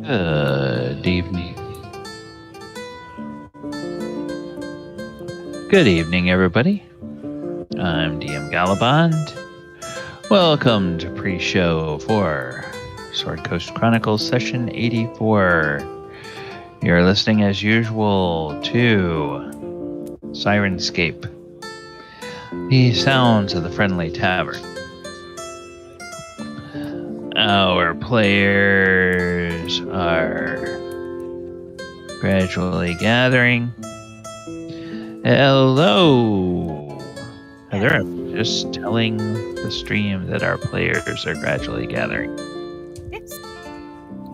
Good evening. Good evening, everybody. I'm DM Galabond. Welcome to pre-show for Sword Coast Chronicles Session 84. You're listening as usual to Sirenscape, the sounds of the friendly tavern. Our players are gradually gathering. Hello! Heather, I'm just telling the stream that our players are gradually gathering. Yes.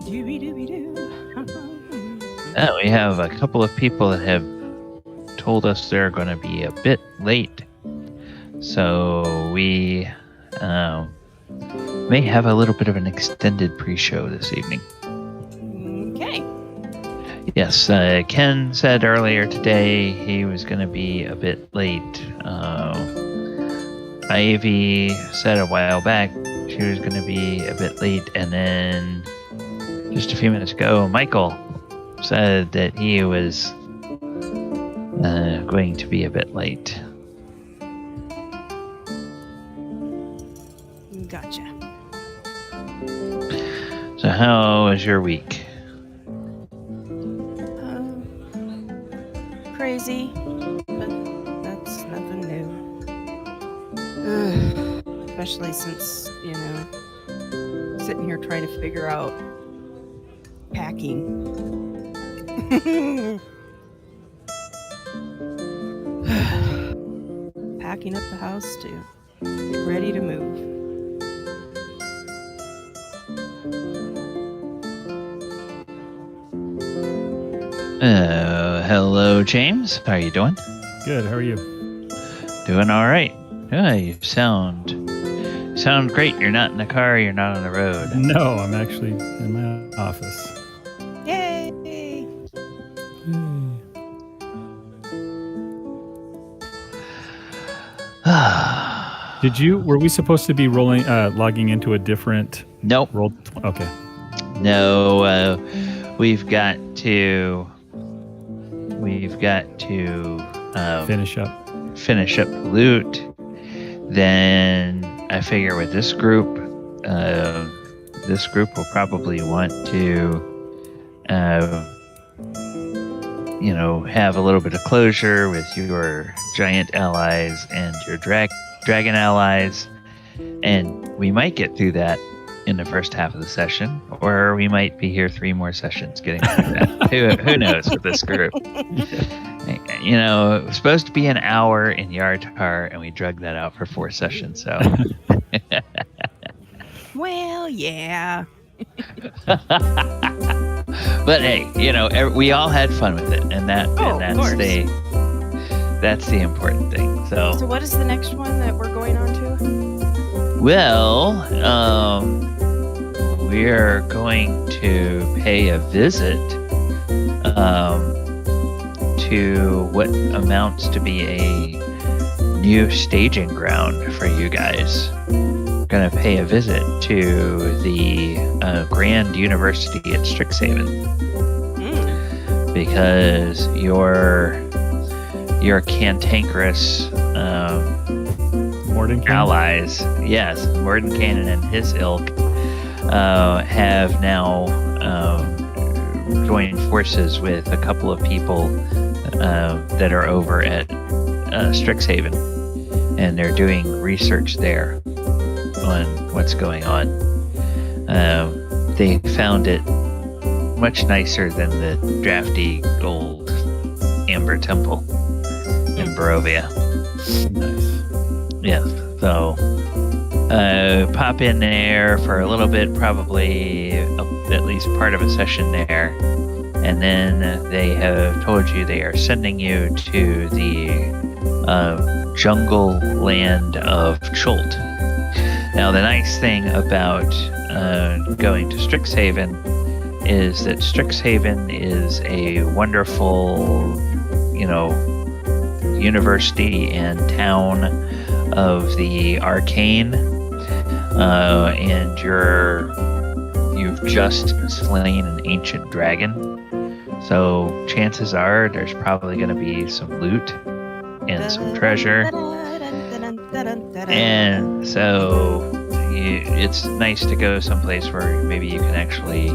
Dooby-dooby-doo. We have a couple of people that have told us they're going to be a bit late. So we may have a little bit of an extended pre-show this evening. Okay. Yes, Ken said earlier today he was going to be a bit late. Ivy said a while back she was going to be a bit late, and then just a few minutes ago, Michael said that he was going to be a bit late. Gotcha. So how was your week? Crazy, but that's nothing new. Especially since, sitting here trying to figure out packing. Packing up the house to get ready to move. Hello, James. How are you doing? Good. How are you? Doing all right. You sound great. You're not in the car. You're not on the road. No, I'm actually in my office. Yay! Were we supposed to be logging into a different Nope. role? Okay. No, we've got to Finish up. finish up loot. Then I figure with this group will probably want to, have a little bit of closure with your giant allies and your dragon allies, and we might get through that in the first half of the session, or we might be here 3 more sessions getting through that. Who knows with this group? It was supposed to be an hour in Yartar, and we dragged that out for 4 sessions. So, Well, yeah. but hey, we all had fun with it, and that's the important thing. So what is the next one that we're going on to? Well, we're going to pay a visit to what amounts to be a new staging ground for you guys. We're going to pay a visit to the Grand University at Strixhaven, because your cantankerous allies, yes, Mordenkainen and his ilk, have now joined forces with a couple of people that are over at Strixhaven, and they're doing research there on what's going on. They found it much nicer than the drafty old Amber Temple in Barovia. Nice. Yes, so pop in there for a little bit, probably at least part of a session there, and then they have told you they are sending you to the jungle land of Chult. Now, the nice thing about going to Strixhaven is that Strixhaven is a wonderful, university and town of the arcane, and your you've just slain an ancient dragon. So chances are there's probably going to be some loot and some treasure. And so it's nice to go someplace where maybe you can actually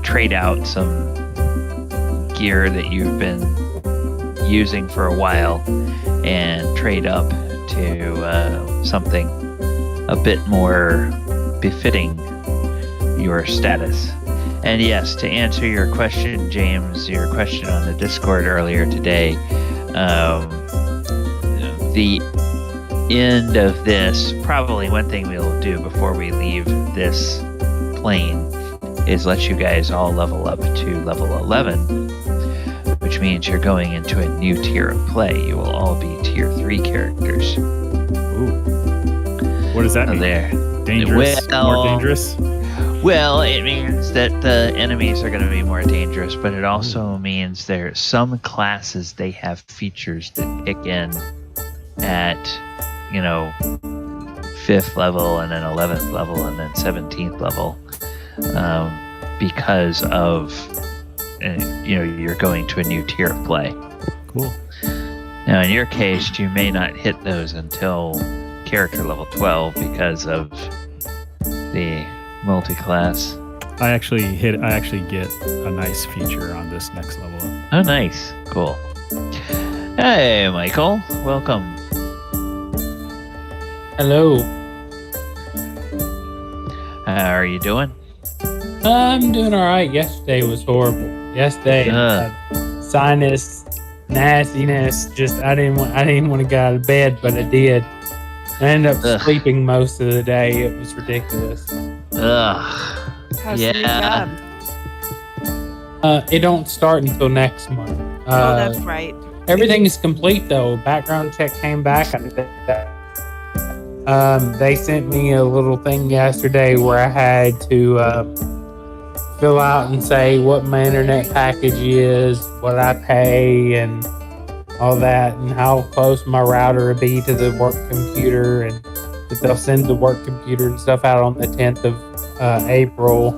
trade out some gear that you've been using for a while and trade up to something a bit more befitting your status. And yes, to answer your question, James, your question on the Discord earlier today, the end of this, probably one thing we'll do before we leave this plane is let you guys all level up to level 11, which means you're going into a new tier of play. You will all be tier 3 characters. Ooh. What does that mean? There. Dangerous? More dangerous? Well, it means that the enemies are going to be more dangerous, but it also means there are some classes, they have features that kick in at, 5th level and then 11th level and then 17th level because of, you're going to a new tier of play. Cool. Now, in your case, you may not hit those until character level 12 because of the multi-class. I actually get a nice feature on this next level. Oh, nice. Cool. Hey, Michael. Welcome. Hello. How are you doing? I'm doing all right. Yesterday was horrible. Yesterday, I had sinus nastiness. Just I didn't want to get out of bed, but I did. I ended up sleeping most of the day. It was ridiculous. Ugh. How's the new job? It don't start until next month. Oh, that's right. Everything is complete though. Background check came back. They sent me a little thing yesterday where I had to fill out and say what my internet package is, what I pay, and all that, and how close my router will be to the work computer, and that they'll send the work computer and stuff out on the 10th of April.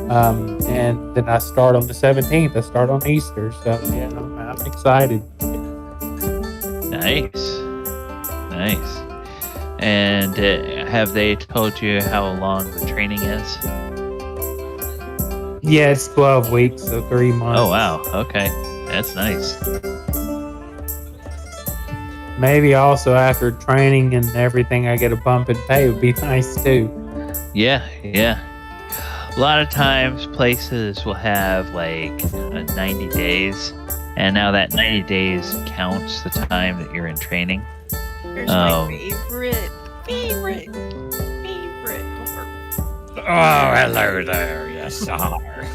And then I start on the 17th. I start on Easter, so yeah, I'm excited. Nice. And have they told you how long the training is? Yeah, it's 12 weeks, so 3 months. Oh, wow. Okay. That's nice. Maybe also after training and everything, I get a bump in pay. Would be nice too. Yeah. A lot of times places will have like 90 days, and now that 90 days counts the time that you're in training. Here's my favorite. Oh, hello there, yes, sir.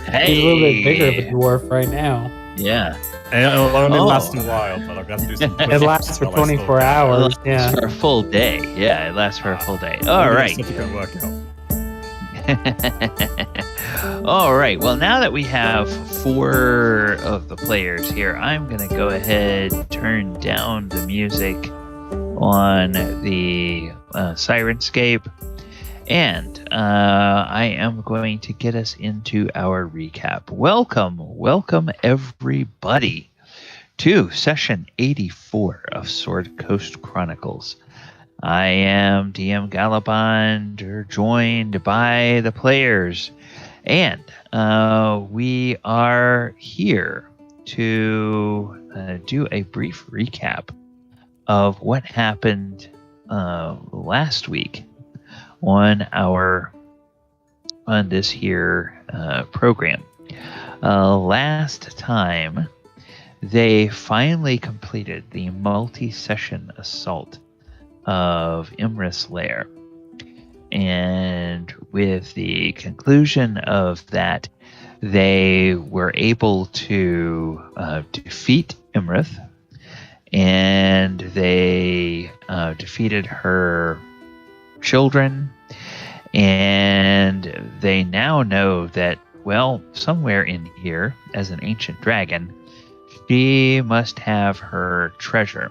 Hey. He's a little bit bigger of a dwarf right now. Yeah. And it'll only last a while, but I've got to do some push-ups. It lasts for 24 hours. It lasts for a full day. Yeah, it lasts for a full day. All right. Such a good workout. All right. Well, now that we have 4 of the players here, I'm going to go ahead and turn down the music on the Sirenscape. And I am going to get us into our recap. Welcome everybody to session 84 of Sword Coast Chronicles. I am DM Galabond, joined by the players, and we are here to do a brief recap of what happened last week on this here program. Last time, they finally completed the multi-session assault of Iymrith's Lair, and with the conclusion of that, they were able to defeat Iymrith, and they defeated her children, and they now know that, well, somewhere in here, as an ancient dragon, she must have her treasure.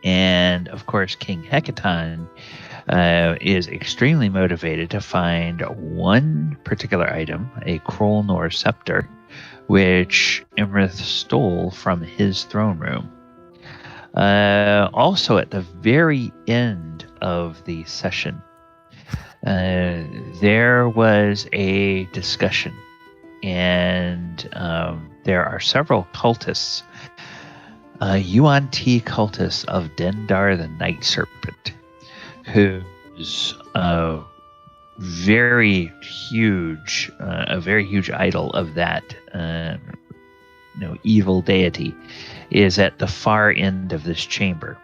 And of course, King Hecaton is extremely motivated to find one particular item, a Krolnor scepter, which Iymrith stole from his throne room. Also, at the very end of the session, there was a discussion, and there are several cultists, Yuan'ti cultists of Dendar the Night Serpent, whose a very huge idol of that evil deity is at the far end of this chamber,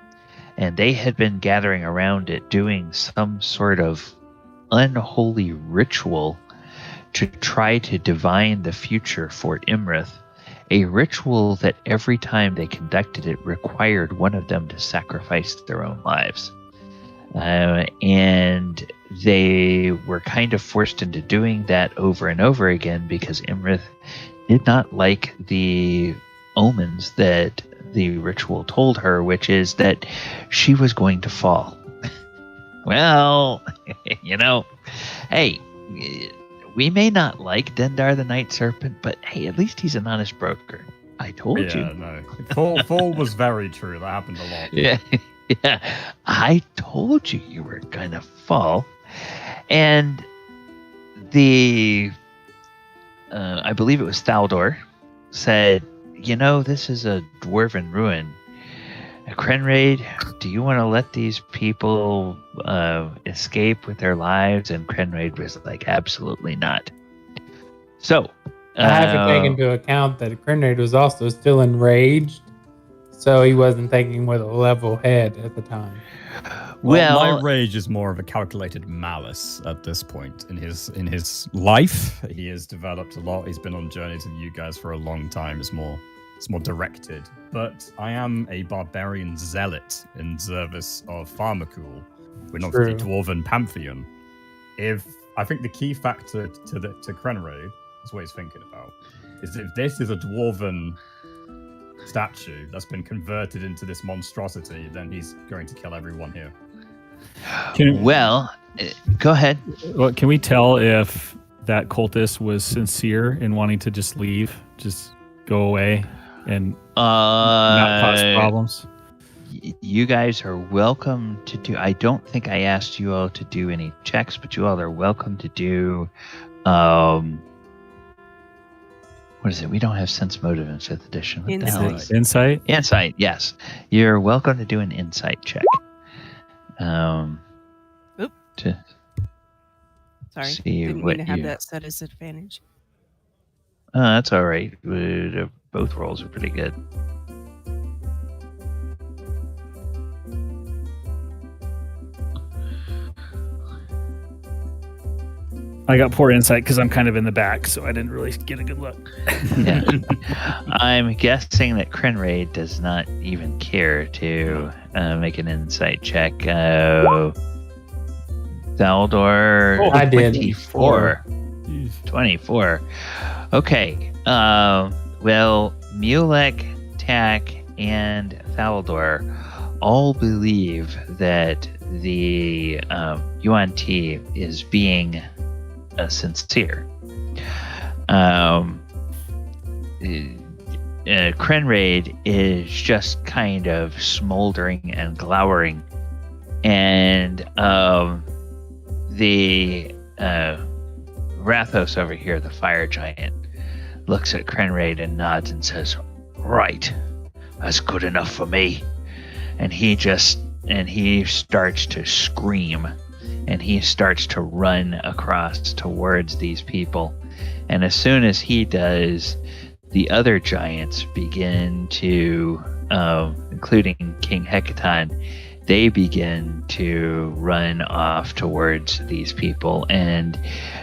and they had been gathering around it doing some sort of unholy ritual to try to divine the future for Iymrith, a ritual that every time they conducted it required one of them to sacrifice their own lives. And they were kind of forced into doing that over and over again because Iymrith did not like the omens that the ritual told her, which is that she was going to fall. Well, hey, we may not like Dendar the Night Serpent, but hey, at least he's an honest broker. I told you. No. Fall was very true. That happened a lot. Yeah. I told you were gonna fall. And the I believe it was Thaldor said, this is a dwarven ruin. Krenraid, do you want to let these people escape with their lives? And Krenraid was like, absolutely not. So I have to take into account that Krenraid was also still enraged, so he wasn't thinking with a level head at the time. Well, my rage is more of a calculated malice at this point in his life. He has developed a lot. He's been on journeys with you guys for a long time. It's more directed. But I am a barbarian zealot in service of Farmakul. We're not the dwarven pantheon. I think the key factor to Krenraid is what he's thinking about is if this is a dwarven statue that's been converted into this monstrosity, then he's going to kill everyone here. Go ahead. Well, can we tell if that cultist was sincere in wanting to just leave, just go away, and not cause problems? You guys are welcome to do. I don't think I asked you all to do any checks, but you all are welcome to do. What is it? We don't have sense motive in 5th edition. What the hell is it? Insight? Insight, yes. You're welcome to do an insight check. Sorry, see didn't mean to have that set as advantage. That's all right. Both rolls are pretty good. I got poor insight because I'm kind of in the back, so I didn't really get a good look. Yeah. I'm guessing that Krenraid does not even care to make an insight check. Thaldor, I did. 24. 24. Okay. Well, Mulek, Tak, and Thaldor all believe that the Yuan'ti is being sincere. Krenraid is just kind of smoldering and glowering, and the Rathos over here, the fire giant, looks at Krenraid and nods and says, "Right, that's good enough for me." And he starts to scream, and he starts to run across towards these people. And as soon as he does, the other giants begin to, including King Hecaton, they begin to run off towards these people. And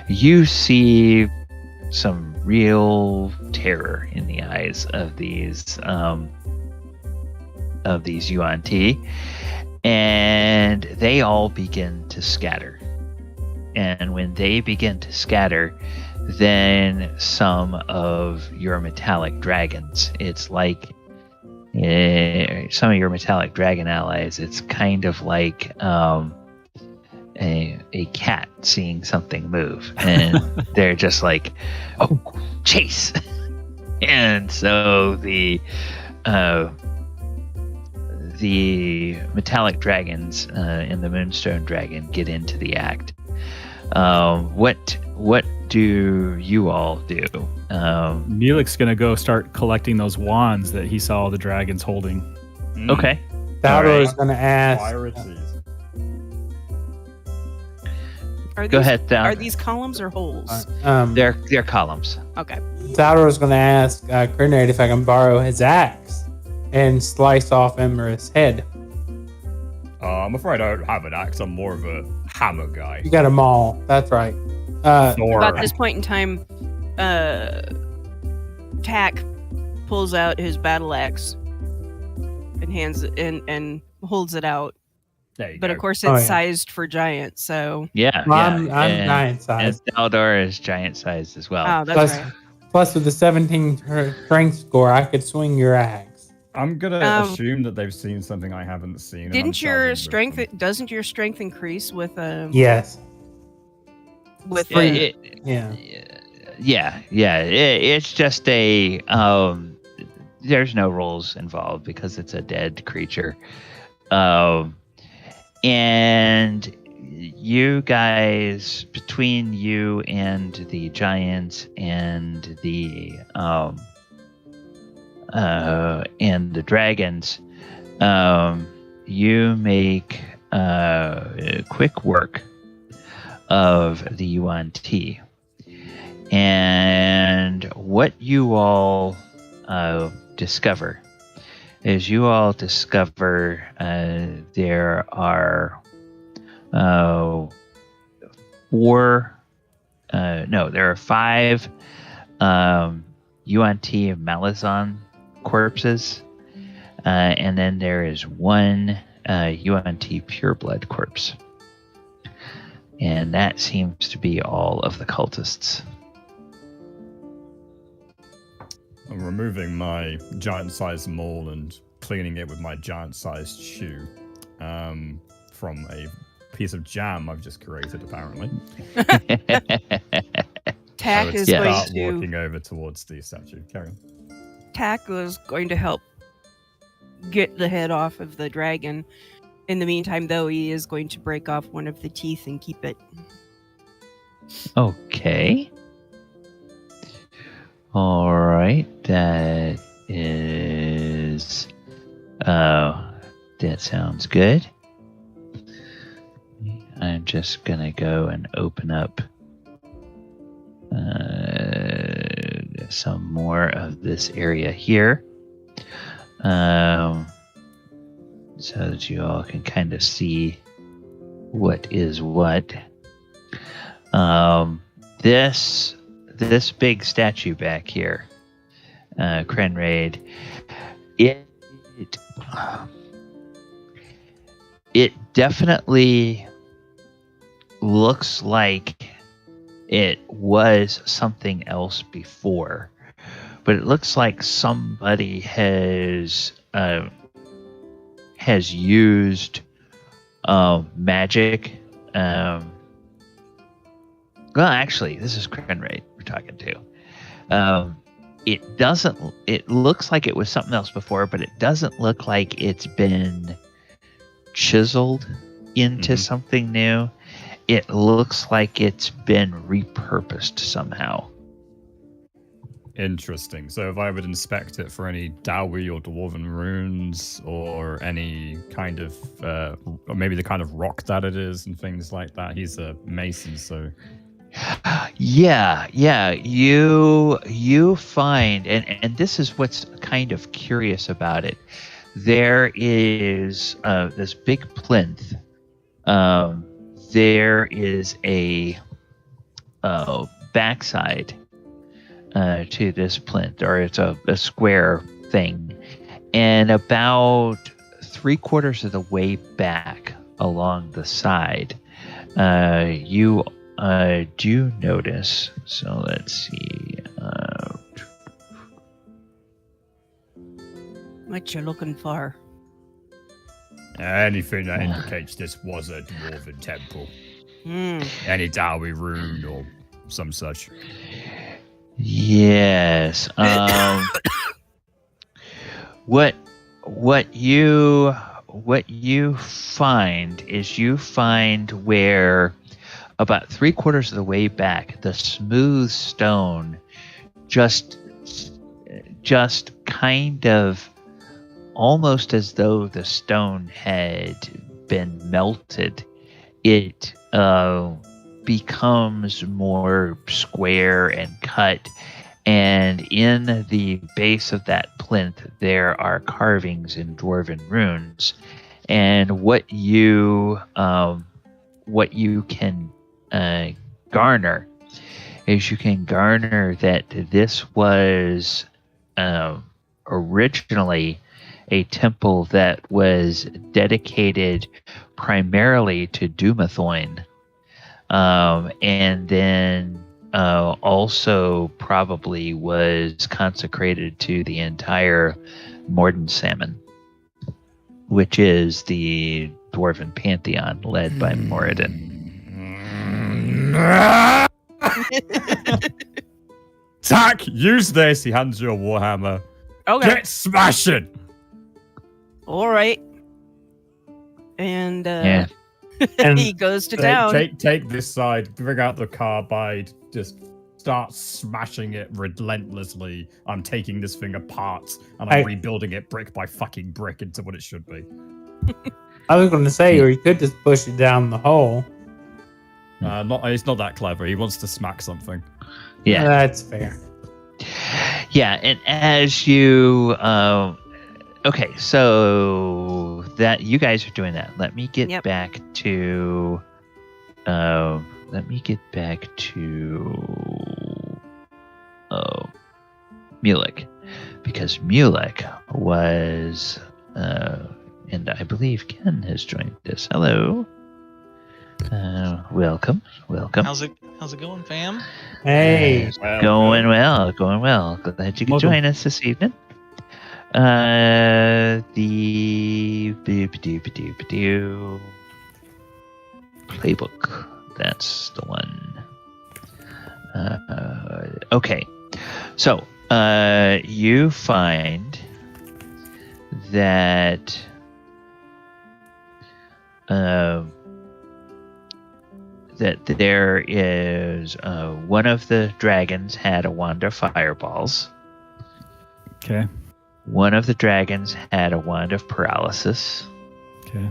you see some real terror in the eyes of these Yuan'ti, and they all begin to scatter. And when they begin to scatter, then some of your metallic dragons, it's like some of your metallic dragon allies, it's kind of like a cat seeing something move, and they're just like, "Oh, chase!" And so the metallic dragons and the Moonstone dragon get into the act. What do you all do? Neelik's gonna go start collecting those wands that he saw the dragons holding. Okay. Daldo is Alright. going to ask. Priorities. Are Go these, ahead, Thal. Are these columns or holes? They're columns. Okay. Daldo is going to ask Krenraid if I can borrow his axe and slice off Iymrith's head. I'm afraid I don't have an axe. I'm more of a hammer guy. You got a maul. That's right. Thor. About this point in time, Tack pulls out his battle axe and hands it and holds it out. There you But go. of course, it's Oh, yeah. sized for giants, so Yeah, Well, yeah. I'm giant And sized. Daldor is giant sized as well. oh, that's right. Plus, with the 17 strength score, I could swing your axe. I'm gonna assume that they've seen something I haven't seen. and I'm Didn't your charging strength? with them. Doesn't your strength increase with Yes. with Yeah, Yeah. It's just a there's no rules involved because it's a dead creature. And you guys, between you and the giants and the dragons, you make quick work of the Yuan'ti. And what you all discover is there are there are 5 Yuan'ti Malazan corpses, and then there is 1 Yuan'ti pureblood corpse. And that seems to be all of the cultists. I'm removing my giant-sized maul and cleaning it with my giant-sized shoe from a piece of jam I've just created, apparently. Tack I would is start going to walking over towards the statue. Carry on. Tack was going to help get the head off of the dragon. In the meantime, though, he is going to break off one of the teeth and keep it. Okay. All right. That is. That sounds good. I'm just gonna go and open up some more of this area here, so that you all can kind of see what is what. This big statue back here, Krenraid, it definitely looks like it was something else before, but it looks like somebody has used magic. Well, actually, this is Krenraid we're talking to. It looks like it was something else before, but it doesn't look like it's been chiseled into something new. It looks like it's been repurposed somehow. Interesting. So if I would inspect it for any Dowie or Dwarven runes or any kind of, or maybe the kind of rock that it is and things like that. He's a mason, so... Yeah. You find, and this is what's kind of curious about it. There is this big plinth. There is a backside to this plinth, or it's a square thing, and about 3/4 of the way back along the side, you do notice. So let's see. What you looking for? Anything that indicates this was a Dwarven temple. Any Dowie rune or some such. Yes. What you find is you find where about 3/4 of the way back, the smooth stone just kind of almost as though the stone had been melted. It becomes more square and cut, and in the base of that plinth there are carvings in dwarven runes. And what you can garner is you can garner that this was originally a temple that was dedicated primarily to Dumathoin, and then also probably was consecrated to the entire Morden Salmon, which is the dwarven pantheon led by Moradin. Tack, use this. He hands you a warhammer. Okay. Get smashing. All right. And Yeah. And he goes to town. Take this side. Bring out the carbide. Just start smashing it relentlessly. I'm taking this thing apart and I'm rebuilding it brick by fucking brick into what it should be. I was going to say, or you could just push it down the hole. It's not that clever. He wants to smack something. Yeah. That's fair. Yeah, and as you okay, so that you guys are doing that. Let me get back to Mulek, because Mulek was and I believe Ken has joined us. Hello. Welcome. How's it going, fam? Hey. Going well. Glad you could join us this evening. The playbook. That's the one. Okay. So, you find that that there is one of the dragons had a wand of fireballs. Okay. One of the dragons had a wand of paralysis. Okay.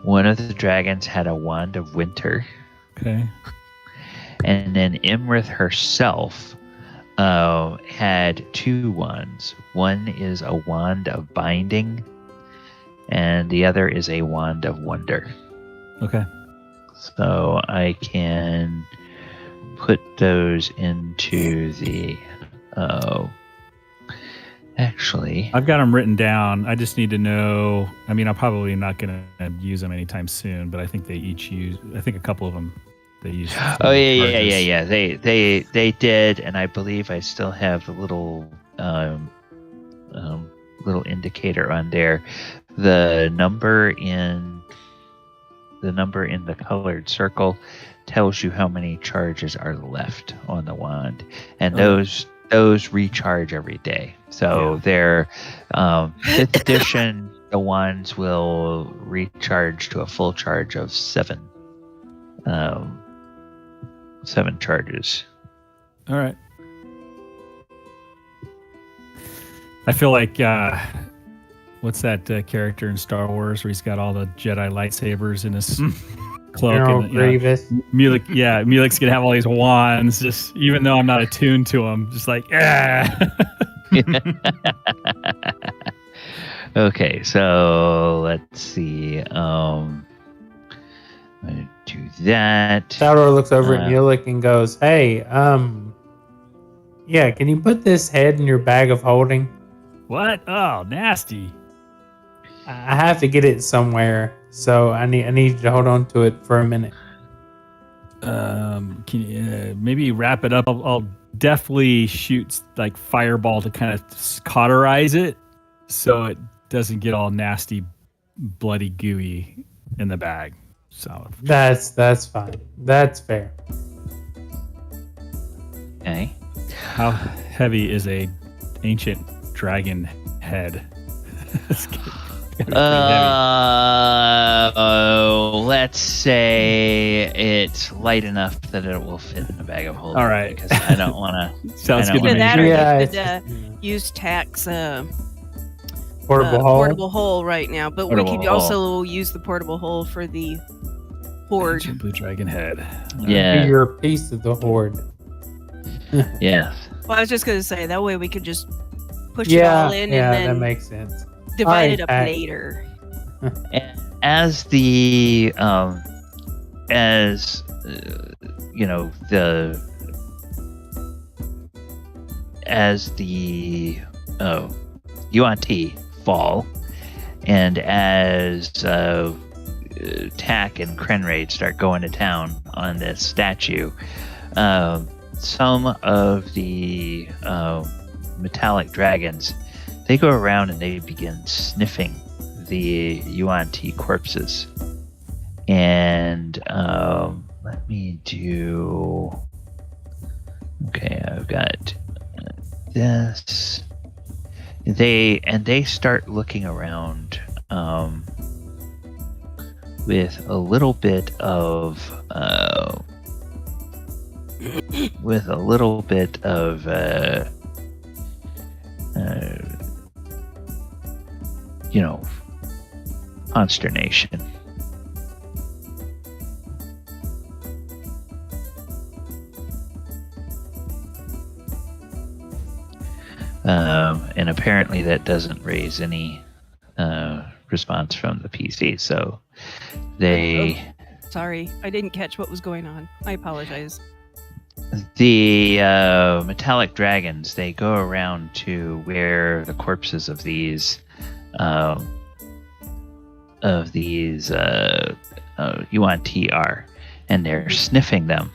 One of the dragons had a wand of winter. Okay. And then Iymrith herself had 2 wands. One is a wand of binding, and the other is a wand of wonder. Okay. So I can put those into the... actually... I've got them written down. I just need to know... I mean, I'm probably not going to use them anytime soon, but I think they each use... I think a couple of them they use... Oh, yeah. They did, and I believe I still have the little indicator on there. The number in the colored circle tells you how many charges are left on the wand, and those recharge every day. So they're 5th edition. The wands will recharge to a full charge of 7 charges. All right. I feel like what's that character in Star Wars where he's got all the Jedi lightsabers in his cloak? Grievous. Mulek's gonna have all these wands, just even though I'm not attuned to them, just like Okay, so let's see. I do that. Salvador looks over at Mulek and goes, "Hey, yeah, can you put this head in your bag of holding?" What? Oh, nasty. I have to get it somewhere, so I need you to hold on to it for a minute. Can you maybe wrap it up? I'll definitely shoot like fireball to kind of cauterize it, so it doesn't get all nasty, bloody, gooey in the bag. solid. That's fine. That's fair. Okay. How heavy is a ancient dragon head? It's gotta be pretty heavy. Let's say it's light enough that it will fit in a bag of holding. All right. Because I don't want to. Sounds I good don't to Either me. that or Yeah, you it's could use Tack's portable hole. hole right now, but we Portable could hole. also use the portable hole for the Hoard. Ancient blue dragon head. Yeah. You're a piece of the Hoard. Yes. Well, I was just going to say, that way we could just push it Yeah, all in yeah, and that then makes sense. divide Alright, it up Tack. later. And as the you know, as the Yuan'ti fall, and as Tack and Krenraid start going to town on this statue, some of the metallic dragons, they go around and they begin sniffing the Yuan'ti corpses. And let me do. Okay, I've got this. They start looking around with a little bit of you know, consternation. And apparently that doesn't raise any response from the PC, so they... Sorry, I didn't catch what was going on. I apologize. The metallic dragons, they go around to where the corpses of these Yuan'ti are, and they're sniffing them,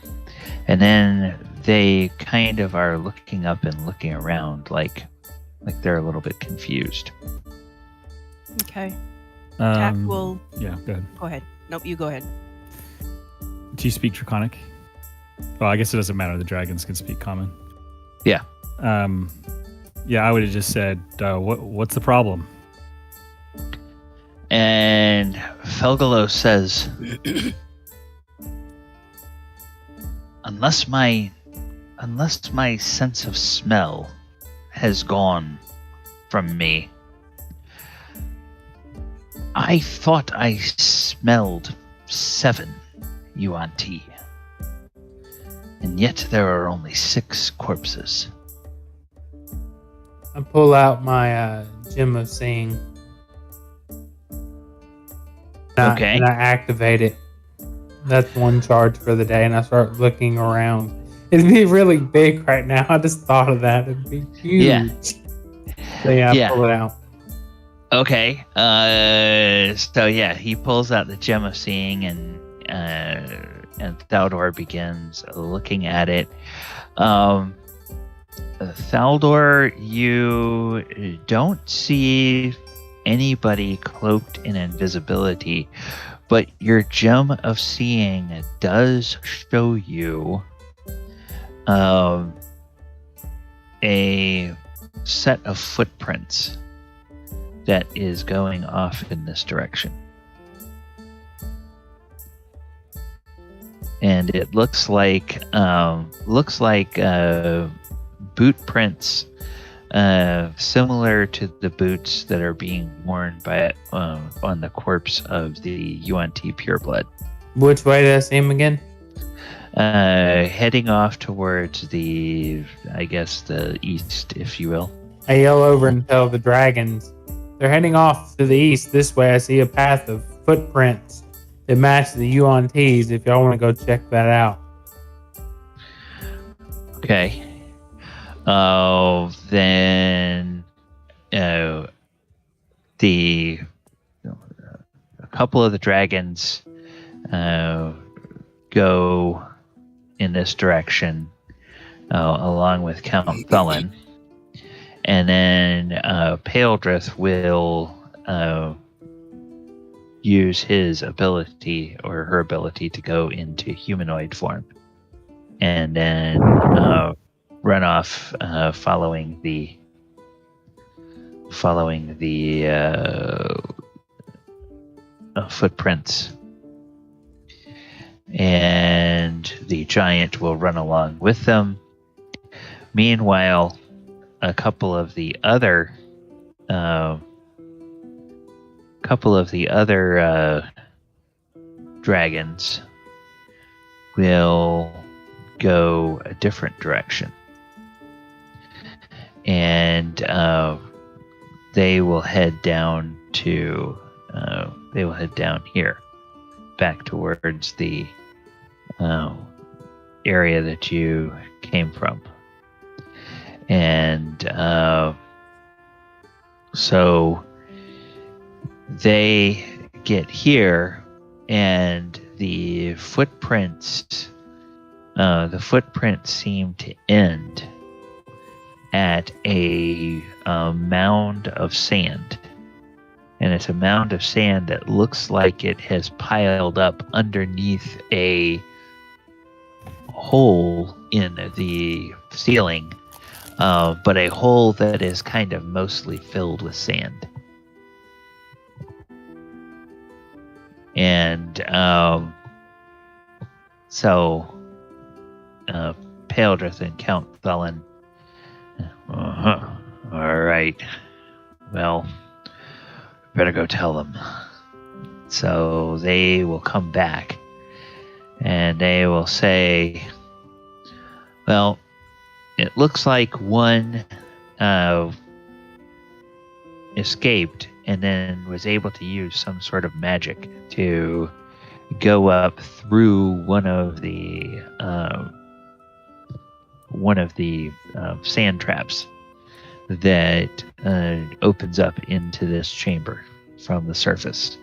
and then they kind of are looking up and looking around like they're a little bit confused. Okay. Tack will... Yeah, go ahead. Go ahead. Nope, you go ahead. Do you speak Draconic? Well, I guess it doesn't matter. The dragons can speak Common. Yeah. Yeah, I would have just said, what's the problem? And Felgalo says, unless my sense of smell has gone from me, I thought I smelled 7 Yuan'ti, and yet there are only 6 corpses. I pull out my Gem of Seeing. Okay. And I activate it. That's one charge for the day, and I start looking around. It'd be really big right now. I just thought of that. It'd be huge. Yeah. So yeah, Yeah. I pull it out. Okay. So yeah, he pulls out the Gem of Seeing, and Thaldor begins looking at it. Thaldor, you don't see anybody cloaked in invisibility, but your Gem of Seeing does show you a set of footprints that is going off in this direction. And it looks like boot prints similar to the boots that are being worn by on the corpse of the Yuan'ti pureblood. Which way did I see him again? Heading off towards the east, if you will. I yell over and tell the dragons. They're heading off to the east. This way I see a path of footprints that match the Yuan'tis if y'all want to go check that out. Okay. Then a couple of the dragons go in this direction along with Count Thulin, and then Paledrith will use his ability or her ability to go into humanoid form, and then run off following the footprints. And the giant will run along with them. Meanwhile, a couple of the other dragons will go a different direction, and they will head down here, back towards the area that you came from. And so they get here, and the footprints seem to end at a mound of sand. And it's a mound of sand that looks like it has piled up underneath a hole in the ceiling, but a hole that is kind of mostly filled with sand. And so Paeldrith and Count Thulin, all right, well, better go tell them. So they will come back, and they will say, well, it looks like one escaped and then was able to use some sort of magic to go up through one of the sand traps that opens up into this chamber from the surface.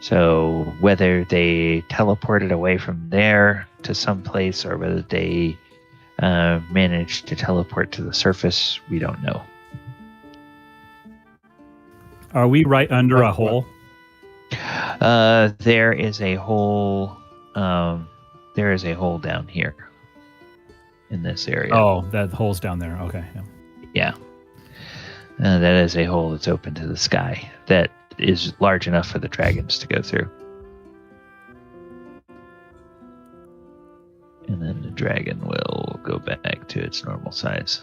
So whether they teleported away from there to some place, or whether they managed to teleport to the surface, we don't know. Are we right under a hole? There is a hole. There is a hole down here in this area. Oh, that hole's down there. Okay. Yeah. That is a hole that's open to the sky that is large enough for the dragons to go through. And then the dragon will go back to its normal size.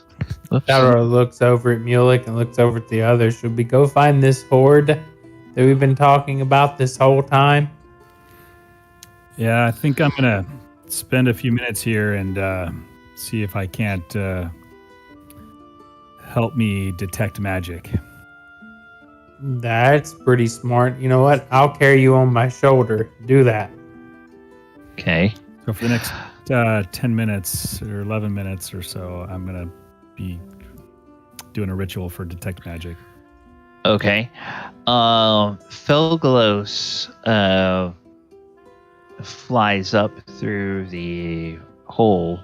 Whoops. Shadowrun looks over at Mulek and looks over at the others. Should we go find this Hoard that we've been talking about this whole time? Yeah, I think I'm going to spend a few minutes here and see if I can't help me detect magic. That's pretty smart. You know what? I'll carry you on my shoulder. Do that. Okay. So for the next 10 minutes or 11 minutes or so, I'm going to be doing a ritual for detect magic. Okay. Felgalos flies up through the hole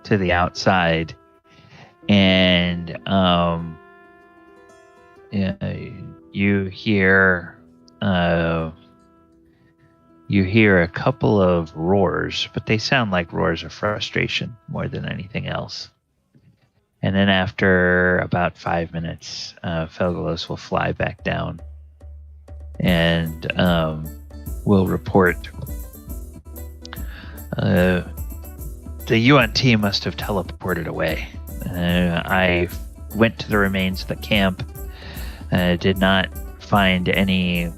to the outside, and you hear a couple of roars, but they sound like roars of frustration more than anything else. And then after about 5 minutes, Felgalos will fly back down and will report. The Yuan'ti must have teleported away. I went to the remains of the camp, did not find any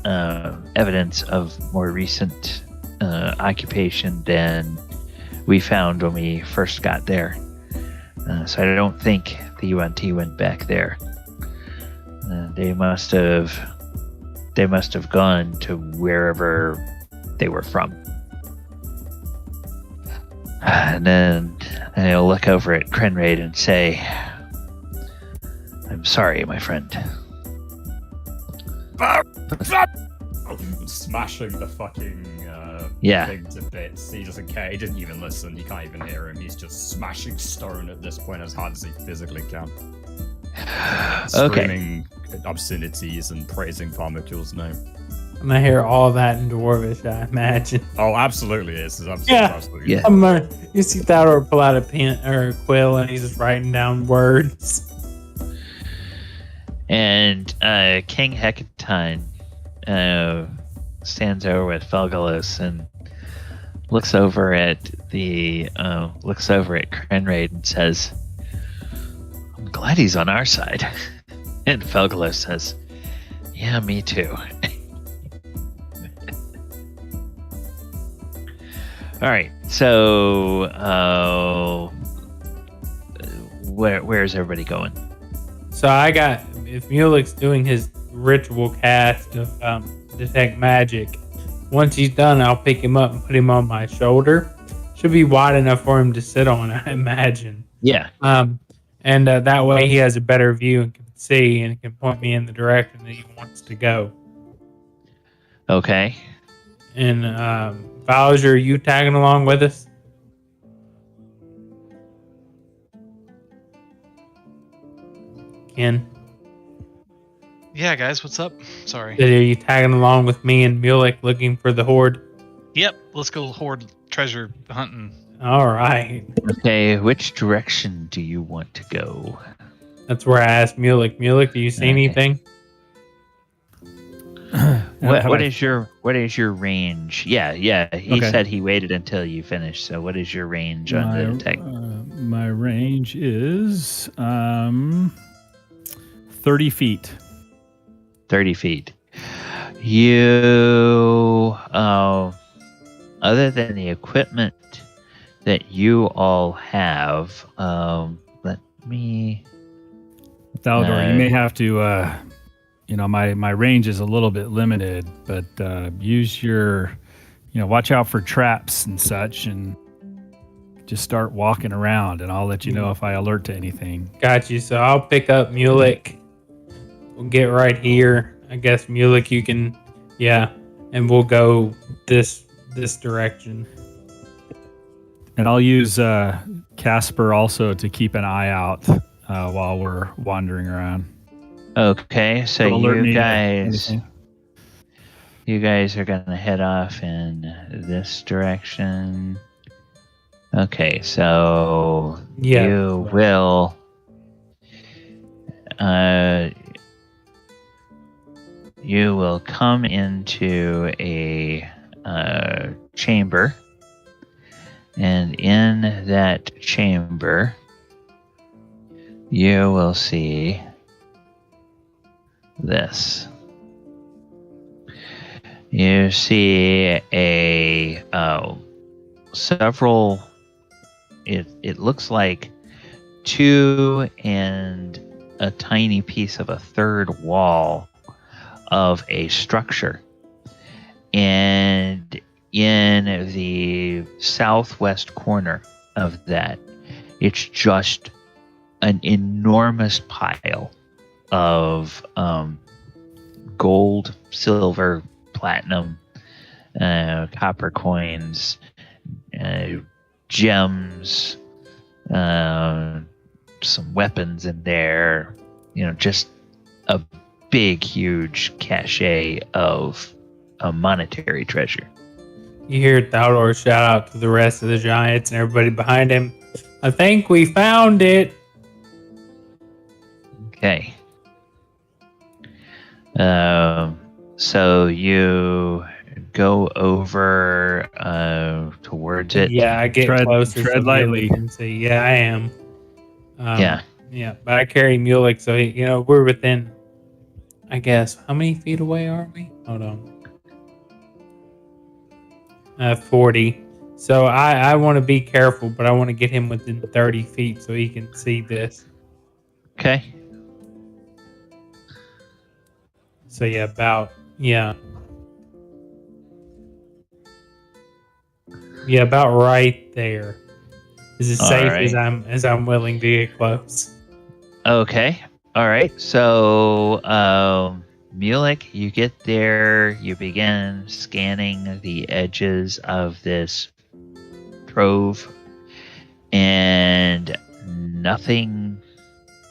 evidence of more recent occupation than we found when we first got there. So I don't think the Yuan'ti went back there. They must have gone to wherever they were from. And then I'll look over at Krenraid and say, I'm sorry, my friend. Smashing the fucking thing to bits. He doesn't care. He doesn't even listen. You can't even hear him. He's just smashing stone at this point as hard as he physically can. Okay. screaming obscenities and praising Farmacule's name. And I hear all that in Dwarvish, I imagine. Oh, absolutely, it's absolutely, Yeah. absolutely. Yeah. You see Thalor pull out a pen or a quill, and he's just writing down words. And King Hecaton stands over with Felgalos and looks over at Krenraid and says, "I'm glad he's on our side." And Felgalos says, "Yeah, me too." All right, so where's everybody going? So if Mulek's doing his ritual cast of detect magic, once he's done, I'll pick him up and put him on my shoulder. Should be wide enough for him to sit on, I imagine. Yeah. And that way he has a better view and can see and can point me in the direction that he wants to go. Okay. And Bowser, are you tagging along with us? Ken? Yeah, guys, what's up? Sorry. Are you tagging along with me and Mulek looking for the Hoard? Yep, let's go Hoard treasure hunting. All right. Okay, which direction do you want to go? That's where I asked Mulek. Mulek, do you see Okay. anything? What is your range? Yeah. He Okay. said he waited until you finished. So what is your range on the detect? My range is 30 feet. 30 feet. You, other than the equipment that you all have, let me. Thalor, you may have to, my range is a little bit limited, but use your, watch out for traps and such, and just start walking around, and I'll let you know if I alert to anything. Got you. So I'll pick up Mulek. We'll get right here. I guess Mulek, you can, and we'll go this direction. And I'll use Casper also to keep an eye out while we're wandering around. Okay, so It'll alert me you to guys anything. are gonna head off in this direction. Okay, so you will. You will come into a chamber, and in that chamber, you will see this. You see several. It looks like two and a tiny piece of a third wall of a structure, and in the southwest corner of that, it's just an enormous pile of gold, silver, platinum, copper coins, gems, some weapons in there, just a big, huge cache of a monetary treasure. You hear Thalor shout out to the rest of the giants and everybody behind him. I think we found it. Okay. So you go over towards it. Yeah, I get closer. Tread lightly. And see. Yeah, I am. Yeah. Yeah, but I carry Mulek, so we're within. I guess how many feet away are we? Hold on. 40. So I want to be careful, but I want to get him within 30 feet so he can see this. Okay. So about right there. Is as safe right. as I'm willing to get close. Okay. All right. So, Mulek, you get there. You begin scanning the edges of this trove, and nothing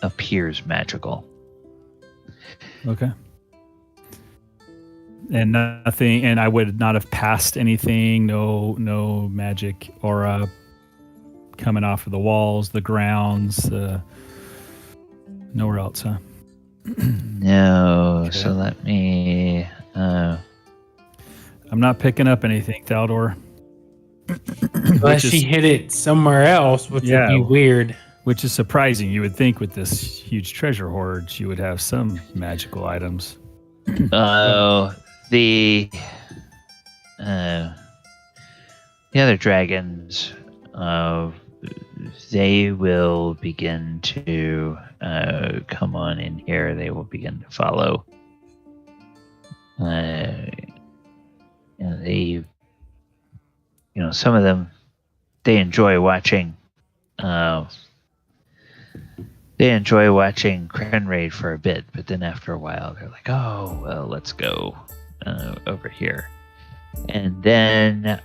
appears magical. Okay. And nothing, and I would not have passed anything. No magic aura coming off of the walls, the grounds, nowhere else, huh? No. Okay. So let me. I'm not picking up anything, Thaldor. Unless she hit it somewhere else, which would be weird. Which is surprising. You would think with this huge treasure hoard, she would have some magical items. The other dragons, they will begin to come on in here. They will begin to follow. Some of them, they enjoy watching. They enjoy watching Krenraid for a bit, but then after a while, they're like, "Oh, well, let's go over here," and then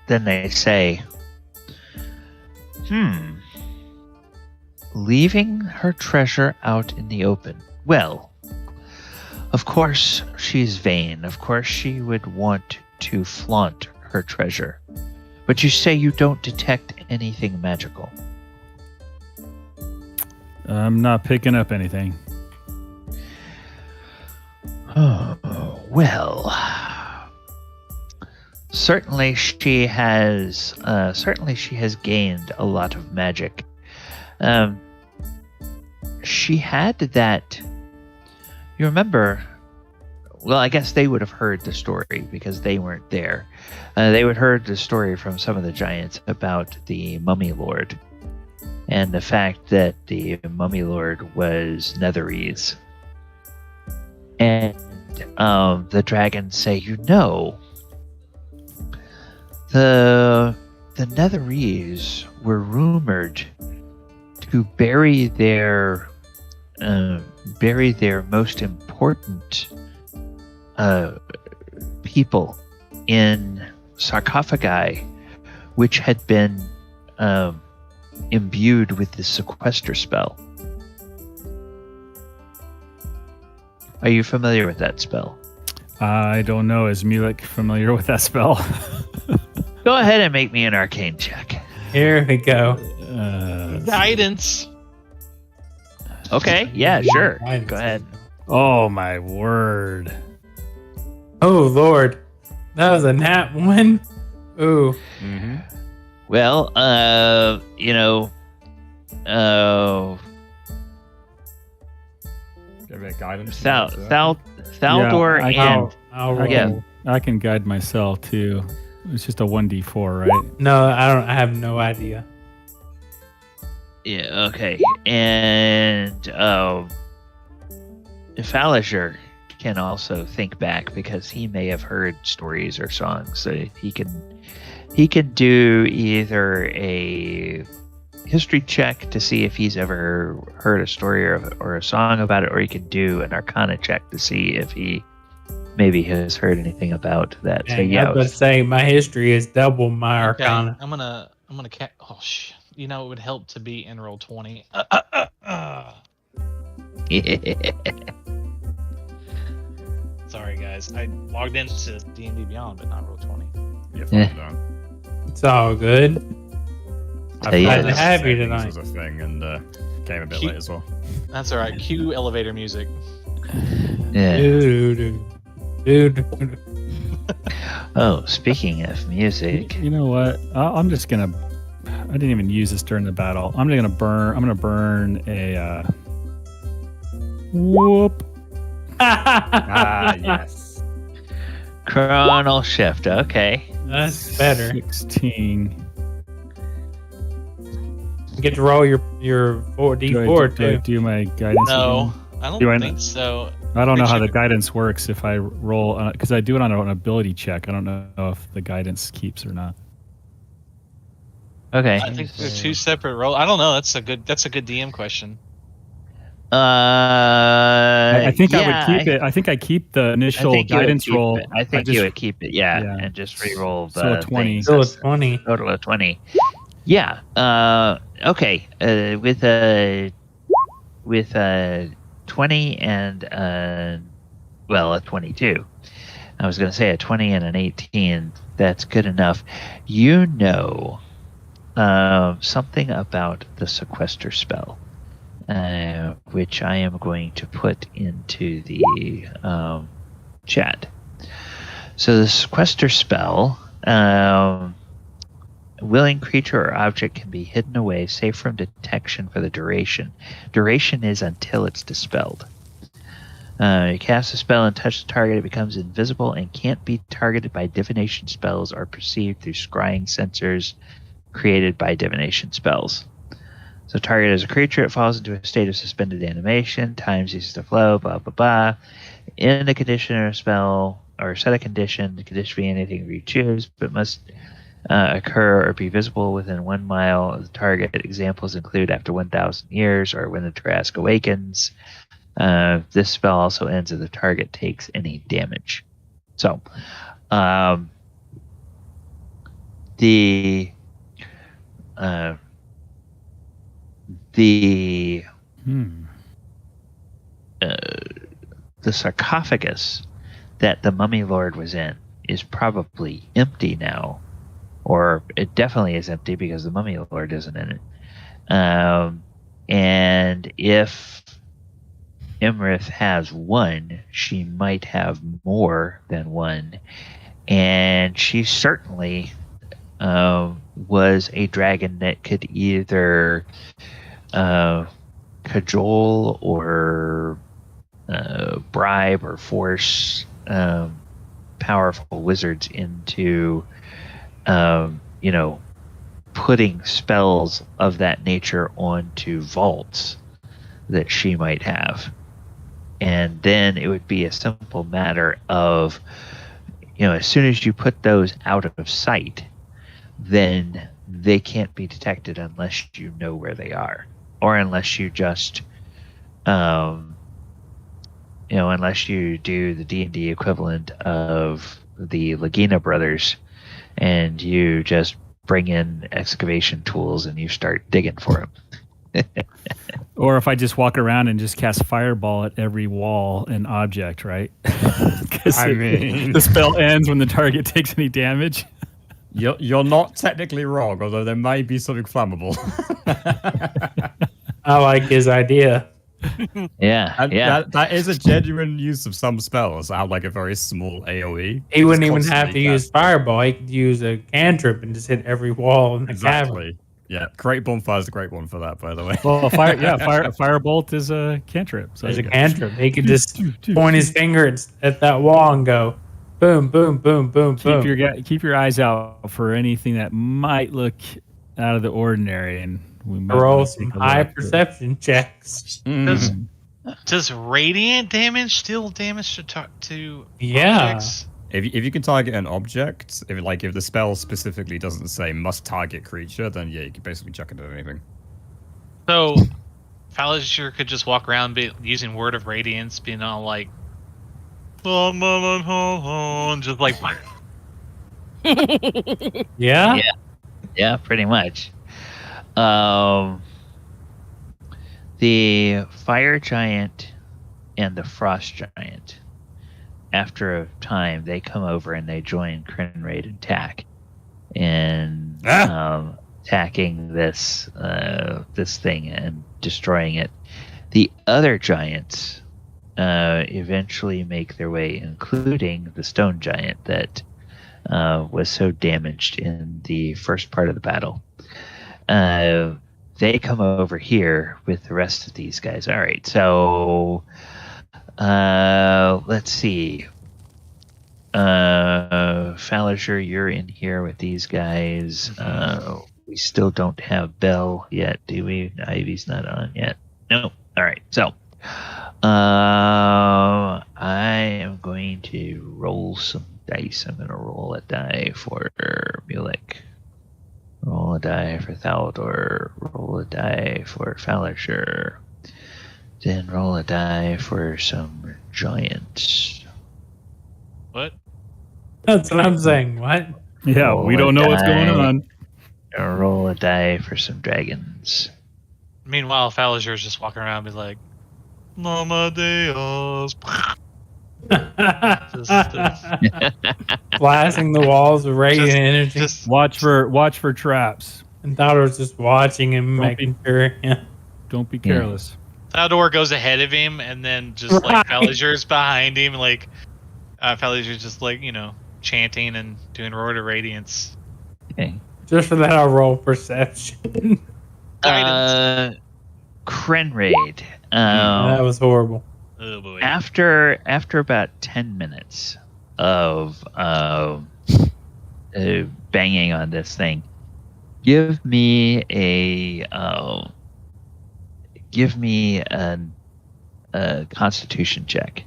they say, leaving her treasure out in the open. Well, of course she's vain. Of course she would want to flaunt her treasure. But you say you don't detect anything magical. I'm not picking up anything. Oh, well. Certainly she has gained a lot of magic. She had that. You remember? Well, I guess they would have heard the story because they weren't there. They would have heard the story from some of the giants about the Mummy Lord and the fact that the Mummy Lord was Netherese. And the dragons say, the Netherese were rumored to bury their most important people in sarcophagi, which had been imbued with the sequester spell. Are you familiar with that spell? I don't know. Is Relic familiar with that spell? Go ahead and make me an arcane check. Here we go. Guidance. Okay, yeah, sure. Go ahead. Oh my word. Oh Lord, that was a nat one. Ooh. Mm-hmm. Well, Give it guidance. Thaldor and I'll roll. Yeah. I can guide myself too. It's just a 1d4, right? No, I have no idea. yeah, okay, and Falisher can also think back because he may have heard stories or songs, so he can do either a history check to see if he's ever heard a story or a song about it, or he can do an arcana check to see if he maybe has heard anything about that. So I was about to say my history is double my arcana. I'm gonna it would help to be in roll 20. Sorry guys, I logged into D&D Beyond but not roll 20. It's all good. So, yeah, glad to have you tonight. This was a thing and came a bit late as well. That's all right. Cue elevator music. Yeah. Dude. Oh, speaking of music, You know what? I'm just gonna. I didn't even use this during the battle. I'm gonna burn a. Whoop. Yes. Chronal Shift. Okay. That's better. 16. You get to roll your 4d4 Do I too. do my guidance? No, again? I don't Do I think so. I don't know how Picture- the guidance works if I roll because I do it on an ability check. I don't know if the guidance keeps or not. Okay. I think they're two separate roles. I don't know. That's a good DM question. I think I yeah, would keep it. I think I keep the initial guidance roll. I think just- you would keep it, yeah, yeah. and just re-roll So a the 20. things. Still a That's 20. Total of 20. Yeah. Okay. With a 20 and a 22. I was going to say a 20 and an 18. That's good enough. You know something about the sequester spell, which I am going to put into the chat. So the sequester spell, willing creature or object can be hidden away, safe from detection for the duration. Duration is until it's dispelled. You cast a spell and touch the target, it becomes invisible and can't be targeted by divination spells or perceived through scrying sensors created by divination spells. So target is a creature, it falls into a state of suspended animation, time ceases to flow, blah, blah, blah. In a condition or a spell, or set a condition, the condition be anything you choose, but must occur or be visible within 1 mile of the target. Examples include after 1,000 years or when the Trask awakens. This spell also ends if the target takes any damage. So, the sarcophagus that the Mummy Lord was in is probably empty now, or it definitely is empty because the Mummy Lord isn't in it. And if Iymrith has one, she might have more than one, and she certainly was a dragon that could either cajole or bribe or force powerful wizards into putting spells of that nature onto vaults that she might have. And then it would be a simple matter of, as soon as you put those out of sight, then they can't be detected unless you know where they are, or unless you just, unless you do the D&D equivalent of the Lagina brothers, and you just bring in excavation tools and you start digging for them. Or if I just walk around and just cast Fireball at every wall and object, right? Because the spell ends when the target takes any damage. You're not technically wrong, although there may be something flammable. I like his idea. Yeah. That is a genuine use of some spells. I have like a very small AoE. He wouldn't even have to use Fireball. He could use a cantrip and just hit every wall in the cavern. Yeah, Great Bonfire is a great one for that, by the way. Well, Firebolt is a cantrip. So there's a cantrip. He could just point his finger at that wall and go, boom, boom, boom, boom, boom. Keep your eyes out for anything that might look out of the ordinary, and we might roll some high perception checks. Does radiant damage still damage to yeah. objects? If you can target an object, if the spell specifically doesn't say must target creature, then yeah, you can basically chuck it at anything. So, Falasher could just walk around using Word of Radiance, being all like, just like, yeah, pretty much. The fire giant and the frost giant, after a time, they come over and they join Krenraid and attack, and attacking this thing and destroying it. The other giants eventually make their way, including the stone giant that was so damaged in the first part of the battle. They come over here with the rest of these guys. All right, so let's see. Falasher, you're in here with these guys. We still don't have Bell yet, do we? Ivy's not on yet. No. All right, so I am going to roll some dice. I'm going to roll a die for Mulik. Roll a die for Thaldor. Roll a die for Falasher. Then roll a die for some giants. What? That's what I'm saying. What? Yeah, we don't know what's going on. Gonna roll a die for some dragons. Meanwhile, Falazur's just walking around and be like, Mama Deus. Blasting the walls with radiant energy. Watch for traps. And Thalor's just watching him, Don't making sure. Yeah. Don't be careless. Theodore goes ahead of him, and then just like Falazur's behind him, like Falazur's just like, chanting and doing Roar to Radiance. Okay. Just for that, I'll roll perception. Krenraid. That was horrible. Oh boy. After about 10 minutes of banging on this thing, give me a Constitution check.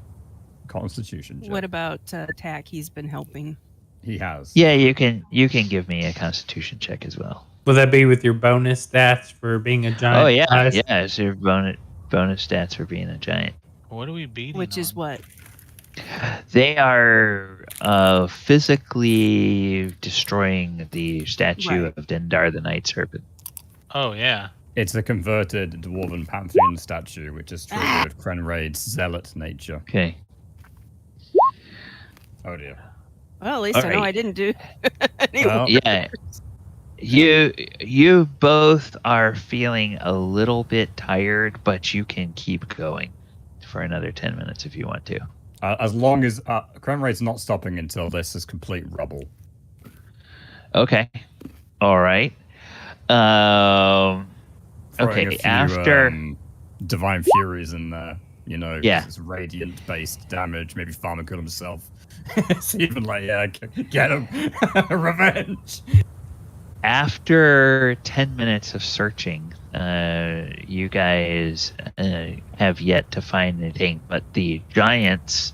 Constitution check. What about attack? He's been helping. He has. Yeah, you can give me a Constitution check as well. Will that be with your bonus stats for being a giant? Oh yeah, size? yeah. It's your bonus stats for being a giant. What are we beating? Which is what? They are physically destroying the statue Right. of Dendar the Night Serpent. Oh yeah. It's a converted Dwarven Pantheon statue, which is triggered Krenraid's zealot nature. Okay. Oh dear. Well, at least All I know right. I didn't do any Well, Yeah. You both are feeling a little bit tired, but you can keep going for another 10 minutes if you want to. As long as Krenraid's not stopping until this is complete rubble. Okay. All right. Throwing Okay. a few, After Divine Furies in there, Yeah. it's radiant based damage. Maybe Farmer could himself. It's even like, yeah, get him, revenge. After 10 minutes of searching, you guys have yet to find anything, but the giants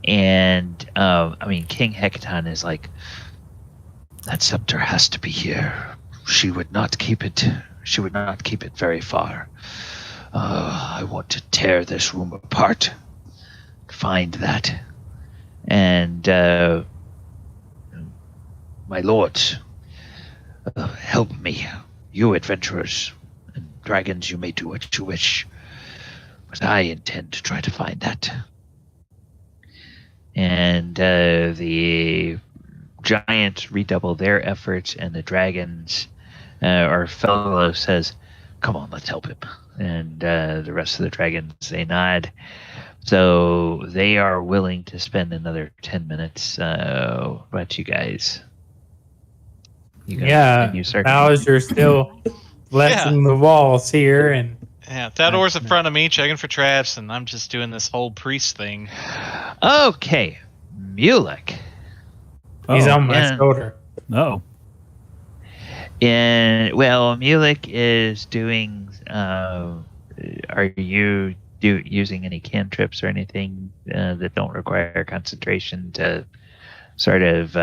and King Hecaton is like, that scepter has to be here. She would not keep it very far. I want to tear this room apart. Find that. And my lords, help me. You adventurers and dragons, you may do what you wish, but I intend to try to find that. And the giants redouble their efforts, and the dragons, our fellow says, come on, let's help him. And the rest of the dragons, they nod. So they are willing to spend another 10 minutes. What about you guys? Bowser's still blessing the walls here, and Yeah, Theodore's in front of me checking for traps, and I'm just doing this whole priest thing. Okay, Mulek. he's Oh, on my shoulder. No. And well, Mulek is doing. Are you using any cantrips or anything that don't require concentration to sort of?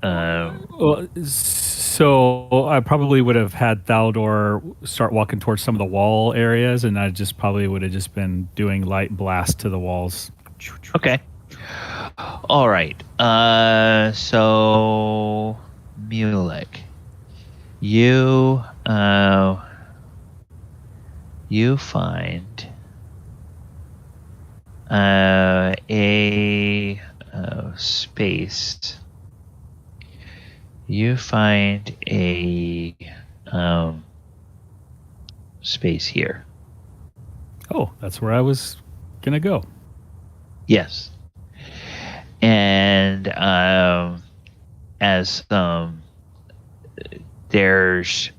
Well, so I probably would have had Thaldor start walking towards some of the wall areas, and I just probably would have just been doing light blast to the walls. Okay. All right. So Mulek, you find a space. You find a space here. Oh, that's where I was gonna go. Yes. And as there's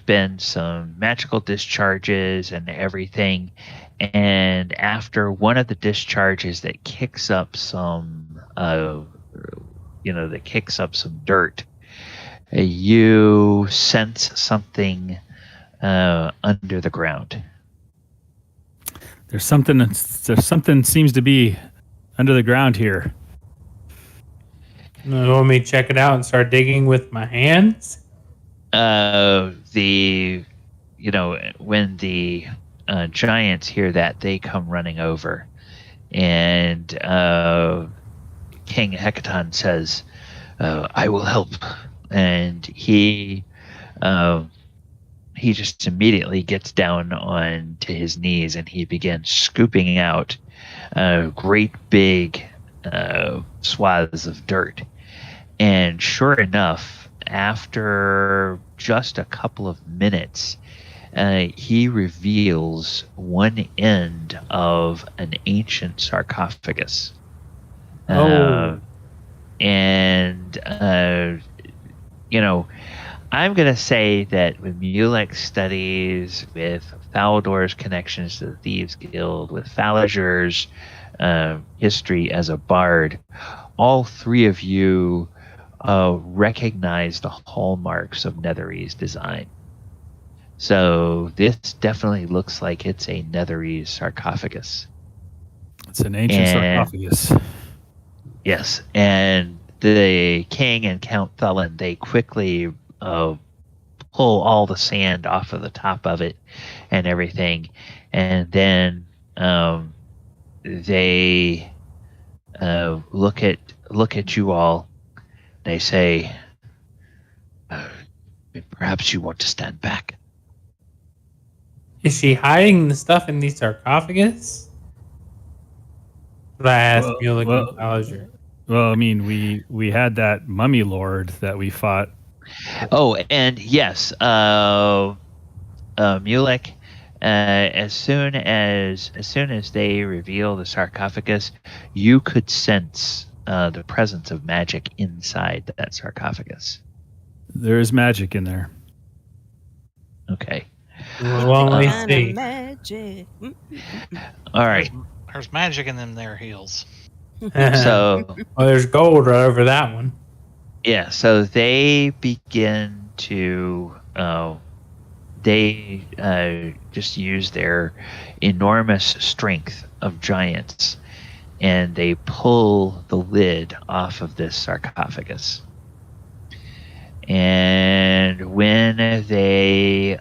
been some magical discharges and everything, and after one of the discharges that kicks up some dirt, you sense something under the ground. There's something seems to be under the ground here. You want me to check it out and start digging with my hands? When the giants hear that, they come running over, and King Hecaton says, I will help. and he just immediately gets down onto his knees and he begins scooping out great big swaths of dirt. And sure enough, after just a couple of minutes, he reveals one end of an ancient sarcophagus. And I'm going to say that when Mulek studies with Faldor's connections to the Thieves Guild, with Faerun's history as a bard, all three of you recognize the hallmarks of Netherese design. So this definitely looks like it's a Netherese sarcophagus. It's an ancient sarcophagus. Yes, and the king and Count Thulin, they quickly pull all the sand off of the top of it and everything, and then they look at you all. They say, "Perhaps you want to stand back." Is she hiding the stuff in these sarcophagus? But I asked Mulek and Ballinger. Well, I mean, we had that mummy lord that we fought. Oh, and yes, Mulek. As soon as they reveal the sarcophagus, you could sense the presence of magic inside that sarcophagus. There is magic in there. Okay. Well, let me see. Magic. All right. There's magic in them there heels. So well, there's gold right over that one. yeah, so they begin to just use their enormous strength of giants, and they pull the lid off of this sarcophagus. And when they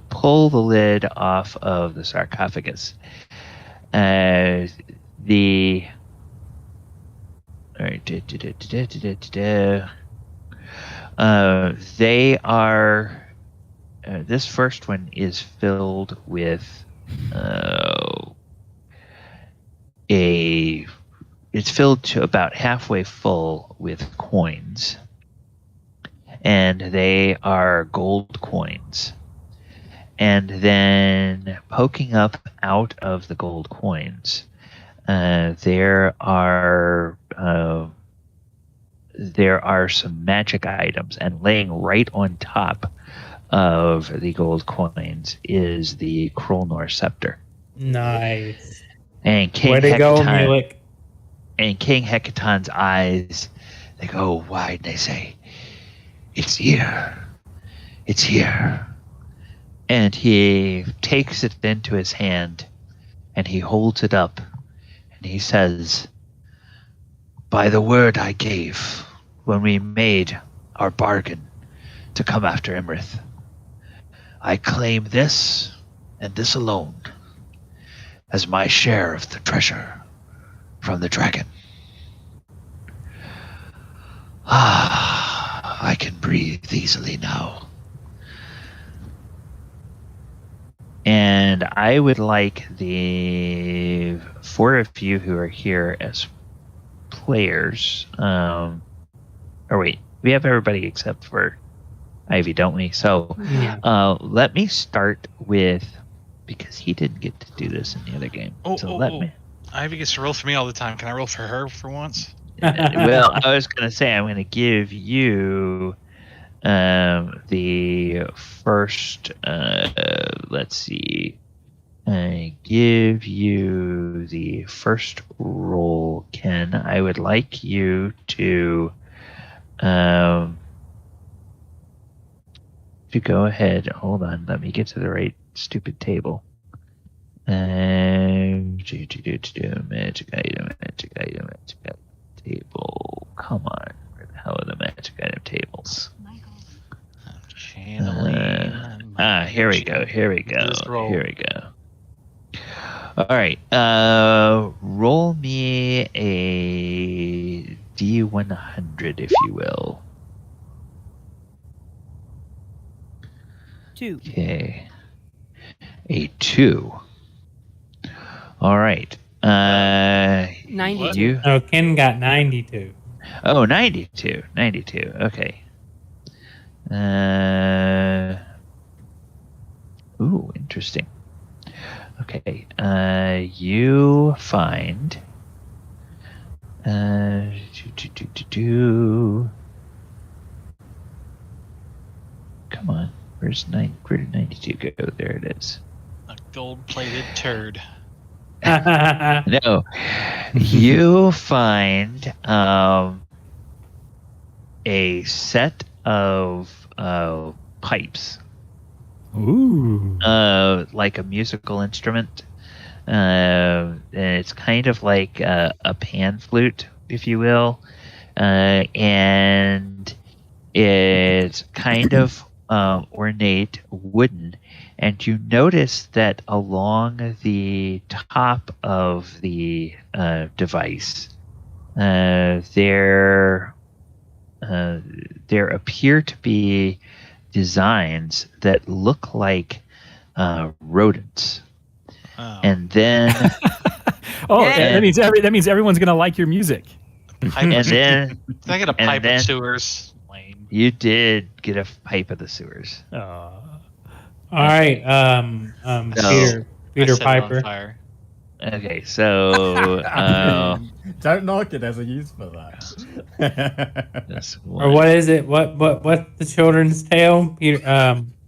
pull the lid off of the sarcophagus, they are. This first one is filled with It's filled to about halfway full with coins, and they are gold coins. And then poking up out of the gold coins, there are some magic items, and laying right on top of the gold coins is the Krolnor scepter. Nice. And King Way to go, Hecaton, Mulek. and King Hecaton's eyes, they go wide, and they say, "It's here. It's here." And he takes it into his hand, and he holds it up, and he says, "By the word I gave when we made our bargain to come after Iymrith, I claim this, and this alone, as my share of the treasure from the dragon. I can breathe easily now. And I would like the four of you who are here as players. Or wait, we have everybody except for Ivy, don't we? So let me start with, because he didn't get to do this in the other game. Let me. Ivy gets to roll for me all the time. Can I roll for her for once? Well, I was going to say I'm going to give you the first. Let's see. I give you the first roll, Ken. I would like you to go ahead. Hold on. Let me get to the right stupid table. Magic item table. Come on. Where the hell are the magic item tables? Here we go. All right. Roll me a D100, if you will. 2. Okay. A 2. All right. 92. You. No, Ken got 92. Oh, 92. 92. Okay. Ooh, interesting. Okay. You find. Come on. Where did 92 go? There it is. A gold-plated turd. No. You find a set of pipes. Ooh. Like a musical instrument. And it's kind of like a pan flute, if you will. And it's kind of ornate wooden. And you notice that along the top of the device, there appear to be designs that look like rodents. Oh. And then that means everyone's gonna like your music. Pipe and then I get a and pipe then- of sewers. Lame. you did get a pipe of the sewers. All right, No. Peter I set it on Piper. fire. Okay, so Don't knock it. There's a use for that. this Or one. what is it? What's the children's tale? Peter,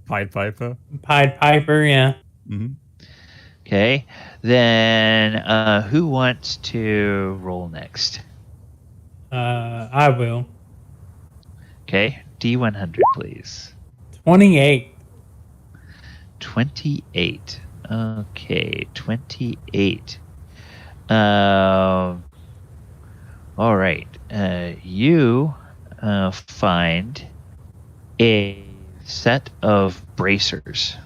Pied Piper. Pied Piper, yeah. Mm-hmm. Okay, then who wants to roll next? I will. Okay, D100, please. 28. 28. Okay, 28. All right. You find a set of bracers.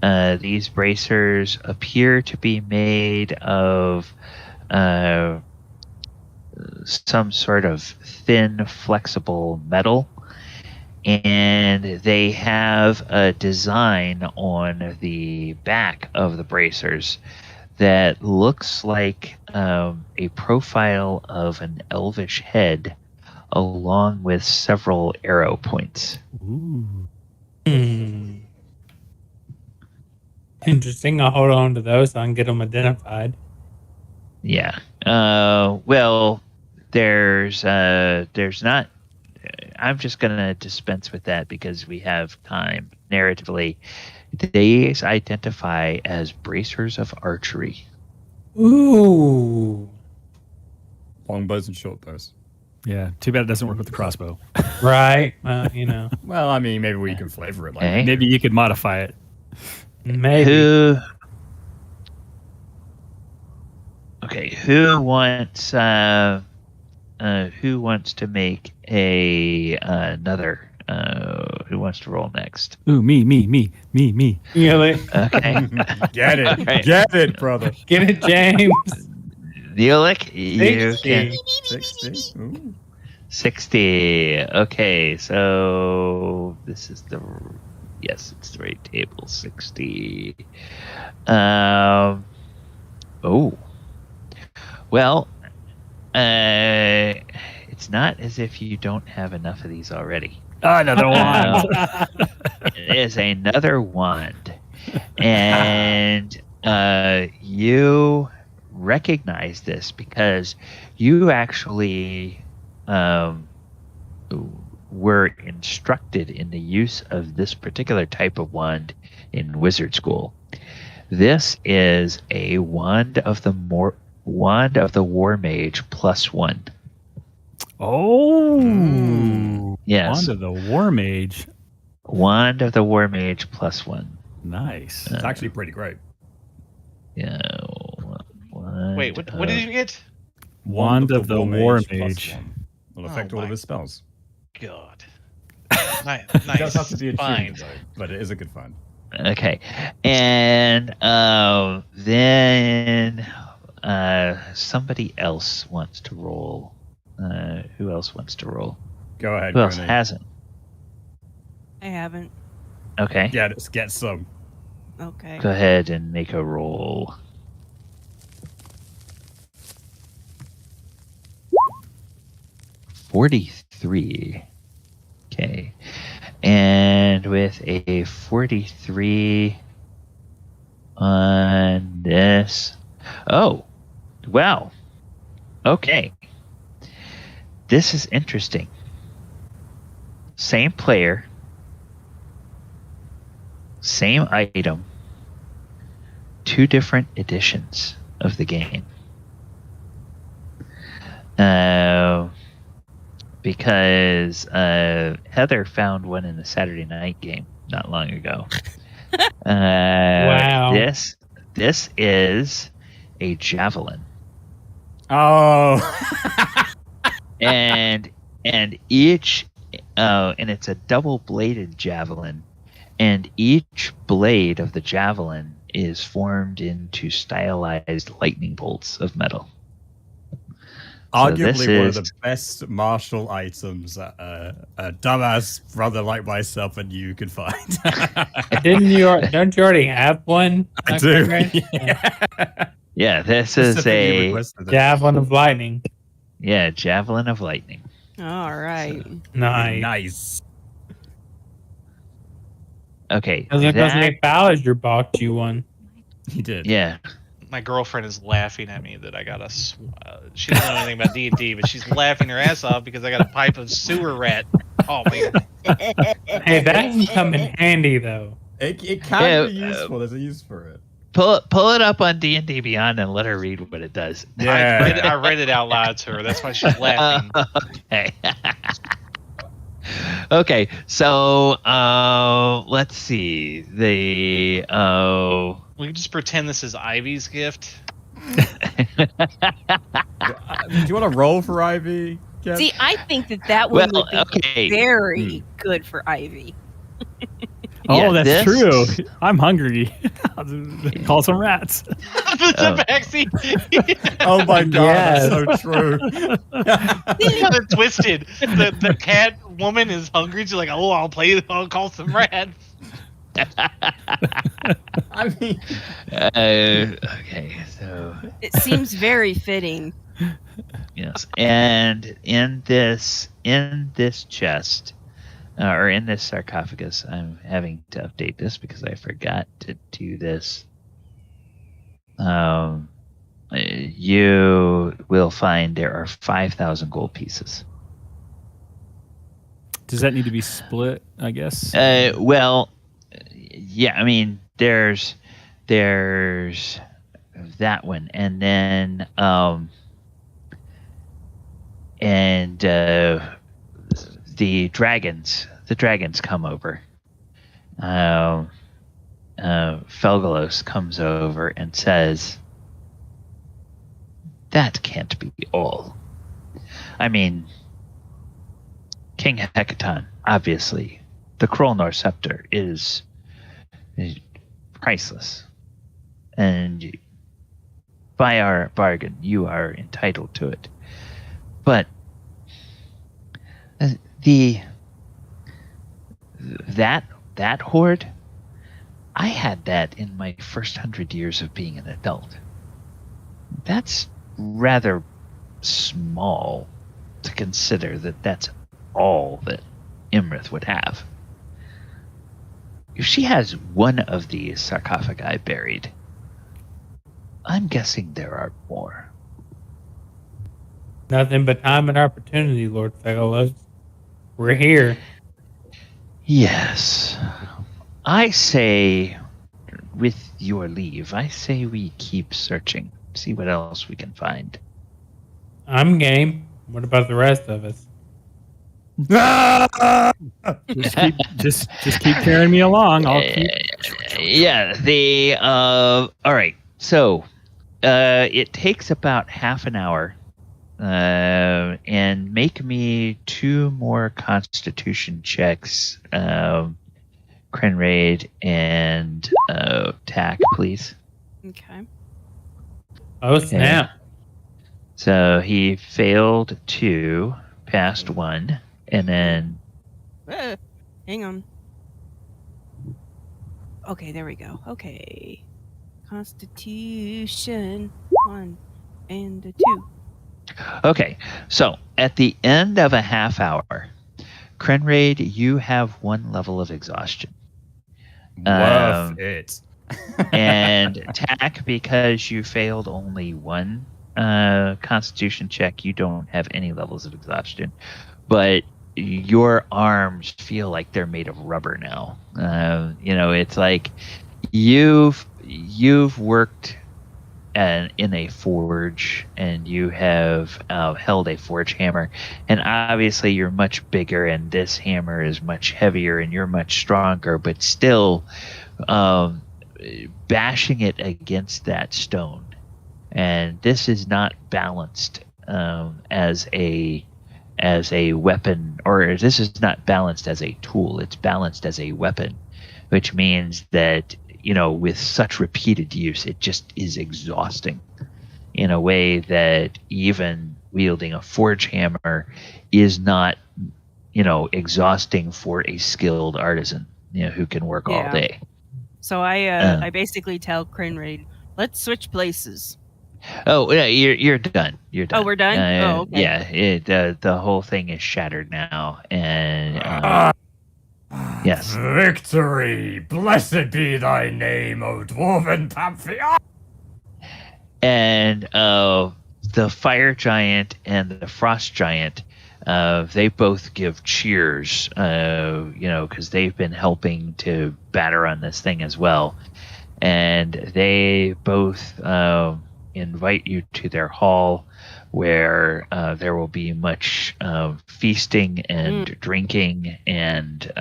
These bracers appear to be made of some sort of thin, flexible metal. And they have a design on the back of the bracers that looks like a profile of an elvish head along with several arrow points. Ooh. Interesting. I'll hold on to those so I can get them identified. Yeah. Well, there's not. I'm just gonna dispense with that because we have time. Narratively, these identify as bracers of archery. Ooh. Longbows and short bows. Yeah. Too bad it doesn't work with the crossbow. Right. Well, I mean, maybe we can flavor it like Okay. Maybe you could modify it. Maybe. Who wants to make another? Who wants to roll next? Ooh, me. You know, Okay. Get it. Alright. Get it, brother. get it, James. Neolic, you 60. can 60. Ooh. 60. Okay, so this is yes, it's the right table. 60. Well, it's not as if you don't have enough of these already. Another one. It is another wand, and you recognize this because you actually were instructed in the use of this particular type of wand in wizard school. This is a wand of the war mage +1. Oh. Yes. Wand of the War Mage. Wand of the war mage +1. Nice. It's actually pretty great. Yeah. Wait, what did you get? Wand of the War Mage. +1. Will Oh affect all of my his spells. God. Nice. It does have to be Fine. attuned, though, but it is a good find. Okay, and then somebody else wants to roll Who else wants to roll? Go ahead. Who else Gurney. hasn't? I haven't. Okay. Get some. Okay. Go ahead and make a roll. $43. Okay. And with a 43 on this. Oh, wow. Okay. This is interesting. Same player, same item, 2 different editions of the game. Because Heather found one in the Saturday night game not long ago. Wow. This is a javelin. Oh. and each and it's a double-bladed javelin, and each blade of the javelin is formed into stylized lightning bolts of metal. Arguably one of the best martial items that a dumbass brother like myself and you could find. Don't you already have one? I do. Yeah, this is a javelin of lightning. Yeah, javelin of lightning. All right. Nice. Okay. Because Nick Ballinger bought you one. He did. Yeah. My girlfriend is laughing at me that I got she doesn't know anything about D&D, but she's laughing her ass off because I got a pipe of sewer rat. Oh, man. Hey, that can come in handy, though. It can be useful. There's a use for it. Pull it up on D&D Beyond and let her read what it does. Yeah. I read it out loud to her. That's why she's laughing. Okay. Okay, so let's see. We can just pretend this is Ivy's gift. Do you want to roll for Ivy? Ken? See, I think that one would be very good for Ivy. Oh, that's true. I'm hungry. Call some rats. The backseat. Oh my god, Yes. that's so true. It's kind of twisted. The cat woman is hungry. She's like, oh, I'll call some rats. I mean, okay, so It seems very fitting. yes, and in this chest, or in this sarcophagus, I'm having to update this because I forgot to do this. You will find there are 5,000 gold pieces. Does that need to be split, I guess? Well, yeah, I mean, there's that one, and then the dragons come over. Felgalos comes over and says, "That can't be all. I mean, King Hecaton, obviously, the Krolnor scepter is priceless, and by our bargain, you are entitled to it. But that hoard, I had that in my first 100 years of being an adult. That's rather small to consider that that's all that Iymrith would have. If she has one of these sarcophagi buried, I'm guessing there are more." Nothing but time and opportunity, Lord Fellows. We're here. Yes. I say, with your leave, I say we keep searching. See what else we can find. I'm game. What about the rest of us? Just keep carrying me along. I'll keep. Yeah. All right. So, it takes about half an hour, and make me 2 more Constitution checks, Krenraid and Tack, please. Okay. Oh, snap. So he failed 2, passed 1, and then Hang on. Okay, there we go. Okay. Constitution 1 and a 2. okay. So at the end of a half hour, Krenraid, you have 1 level of exhaustion. Worth it. And Tack, because you failed only 1 Constitution check, you don't have any levels of exhaustion. But your arms feel like they're made of rubber now. It's like you've worked in a forge, and you have held a forge hammer, and obviously you're much bigger, and this hammer is much heavier, and you're much stronger, but still bashing it against that stone, and this is not balanced as a weapon, or this is not balanced as a tool. It's balanced as a weapon, which means that with such repeated use, it just is exhausting in a way that even wielding a forge hammer is not exhausting for a skilled artisan who can work all day. So I basically tell Krenraid, let's switch places. Oh yeah, you're done. You're done. Oh, we're done. Okay. Yeah, the whole thing is shattered now, and yes. Victory! Blessed be thy name, O dwarven pantheon! And the fire giant and the frost giant, they both give cheers, because they've been helping to batter on this thing as well, and they both invite you to their hall, where there will be much feasting and drinking, and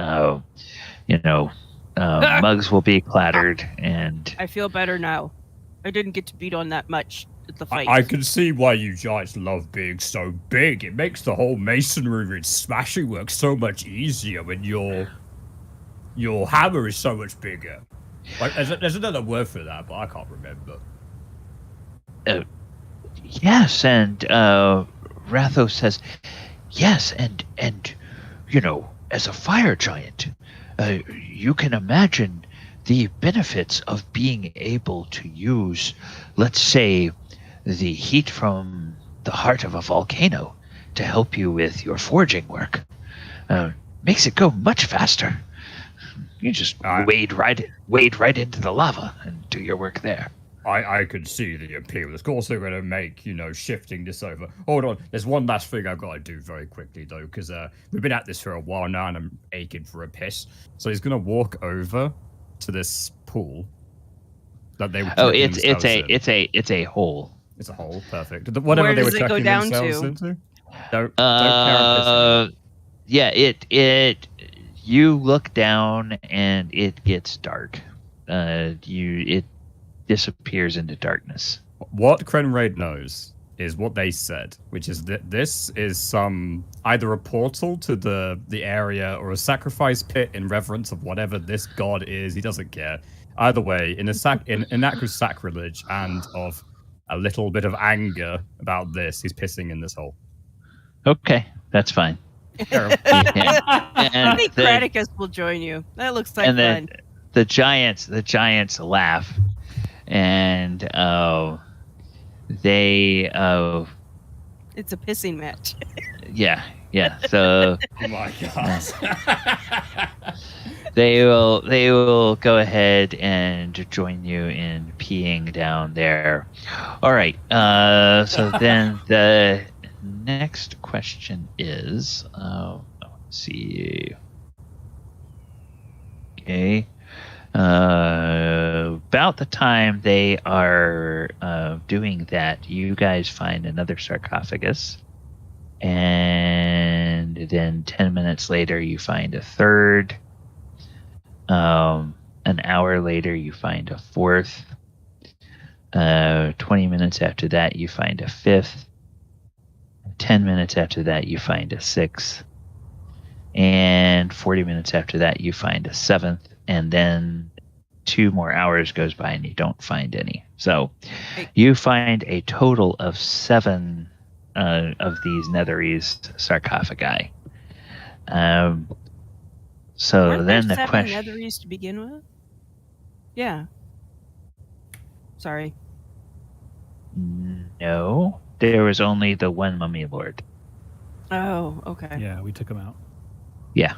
mugs will be clattered. And I feel better now. I didn't get to beat on that much at the fight. I can see why you giants love being so big. It makes the whole masonry and smashing work so much easier when your hammer is so much bigger. Like, there's another word for that, but I can't remember. Yes, and Rathos says, yes, and as a fire giant, you can imagine the benefits of being able to use, let's say, the heat from the heart of a volcano to help you with your forging work. Makes it go much faster. You just wade right into the lava and do your work there. I could see the appeal. Of course, they're going to make, shifting this over. Hold on. There's one last thing I've got to do very quickly, though, because we've been at this for a while now, and I'm aching for a piss. So he's going to walk over to this pool that they were. Oh, it's a hole. It's a hole. Perfect. Whatever Where they were does it go chucking down themselves to? into. Don't care. Yeah. It. You look down and it gets dark. It disappears into darkness. What Krenraid knows is what they said, which is that this is either a portal to the area or a sacrifice pit in reverence of whatever this god is. He doesn't care. Either way, in an act of sacrilege and of a little bit of anger about this, he's pissing in this hole. Okay, that's fine. I think Kraticus will join you. That looks like fun. The giants laugh, and they it's a pissing match. Yeah. So oh my god. they will go ahead and join you in peeing down there. All right. So then the next question is, let's see. Okay. About the time they are doing that, you guys find another sarcophagus, and then 10 minutes later you find a third. An hour later you find a fourth. 20 minutes after that you find a fifth. 10 minutes after that you find a sixth, and 40 minutes after that you find a seventh, and then 2 more hours goes by and you don't find any. So Hey. you find a total of 7 of these Netherese sarcophagi. So Weren't then there the 7 question. Netheries to begin with? Yeah. Sorry. No, there was only the one mummy lord. Oh, okay. Yeah, we took them out. Yeah.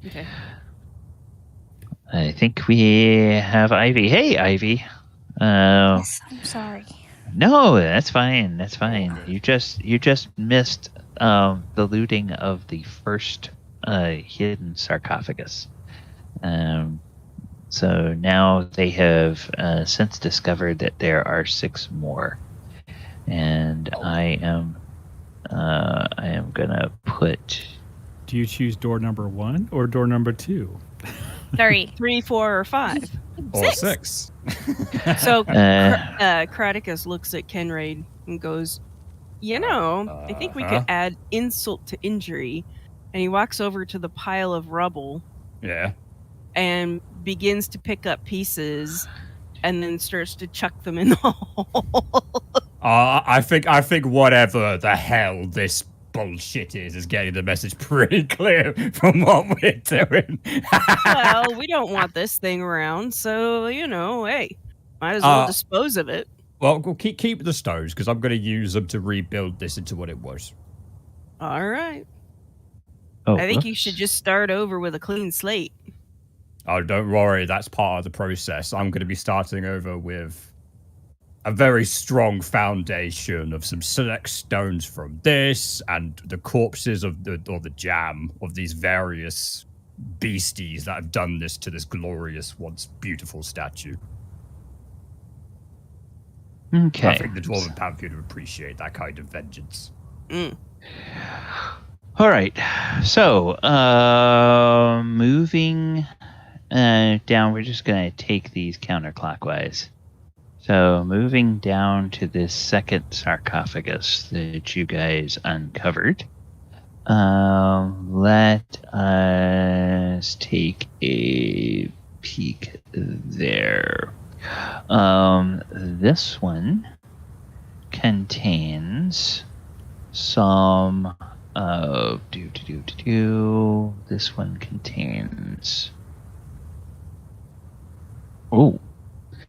Okay. I think we have Ivy. Hey, Ivy. Yes, I'm sorry. No, that's fine. That's fine. You just missed the looting of the first hidden sarcophagus. So now they have since discovered that there are 6 more, and I am gonna put. Do you choose door number 1 or door number 2? 3. 3, 4, or 5. Or 6. So Kraticus looks at Krenraid and goes, I think we could add insult to injury. And he walks over to the pile of rubble Yeah. and begins to pick up pieces and then starts to chuck them in the hole. I think whatever the hell this bullshit is getting the message pretty clear from what we're doing. Well, we don't want this thing around, so, hey, might as well dispose of it. Well, we'll keep the stones, because I'm going to use them to rebuild this into what it was. All right. Oh, I think you should just start over with a clean slate. Oh, don't worry. That's part of the process. I'm going to be starting over with a very strong foundation of some select stones from this and the corpses of the jam of these various beasties that have done this to this glorious, once beautiful statue. Okay. I think the Dwarven Pantheon would appreciate that kind of vengeance. Mm. All right. So, moving down, we're just going to take these counterclockwise. So, moving down to this second sarcophagus that you guys uncovered, let us take a peek there. This one contains some this one contains All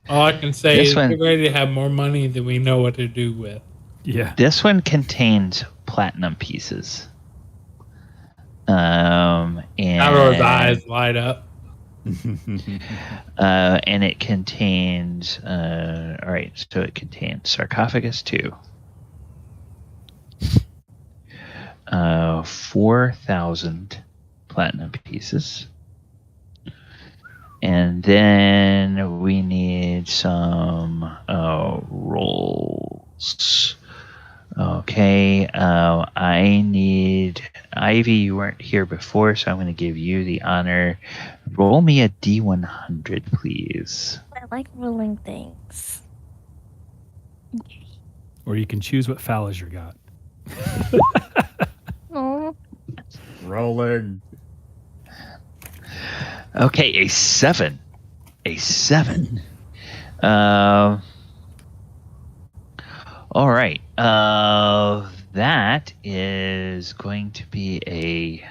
I can say This is one- we're ready to have more money than we know what to do with. Yeah. this one contains platinum pieces. And Our eyes light up. and it contains all right, so it contains sarcophagus 2, 4,000 platinum pieces, and then we need some rolls. Okay, I need Ivy. You weren't here before, so I'm going to give you the honor. Roll me a D100, please. I like rolling things. Or you can choose what Faerun got. Oh, Rolling. Okay, a 7. A 7. All right. That is going to be a.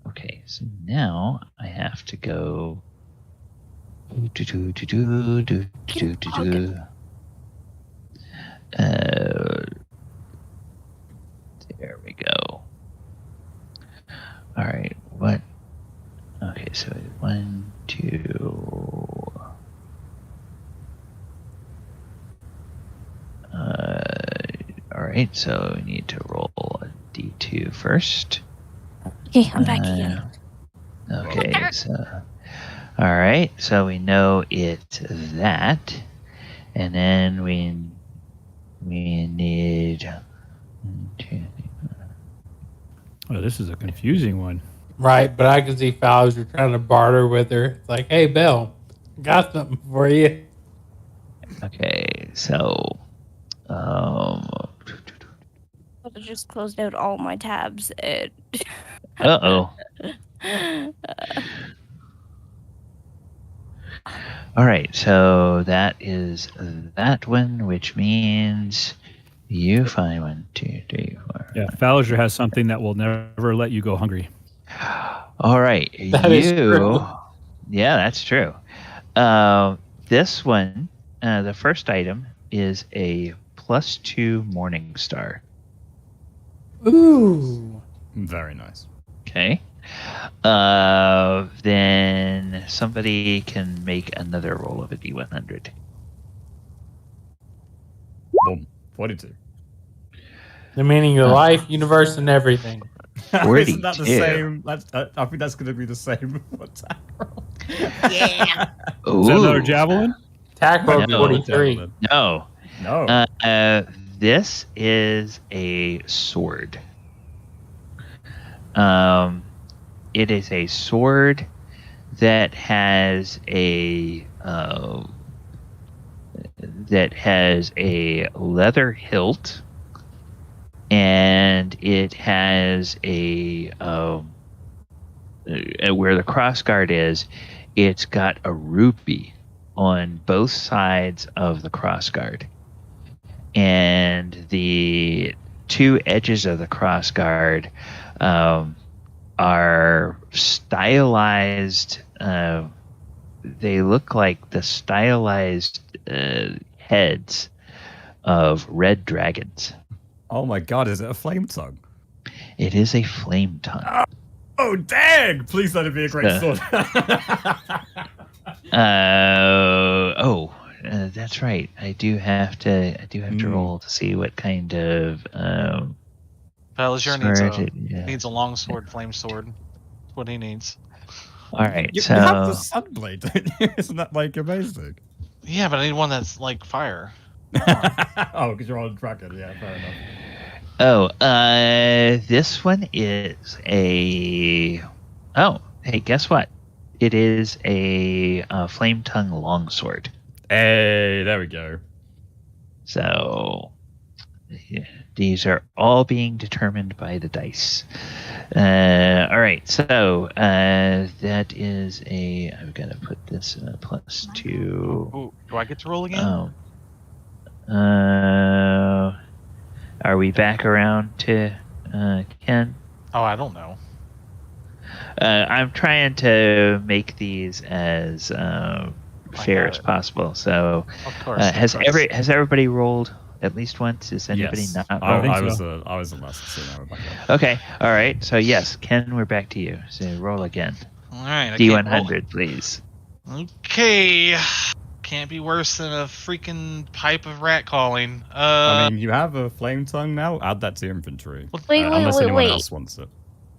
Okay, so now I have to go. There we go. All right. What? Okay, so 1, 2. All right, so we need to roll a D2 first. okay, I'm back again. Okay, so all right, so we know it's that, and then we need. Oh, this is a confusing one. Right, but I can see Faerun trying to barter with her. It's like, hey, Belle, got something for you. Okay, so I just closed out all my tabs and All right, so that is that one, which means you find 1, 2, 3, 4. Yeah, Falliger has something that will never let you go hungry. All right, That is true. Yeah, that's true. This one, the first item is a +2 Morning Star. Ooh. Very nice. Okay. Then somebody can make another roll of a D100. Boom. 42. The meaning of life, universe, and everything. Isn't that the 42. same? I think that's going to be the same attack roll. Yeah. Is that another javelin? Attack roll No. 43. No. No. This is a sword. It is a sword that has a leather hilt, and it has a where the crossguard is, it's got a rupee on both sides of the crossguard, and the two edges of the crossguard are stylized. They look like the stylized heads of red dragons. Oh my god, is it a flame tongue? It is a flame tongue. Oh dang! Please let it be a great sword. That's right. I do have to roll to see what kind of Falliger needs a long sword, flame sword. That's what he needs. All right, you so have the sunblade, don't you? Isn't that like amazing? Yeah, but I need one that's like fire. Oh, because you're on dragon. Yeah, fair enough. This one is a. Oh, hey, guess what? It is a flame tongue longsword. Hey, there we go. So yeah, these are all being determined by the dice. All right, so that is a. I've got to put this +2. Ooh, do I get to roll again? Are we back around to Ken? Oh, I don't know. I'm trying to make these as fair as possible. So, Of course. has everybody rolled at least once? Is anybody Yes. not I rolled? was the last, so now we're back up. Okay, all right. So yes, Ken, we're back to you. So roll again. All right. I can't roll. D100, please. Okay. Can't be worse than a freaking pipe of rat calling. I mean, you have a flame tongue now. Add that to your inventory. Unless anyone else wants it.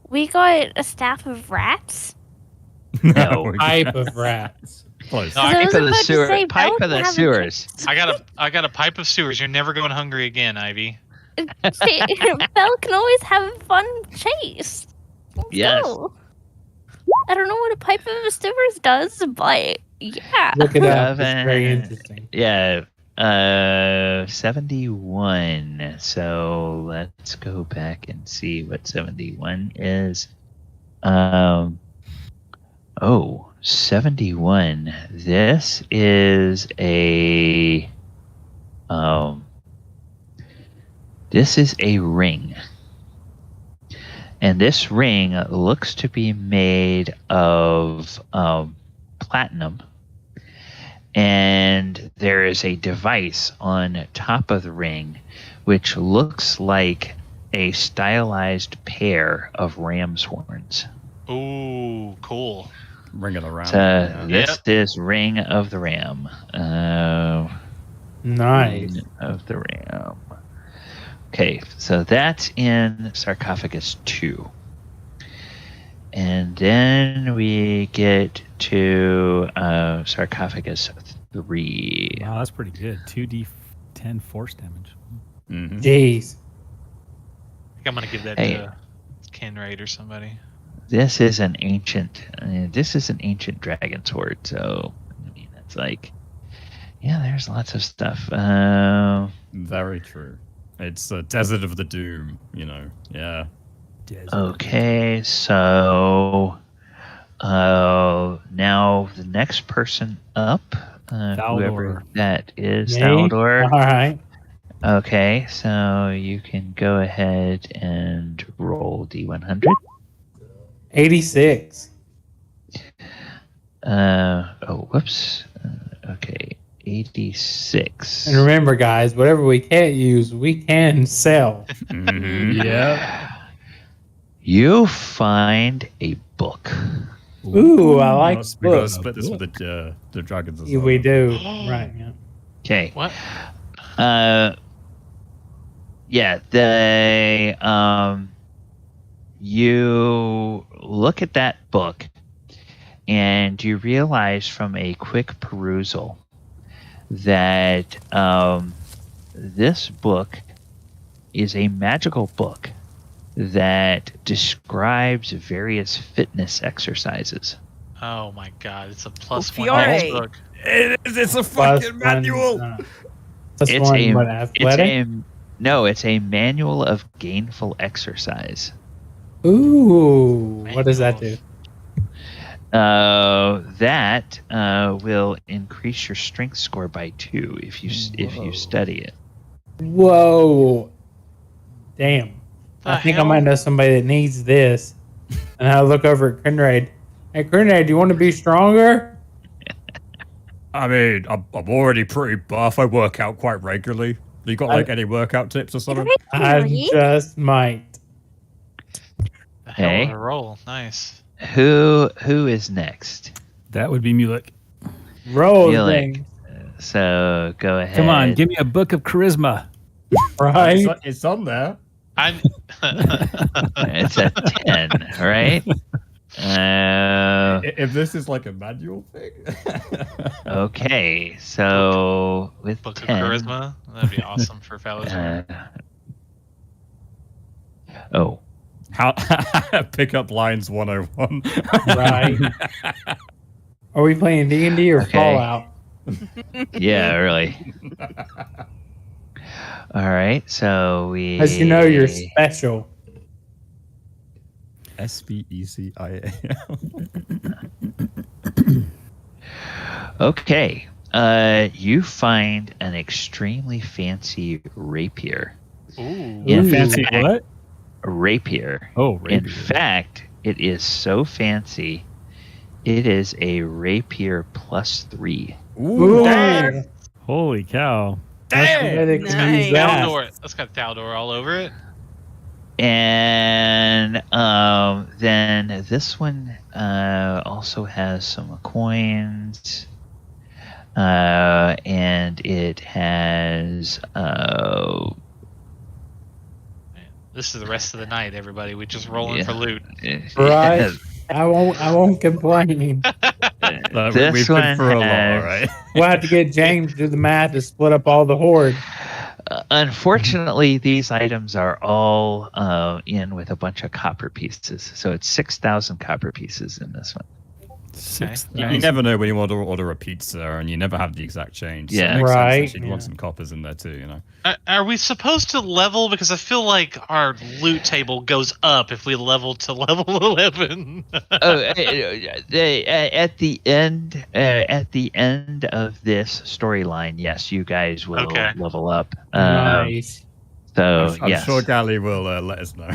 We got a staff of rats? No. Pipe of rats. Close. No, I was about to say, Pipe Belle of the can have a sewers. I got a pipe of sewers. You're never going hungry again, Ivy. Belle can always have a fun chase. Let's Yes. go. I don't know what a pipe of sewers does, but yeah. Look it up. It's Seven. very interesting. Yeah. 71. So let's go back and see what 71 is. 71. This is a ring. And this ring looks to be made of platinum. And there is a device on top of the ring which looks like a stylized pair of ram's horns. Ooh, cool. Ring it around. This is Ring of the Ram. Nice. Ring of the Ram. Okay, so that's in Sarcophagus 2. And then we get to Sarcophagus 3. Wow, that's pretty good. 2d10 force damage. Mm-hmm. Jeez. I think I'm gonna give that to Krenraid or somebody. This is an ancient. Dragon sword. So I mean, that's like, yeah. There's lots of stuff. Very true. It's a Desert of the Doom, you know. Yeah. Okay, so Now the next person up, whoever that is, Me? Thaldor. All right. Okay, so you can go ahead and roll D100. 86. Whoops. Okay, 86. And remember, guys, whatever we can't use, we can sell. Yeah. You find a book. Ooh, I like We gotta books. split this with the dragons as well. We do. Right. Yeah. Okay. What? Yeah, you look at that book and you realize from a quick perusal that this book is a magical book that describes various fitness exercises. Oh my god, it's a plus Fiore. 1 dice book. It's a Plus fucking manual. Plus It's one, a- what, athletic? It's a manual of gainful exercise. Ooh, what does that do? That will increase your strength score by 2 if you study it. Whoa. Damn. I think I hell? might know somebody that needs this. And I look over at Krenraid. Hey, Krenraid, do you want to be stronger? I mean, I'm already pretty buff. I work out quite regularly. You got like any workout tips or something? I just might. The hell Okay. of a roll. Nice. Who is next? That would be Mulek. Roll Mulek. thing. So go ahead. Come on, give me a book of charisma. Right? It's on there. I'm. It's a 10, right? If this is like a manual thing. Okay, so with Book of 10, Charisma. That'd be awesome for Faerun. oh, How pick up lines 101. Right. Are we playing D&D or Okay. Fallout? yeah, really. All right, so we. As you know, you're special. SPECIAL. Okay, you find an extremely fancy rapier. Ooh. In Fancy fact, what? A rapier. Oh, In rapier. fact, it is so fancy. It is a rapier +3. Ooh. Damn. Holy cow. Athletic to Nice. use that. Thaldor. That's got Thaldor all over it. And then this one also has some coins. And it has This is the rest of the night, everybody. We just rolling for loot. Right. I won't complain. This We've one been for a lot, has- right? We'll have to get James to do the math to split up all the hoard. Unfortunately, these items are all in with a bunch of copper pieces. So it's 6,000 copper pieces in this one. You never know when you want to order a pizza, and you never have the exact change. So Yeah. it makes sense Right, that you'd want some coppers in there too, you know. Are we supposed to level? Because I feel like our loot table goes up if we level to level 11. At the end of this storyline, yes, you guys will Okay. level up. Nice. So I'm yes, sure Gally will let us know.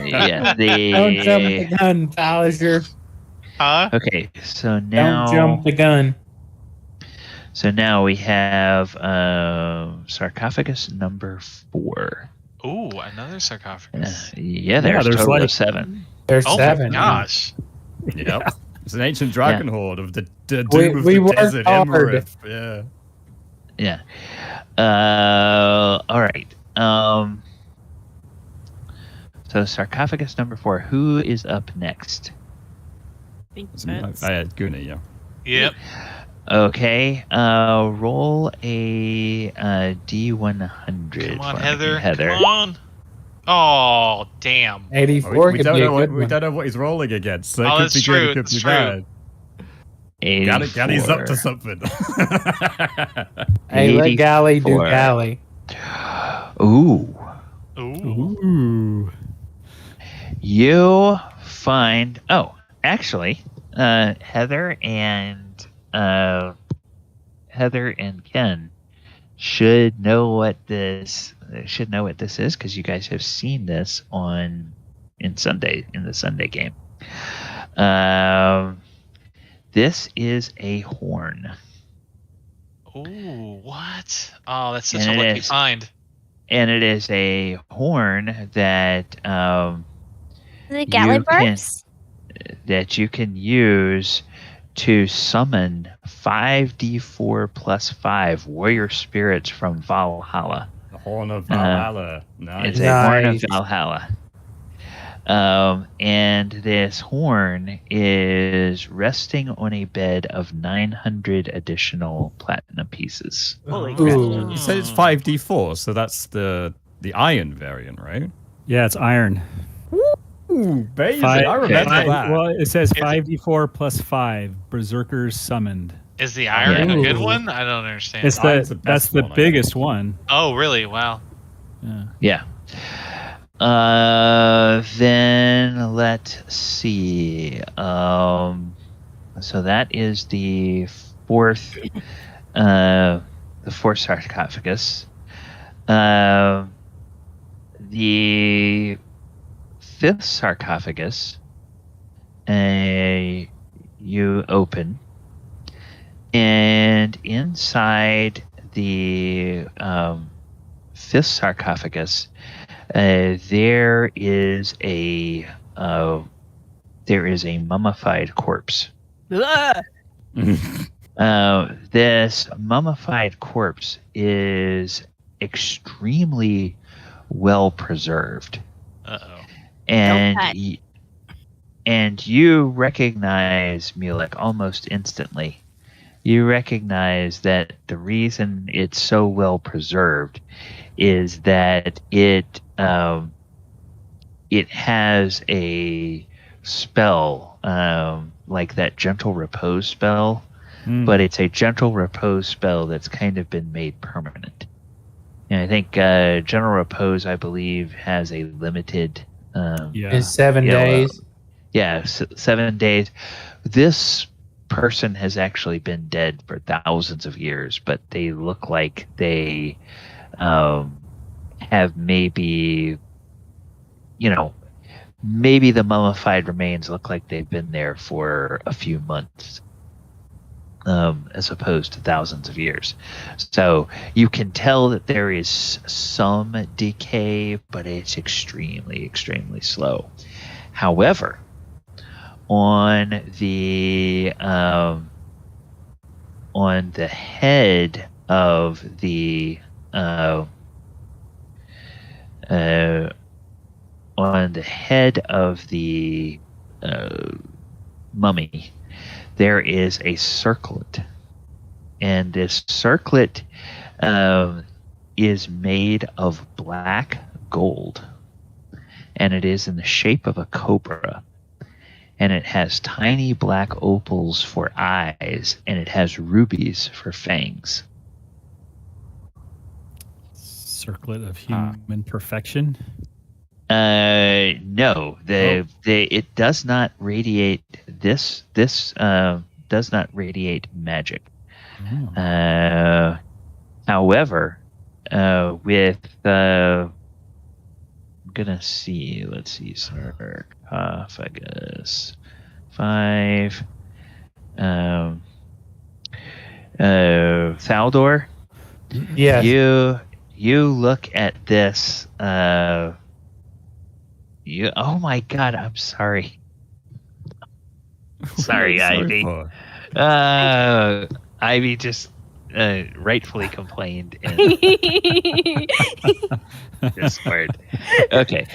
yeah. Don't jump the gun, Palliser. Huh? Okay, so now Don't jump the gun. So now we have sarcophagus number 4. Ooh, another sarcophagus. There's there's total like- of 7. There's Oh 7. my gosh. Yep. It's an ancient dragon horde of the doom of we the worked desert, hard. Iymrith. Yeah. Yeah. All right. So sarcophagus number 4. Who is up next? I think I that's had Goonie, yeah. Yep. Okay. Roll a D100. Come on, for me, Heather. Heather. Come on. Oh, damn. 84 We could don't be a know good we one. don't know what he's rolling against. So Oh, it could that's be true, good, it could that's be true. bad. 84. Gally's up to something. Hey, let Gally do 84. Gally. Ooh. Ooh. Ooh. You find. Oh, actually, Heather and Ken should know what this is because you guys have seen this in the Sunday game. This is a horn. Ooh, what? Oh, that's such a lucky find. And it is a horn that The Gallivers? that you can use to summon 5d4 plus 5 warrior spirits from Valhalla. The Horn of Valhalla. Nice. It's a Horn of Valhalla. And this horn is resting on a bed of 900 additional platinum pieces. Holy crap. You said it's 5d4, so that's the iron variant, right? Yeah, it's iron. Ooh, baby. I remember that. Well, it says 5d4 plus 5 berserkers summoned. Is the iron a good one? I don't understand. It's that's the biggest one. Oh, really? Wow. Yeah. Then let's see. So that is the fourth sarcophagus. The fifth sarcophagus, you open, and inside the fifth sarcophagus, there is a mummified corpse. This mummified corpse is extremely well preserved. And you recognize Mulek almost instantly. You recognize that the reason it's so well preserved is that it has a spell like that gentle repose spell, but it's a gentle repose spell that's kind of been made permanent. And I think gentle repose, I believe, has a limited. It's 7 days. Yeah, 7 days. This person has actually been dead for thousands of years, but they look like they have maybe the mummified remains look like they've been there for a few months, as opposed to thousands of years. So you can tell that there is some decay, but it's extremely, extremely slow. However, on the head of the mummy, there is a circlet, and this circlet is made of black gold, and it is in the shape of a cobra, and it has tiny black opals for eyes, and it has rubies for fangs. Circlet of human perfection? No, it does not radiate. This does not radiate magic. However, with I'm gonna see. Let's see, sarcophagus 5. Thaldor. Yeah. You look at this. Oh my God! I'm sorry. Sorry, Ivy. Ivy just rightfully complained in Discord. Okay.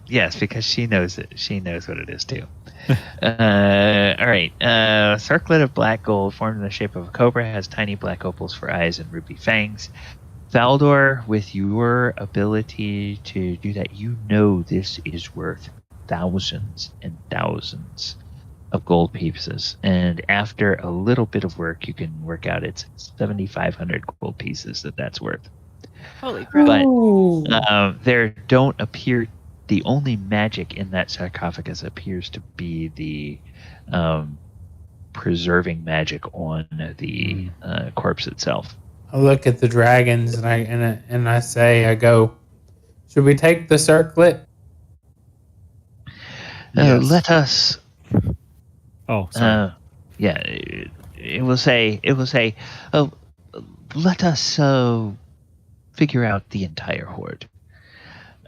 Yes, because she knows it. She knows what it is too. All right. Circlet of black gold formed in the shape of a cobra has tiny black opals for eyes and ruby fangs. Thaldor, with your ability to do that, you know this is worth thousands and thousands of gold pieces. And after a little bit of work, you can work out it's 7,500 gold pieces that's worth. Holy crap. But there don't appear, the only magic in that sarcophagus appears to be the preserving magic on the corpse itself. I look at the dragons and I say, I go, should we take the circlet? Yes. Let us. Oh, sorry. Yeah, it will say. Oh, let us figure out the entire horde.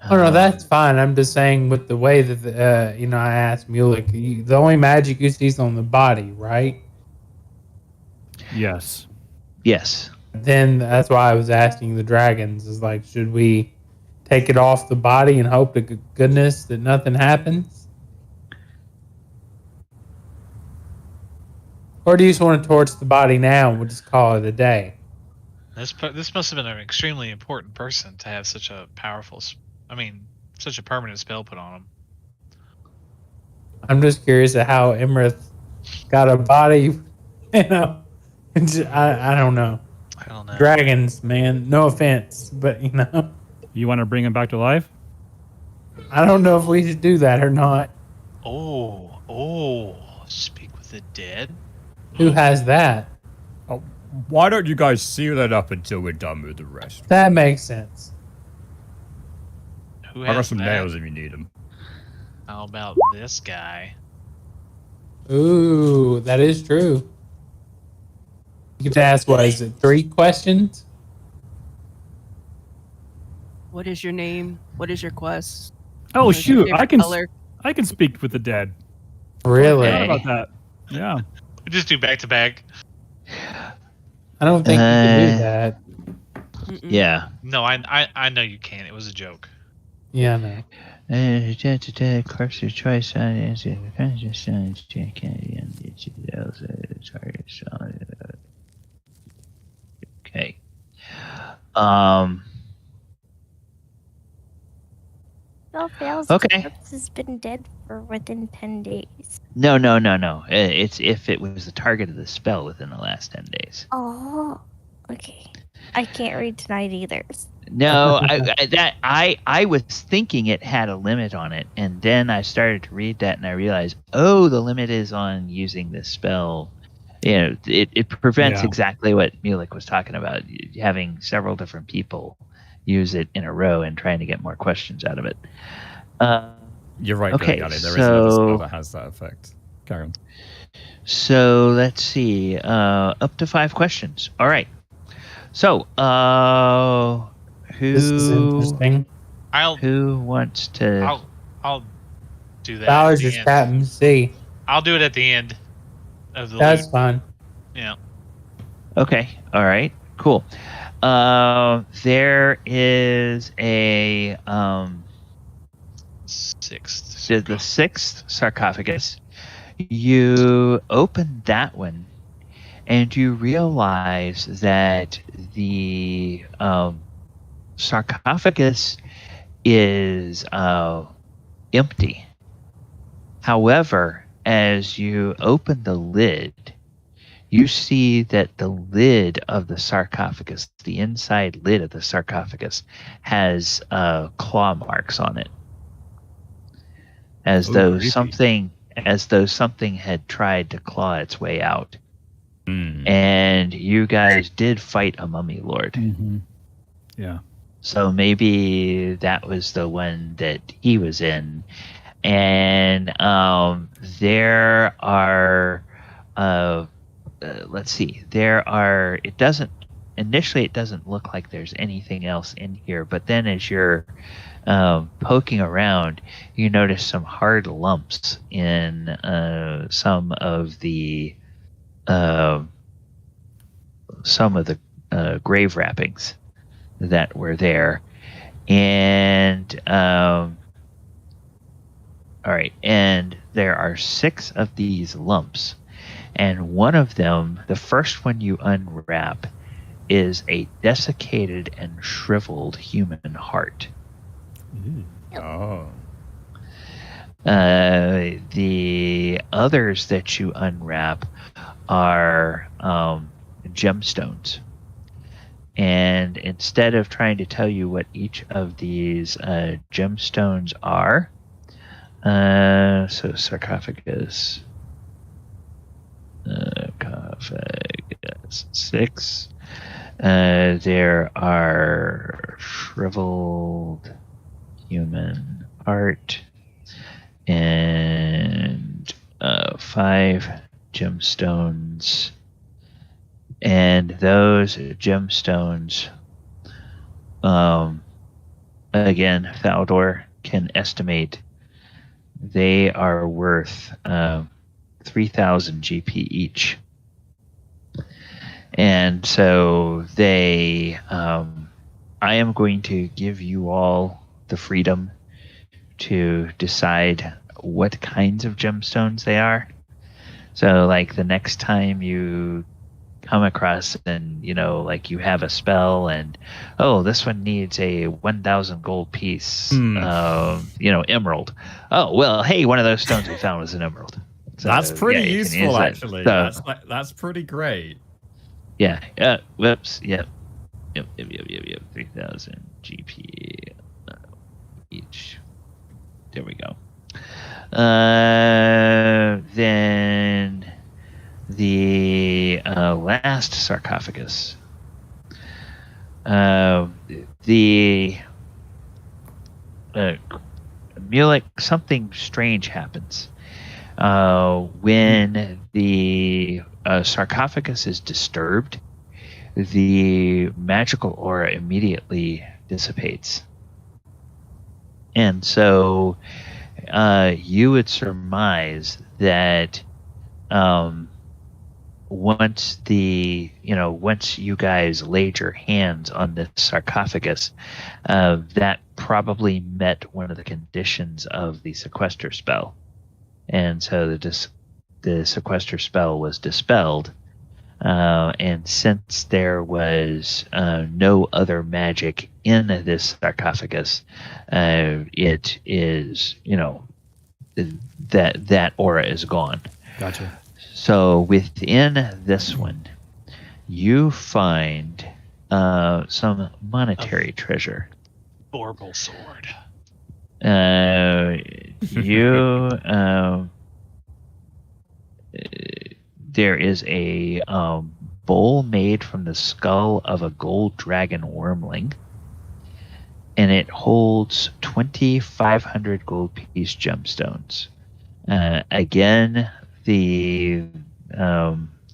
Oh no, that's fine. I'm just saying with the way that I asked Mulek, the only magic you see is on the body, right? Yes. Yes. Then that's why I was asking the dragons, is like, should we take it off the body and hope to goodness that nothing happens? Or do you just want to torch the body now and we'll just call it a day? This must have been an extremely important person to have such a powerful, such a permanent spell put on him. I'm just curious at how Iymrith got a body, I don't know. I don't know. Dragons, man. No offense, but You want to bring him back to life? I don't know if we should do that or not. Oh, speak with the dead? Who has that? Oh, why don't you guys seal it up until we're done with the rest? That makes sense. Who I got has some that? nails if you need them. How about this guy? Ooh, that is true. You get to ask, what is it, 3 questions? What is your name? What is your quest? Oh What is your shoot! favorite I can speak with the dead. Really? How about that? Yeah. We just do back to back. I don't think you can do that. Mm-mm. Yeah. No, I know you can't. It was a joke. Yeah, no. Corpse of choice. Okay. Well, Fail's Okay. corpse has been dead for within 10 days. No. It's if it was the target of the spell within the last 10 days. Oh, okay. I can't read tonight either. No, I was thinking it had a limit on it, and then I started to read that, and I realized, the limit is on using this spell. It prevents exactly what Mulek was talking about, having several different people use it in a row and trying to get more questions out of it. You're right, okay, Gilly. There is another so- spell that has that effect. Carry on. So let's see, up to 5 questions. All right. So, This is interesting. who wants to? I'll do that. Bowers at the just end. tapping C. I'll do it at the end of the That's loop. fine. Yeah. Okay. All right. Cool. There is a Sixth. the 6th sarcophagus. You open that one, and you realize that the sarcophagus is empty. However, as you open the lid, you see that the lid of the sarcophagus, the inside lid of the sarcophagus, has claw marks on it, as though creepy. something had tried to claw its way out. Hmm. And you guys did fight a mummy lord. Mm-hmm. Yeah. So maybe that was the one that he was in. And there are, let's see, it doesn't look like there's anything else in here. But then as you're poking around, you notice some hard lumps in some of the grave wrappings that were there. And all right, and there are 6 of these lumps, and one of them, the first one you unwrap, is a desiccated and shriveled human heart. Oh. The others that you unwrap are gemstones. And instead of trying to tell you what each of these gemstones are, so sarcophagus, Sarcophagus 6. There are shriveled human art and 5 gemstones. And those gemstones, again, Thaldor can estimate they are worth 3,000 GP each. And so I am going to give you all the freedom to decide what kinds of gemstones they are. So, like, the next time you come across and, like, you have a spell and, this one needs a 1,000 gold piece, emerald. Oh, well, hey, one of those stones we found was an emerald. So, that's pretty useful, actually. So, that's pretty great. Yeah. Whoops. Yep. 3,000 GP each. There we go. Then the last sarcophagus. The Mulek, something strange happens when the sarcophagus is disturbed. The magical aura immediately dissipates, and so you would surmise that once you guys laid your hands on this sarcophagus, that probably met one of the conditions of the sequester spell, and so the sequester spell was dispelled. And since there was no other magic in this sarcophagus, it is, that aura is gone. Gotcha. So within this one, you find some monetary treasure. Orbital sword. There is a bowl made from the skull of a gold dragon wormling, and it holds 2,500 gold piece gemstones. Again, the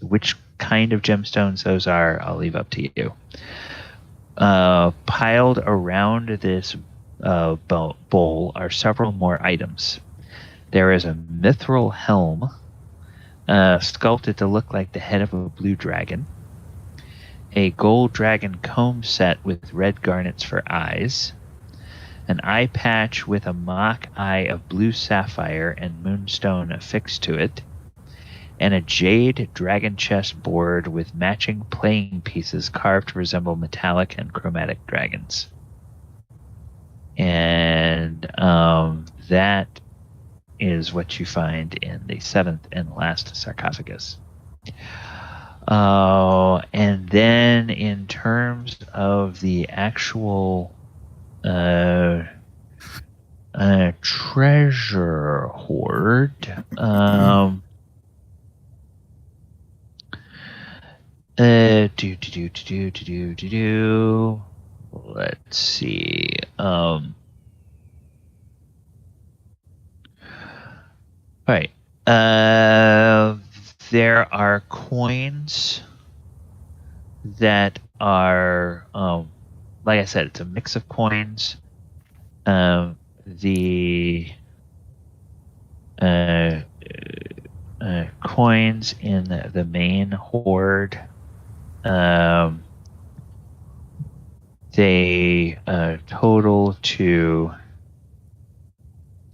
which kind of gemstones those are, I'll leave up to you. Piled around this bowl are several more items. There is a mithril helm, sculpted to look like the head of a blue dragon, a gold dragon comb set with red garnets for eyes, an eye patch with a mock eye of blue sapphire and moonstone affixed to it, and a jade dragon chest board with matching playing pieces carved to resemble metallic and chromatic dragons. And that is what you find in the 7th and last sarcophagus. And then in terms of the actual treasure hoard, let's see. Right. There are coins that are, like I said, it's a mix of coins. The coins in the main hoard, they total to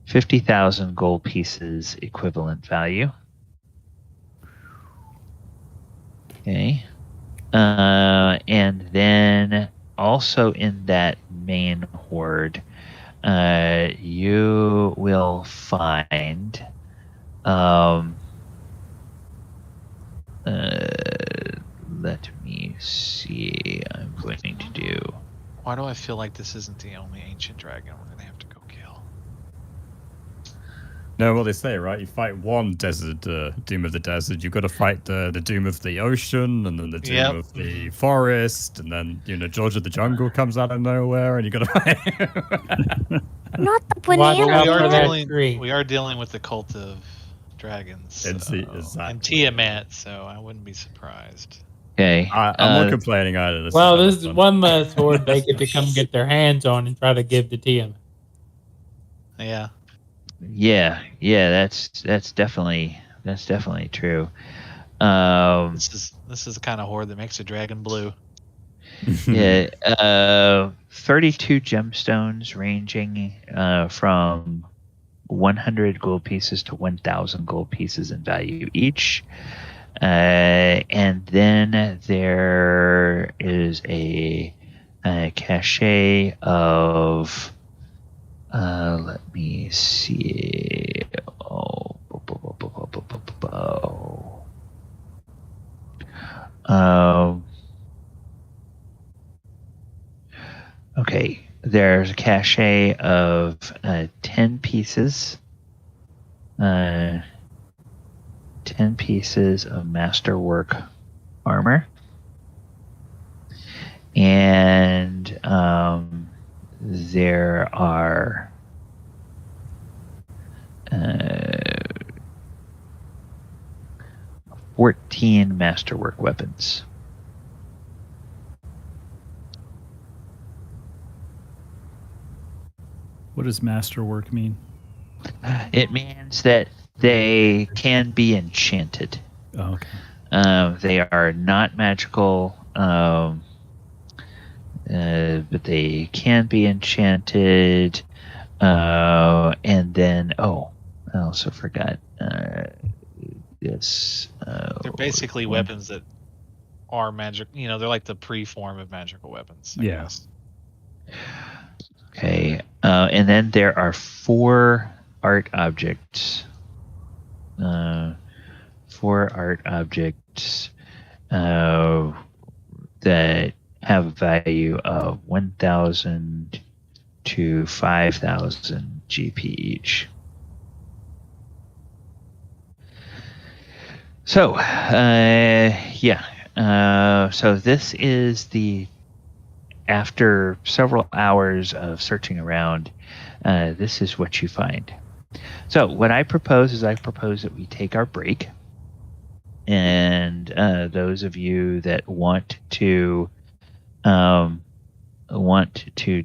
50,000 gold pieces equivalent value. Okay. And then also in that main hoard, you will find let me see. I'm going to do. Why do I feel like this isn't the only ancient dragon we're gonna have to go kill? know what they say, right? You fight one desert, doom of the desert. You've got to fight the doom of the ocean, and then the doom of the forest, and then George of the jungle comes out of nowhere, and you got to fight. Not the banana. We are dealing with the cult of dragons and Tiamat, so I wouldn't be surprised. Okay, I'm not complaining either. This is one less horde they get to come get their hands on and try to give to Tiamat. Yeah, that's definitely true. This is the kind of horde that makes a dragon blue. 32 gemstones ranging from 100 gold pieces to 1,000 gold pieces in value each. And then there is a cache of let me see. Okay, there's a cache of 10 pieces. 10 pieces of masterwork armor. And there are 14 masterwork weapons. What does masterwork mean? It means that they can be enchanted. Oh, okay. They are not magical, but they can be enchanted. And then, I also forgot this. They're basically weapons that are magic. They're like the pre-form of magical weapons. I guess. Okay. And then there are 4 art objects. 4 art objects that have a value of 1,000 to 5,000 GP each. So, so this is after several hours of searching around, this is what you find. So what I propose is that we take our break, and those of you that want to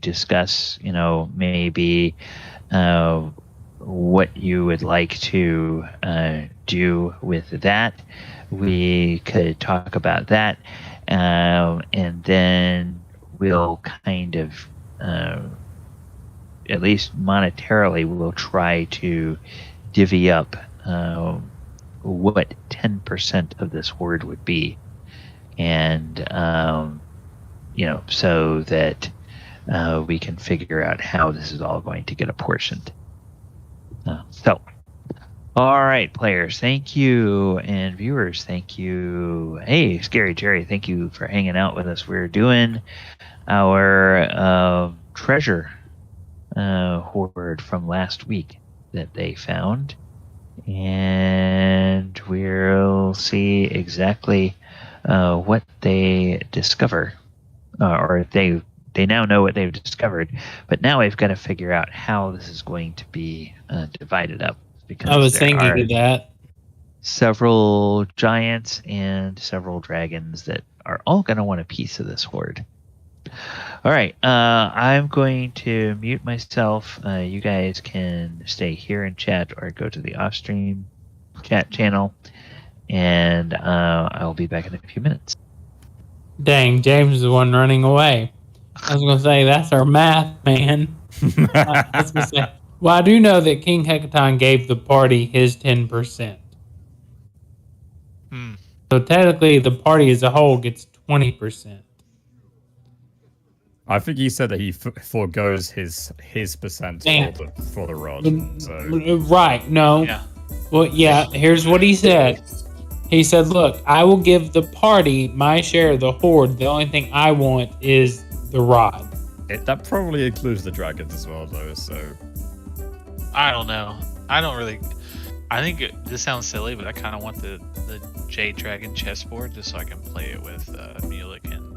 discuss, maybe what you would like to do with that, we could talk about that, and then we'll kind of at least monetarily, we'll try to divvy up what 10% of this horde would be, and so that we can figure out how this is all going to get apportioned. All right, players, thank you, and viewers, thank you. Hey, Scary Jerry, thank you for hanging out with us. We're doing our treasure hoard from last week that they found, and we'll see exactly what they discover, or they now know what they've discovered, but now we've got to figure out how this is going to be divided up. Because I was thinking of that. Several giants and several dragons that are all going to want a piece of this horde. All right, I'm going to mute myself. You guys can stay here and chat or go to the off-stream chat channel, and I'll be back in a few minutes. Dang, James is the one running away. I was going to say, that's our math, man. I was going to say, well, I do know that King Hecaton gave the party his 10%. So technically, the party as a whole gets 20%. I think he said that he forgoes his percent for the rod. So. Right, no. Yeah. Well, yeah, here's what he said. He said, look, I will give the party my share of the horde. The only thing I want is the rod. That probably includes the dragons as well, though, so... I don't know. I don't really. I think this sounds silly, but I kind of want the Jade Dragon chessboard just so I can play it with Mulek and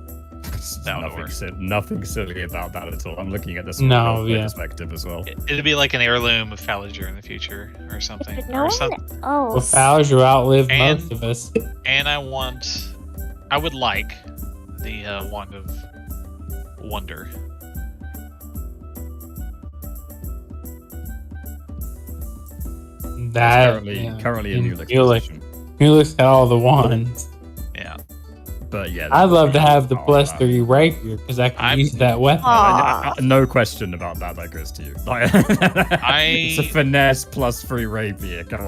nothing silly about that at all. I'm looking at this from No, a yeah. perspective as well. It'd be like an heirloom of Faerun in the future or something. But no or one. something. Oh. Well, Fowler outlived And- most of us. And I would like the Wand of Wonder. That Currently in Mulek's Mulek. position. Mulek's got all the wands. Yeah. But yeah, I'd love to have the Oh, plus wow. 3 rapier because I can I'm- use that weapon. Aw. No question about that. That goes to you. Like, it's a finesse plus 3 rapier. Come on.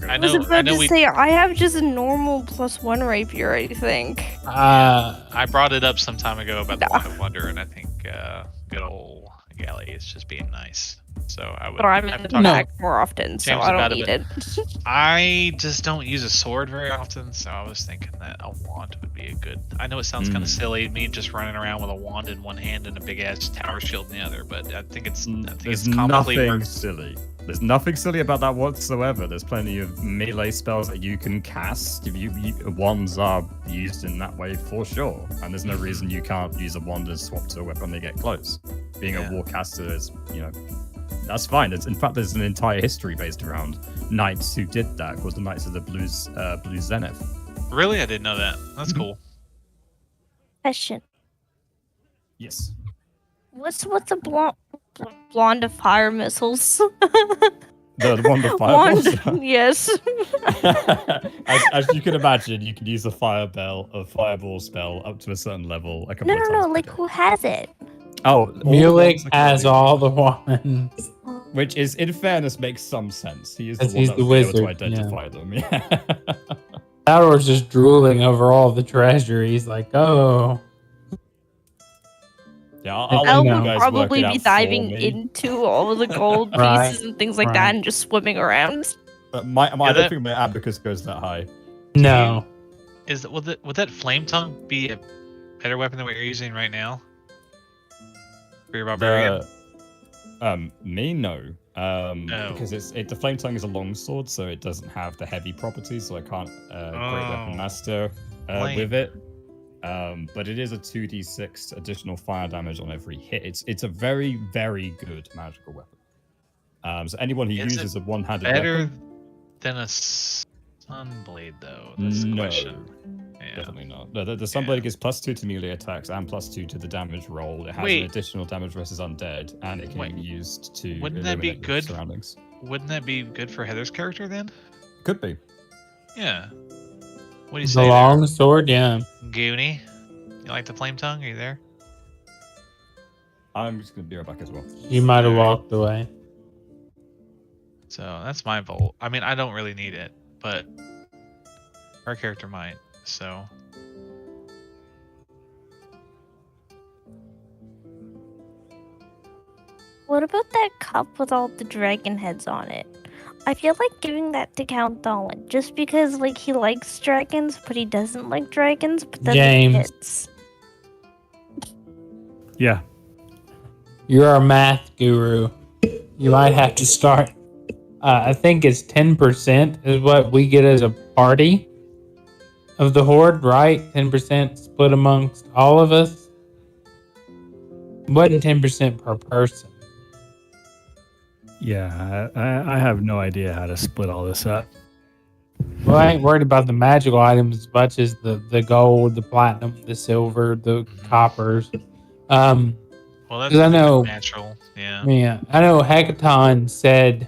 I I was know- about to we- say I have just a normal +1 rapier. I think. I brought it up some time ago about the Wand of Wonder, and I think good old Galley is just being nice. So I would. But I'm have in the talked back more often, so James I about don't it, need but- it. I just don't use a sword very often, so I was thinking that a wand would be a good. I know it sounds kind of silly, me just running around with a wand in one hand and a big ass tower shield in the other, but I think it's There's comically nothing worth. silly. There's nothing silly about that whatsoever. There's plenty of melee spells that you can cast. If wands are used in that way for sure, and there's no reason you can't use a wand and swap to a weapon when they get close. Being a warcaster is, that's fine. In fact, there's an entire history based around knights who did that, called the Knights of the Blue Zenith. Really, I didn't know that. That's cool. Question: Yes. What's the blonde of fire missiles? The wand of fireballs. Yes. as you can imagine, you can use a fireball spell up to a certain level. A couple No, of no, no. times Like, per day. who has it? Oh, Mulek has all the wands. which is, in fairness, makes some sense. He is the Because one he's that the would be able to wizard, identify them. Yeah. Fowler's just drooling over all the treasure. He's like, oh. Yeah, I I'll I let you would guys probably work it be out diving for me. into all of the gold Right, pieces and things like right. that and just swimming around. But I Yeah, don't that- think my abacus goes that high. No. Would that flame tongue be a better weapon than what you're using right now? For your barbarian? Me, no. Because the flame tongue is a longsword, so it doesn't have the heavy properties, so I can't great weapon master Lame. with it. But it is a 2d6 additional fire damage on every hit. It's a very, very good magical weapon. So anyone who Is it uses a one-handed Better weapon, than a sunblade, though. That's the No. question. Yeah. definitely not. No, the sunblade gives +2 to melee attacks and +2 to the damage roll. It has Wait. an additional damage versus undead, and it can Wait. be used to Wouldn't that be illuminate the good? surroundings. Wouldn't that be good for Heather's character then? Could be. Yeah. What do you The say, long sword, yeah. there? Goonie? You like the flame tongue? Are you there? I'm just gonna be right back as well. You might have walked away. So that's my vote. I mean, I don't really need it, but our character might. So What about that cup with all the dragon heads on it? I feel like giving that to Count Dolan just because like he likes dragons, but he doesn't like dragons. But then James. it hits. Yeah. You're our math guru. You might have to start. I think it's 10% is what we get as a party of the Hoard, right? 10% split amongst all of us. Wasn't 10% per person. Yeah, I have no idea how to split all this up. Well, I ain't worried about the magical items as much as the gold, the platinum, the silver, the coppers. well, that's 'Cause I know- natural. Yeah. Yeah, I know Hecaton said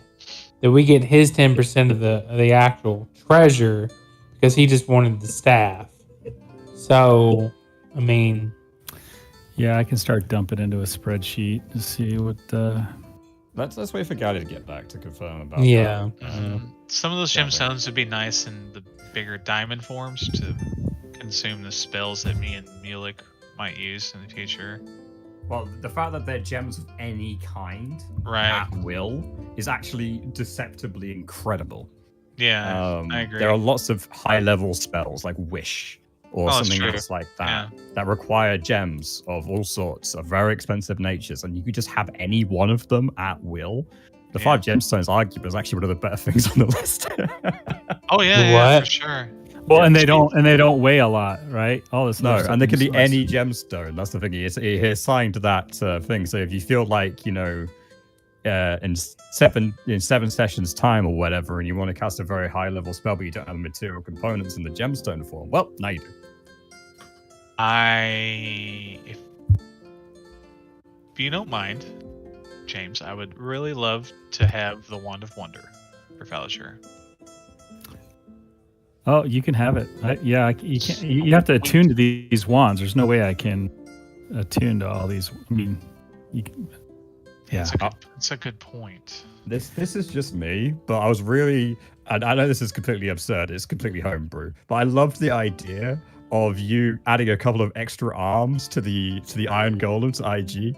that we get his 10% of the actual treasure because he just wanted the staff. So, I mean, Yeah, I can start dumping into a spreadsheet to see what Let's wait for Gally to get back to confirm about yeah. Some of those Yeah, gemstones would be nice in the bigger diamond forms to consume the spells that me and Mulek might use in the future. Well, the fact that they're gems of any kind Right. at will is actually deceptively incredible. Yeah, I agree. There are lots of high-level spells like Wish or Oh, that's something true. else like that that require gems of all sorts of very expensive natures, and you could just have any one of them at will. The 5 gemstones arguably is actually one of the better things on the list. Oh yeah, for sure. Well, and they don't weigh a lot, right? All this. No, and they can be any gemstone. That's the thing. It's assigned to that thing. So if you feel like in 7 sessions time or whatever, and you want to cast a very high level spell, but you don't have the material components in the gemstone form, well, now you do. If you don't mind, James, I would really love to have the Wand of Wonder for Fellishire. Oh, you can have it. You can't. You have to attune to these wands. There's no way I can attune to all these. I mean, you can. Yeah, it's a good point. This is just me, but I was really. I know this is completely absurd. It's completely homebrew, but I loved the idea of you adding a couple of extra arms to the Iron Golem to IG,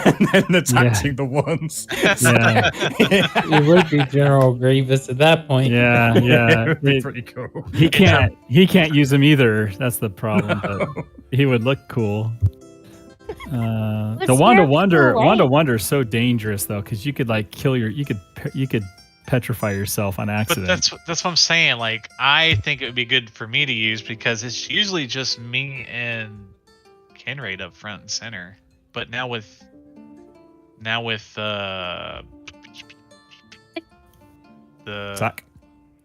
and then attaching the ones. Yeah, it would be General Grievous at that point. Yeah. It would be pretty cool. He can't use them either. That's the problem. But he would look cool. The Wand of Wonder is so dangerous though, because you could like kill you could petrify yourself on accident. But that's what I'm saying. Like, I think it would be good for me to use because it's usually just me and Krenraid up front and center. But now with the Tack.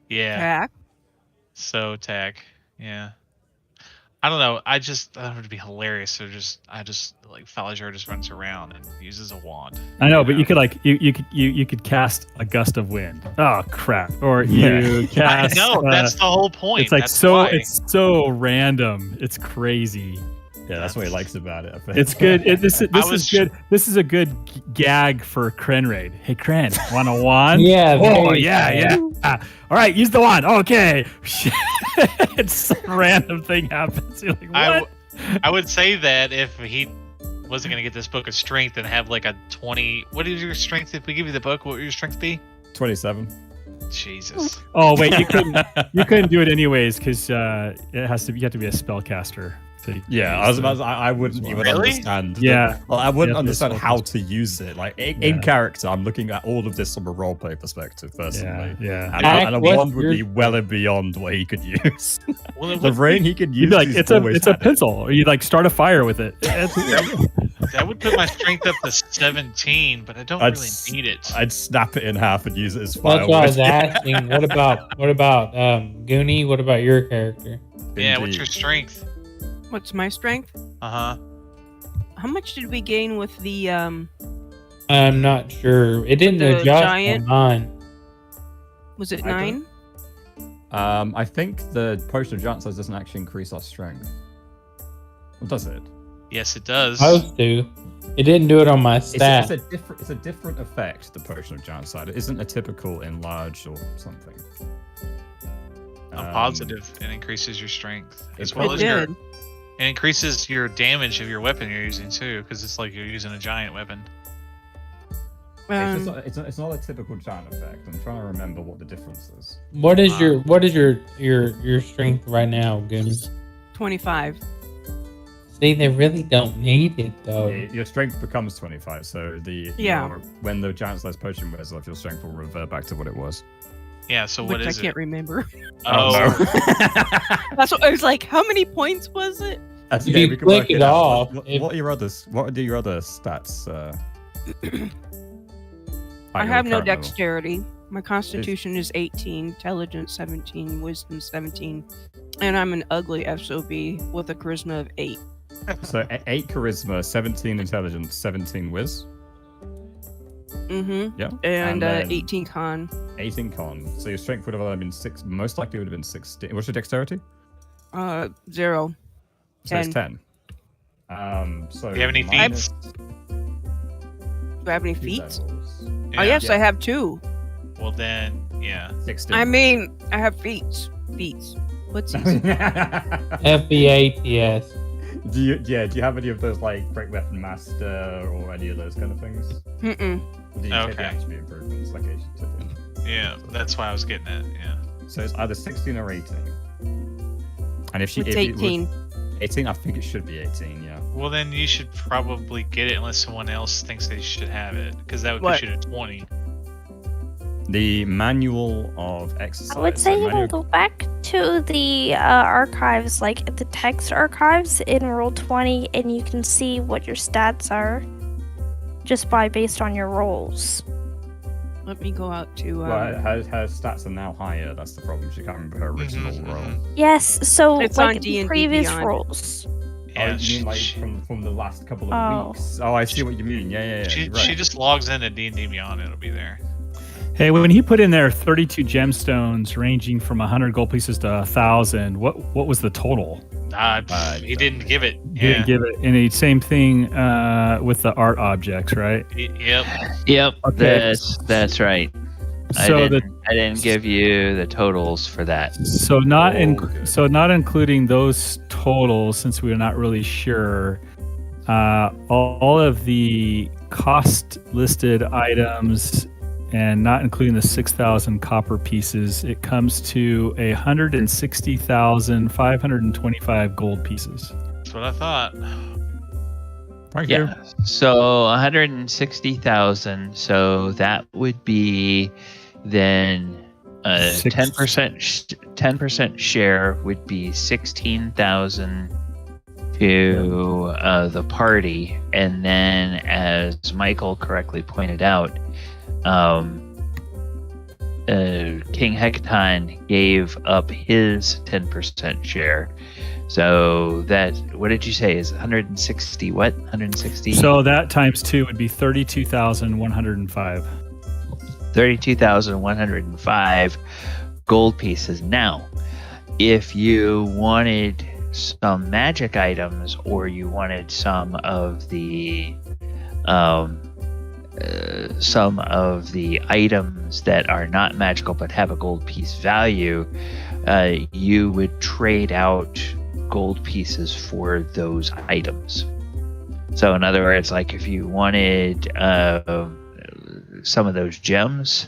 Yeah. Tack. So tack. Yeah. I don't know. I thought it would be hilarious. So like Fellishire just runs around and uses a wand. I know, but you could like you could cast a gust of wind. Oh crap! Or you cast. I know that's the whole point. It's like that's it's so random. It's crazy. Yeah, that's what he likes about it. I think. It's good. This is good. This is a good gag for Krenraid. Hey, Kren, want a wand? Yeah. Oh, yeah. All right, use the wand. Okay. It's some random thing happens. You're like, what? I would say that if he wasn't going to get this book of strength and have like a 20. What is your strength? If we give you the book, what would your strength be? 27. Jesus. Oh wait, you couldn't do it anyways because you have to be a spellcaster. Yeah, I wouldn't even understand. Yeah. I wouldn't understand how to use it. Like in character, I'm looking at all of this from a roleplay perspective, personally. Yeah. And a wand would be well and beyond what he could use. Well, the ring he could use. You'd be like, it's a pencil, or you like start a fire with it. That would put my strength up to 17, but I don't really need it. I'd snap it in half and use it as fire. That's what I was asking. What about Goonie? What about your character? Yeah, what's your strength? What's my strength? Uh-huh. How much did we gain with the I'm not sure. It didn't adjust giant? on mine. Was it 9? I think the potion of giant size doesn't actually increase our strength. Or does it? Yes, it does. Supposed to. It didn't do it on my stat. It's a different effect, the potion of giant size. It isn't a typical enlarge or something. I'm positive it increases your strength. As well well as it increases your damage of your weapon you're using too, because it's like you're using a giant weapon. It's not a typical giant effect. I'm trying to remember what the difference is. What is your strength right now, Goonies? 25. See, they really don't need it though. Your strength becomes 25, so when the giant size potion wears off, your strength will revert back to what it was. Yeah, so what is it? I can't remember. Oh. That's what I was like, how many points was it? If you click it off. What are your other stats? I have no dexterity. My constitution is 18, intelligence 17, wisdom 17, and I'm an ugly SOB with a charisma of 8. So 8 charisma, 17 intelligence, 17 whiz. Mm-hmm. Yeah. And 18 con. 18 con. So your strength would have been 6. Most likely would have been 16. What's your dexterity? 0. So 10. It's 10. So do you have any feats? Do I have any feats? Yeah. Oh yes, I have 2. Well then, yeah. 16. I mean, I have feats. What's these? FBATS. Do you have any of those like Break Weapon Master or any of those kind of things? Mm-mm. Do you take the attribute improvements like Asian took? Yeah, that's why I was getting at. Yeah. So it's either 16 or 18. And if it's 18. 18, I think it should be 18. Yeah. Well, then you should probably get it unless someone else thinks they should have it, because that would put you to 20. The manual of exercise. I would say you can go back to the archives, like the text archives in Roll20, and you can see what your stats are just based on your rolls. Let me go out to. Well, her stats are now higher. That's the problem. She can't remember her original roll. Yes, so It's like on D&D previous Beyond. rolls. Yeah, oh, you mean like from the last couple of weeks? Oh, I see what you mean. Yeah. She just logs in at D&D Beyond. It'll be there. Hey, when he put in there 32 gemstones ranging from 100 gold pieces to 1,000, what was the total? He didn't give it. He didn't give it. And the same thing with the art objects, right? Yep. Okay. That's right. So I didn't give you the totals for that. So not including those totals, since we're not really sure. All of the cost listed items, and not including the 6,000 copper pieces, it comes to 160,525 gold pieces. That's what I thought. Thank Yeah. you. So 160,000. So that would be then 10% share would be 16,000 to the party, and then as Michael correctly pointed out, King Hecaton gave up his 10% share. So that, what did you say, is 160 what? 160? So that times 2 would be 32,105. 32,105 gold pieces. Now, if you wanted some magic items, or you wanted some of the items that are not magical but have a gold piece value, you would trade out gold pieces for those items. So in other words, like if you wanted some of those gems,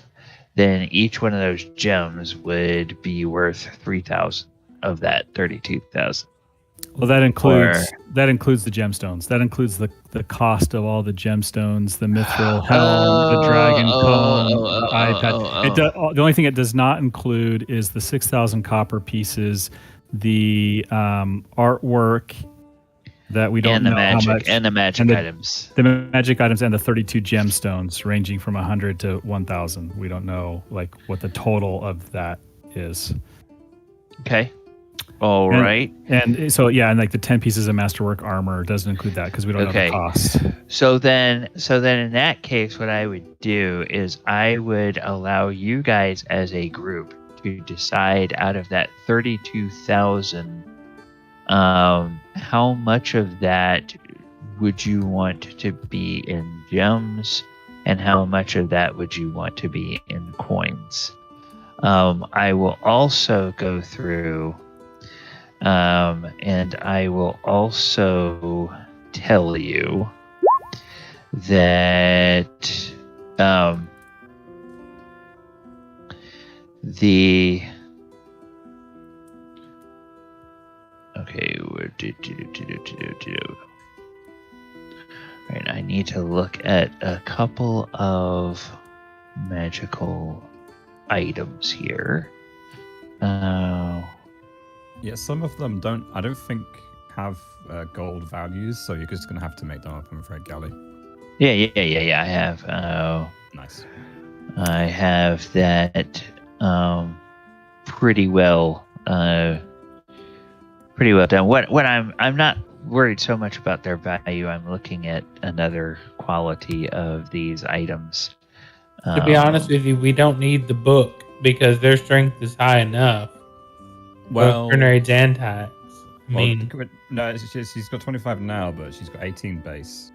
then each one of those gems would be worth 3,000 of that 32,000. Well, that includes the gemstones. That includes the cost of all the gemstones, the mithril helm, the dragon comb, the eye patch. The only thing it does not include is the 6,000 copper pieces, the artwork that we don't know how much, and the magic items. The magic items and the 32 gemstones ranging from 100 to 1,000. We don't know like what the total of that is. Okay. All right. And so and like the 10 pieces of masterwork armor doesn't include that because we don't know the cost. So then in that case, what I would do is I would allow you guys as a group to decide out of that 32,000, how much of that would you want to be in gems, and how much of that would you want to be in coins. I will also go through. And I will also tell you that Right, I need to look at a couple of magical items here. Yeah, some of them I don't think have gold values, so you're just going to have to make them up, I'm afraid, Gally. Yeah, I have. Nice. I have that pretty well done. What I'm not worried so much about their value. I'm looking at another quality of these items. To be honest with you, we don't need the book because their strength is high enough. Well, Krenraid's and Ty's. No, she's got 25 now, but she's got 18 base.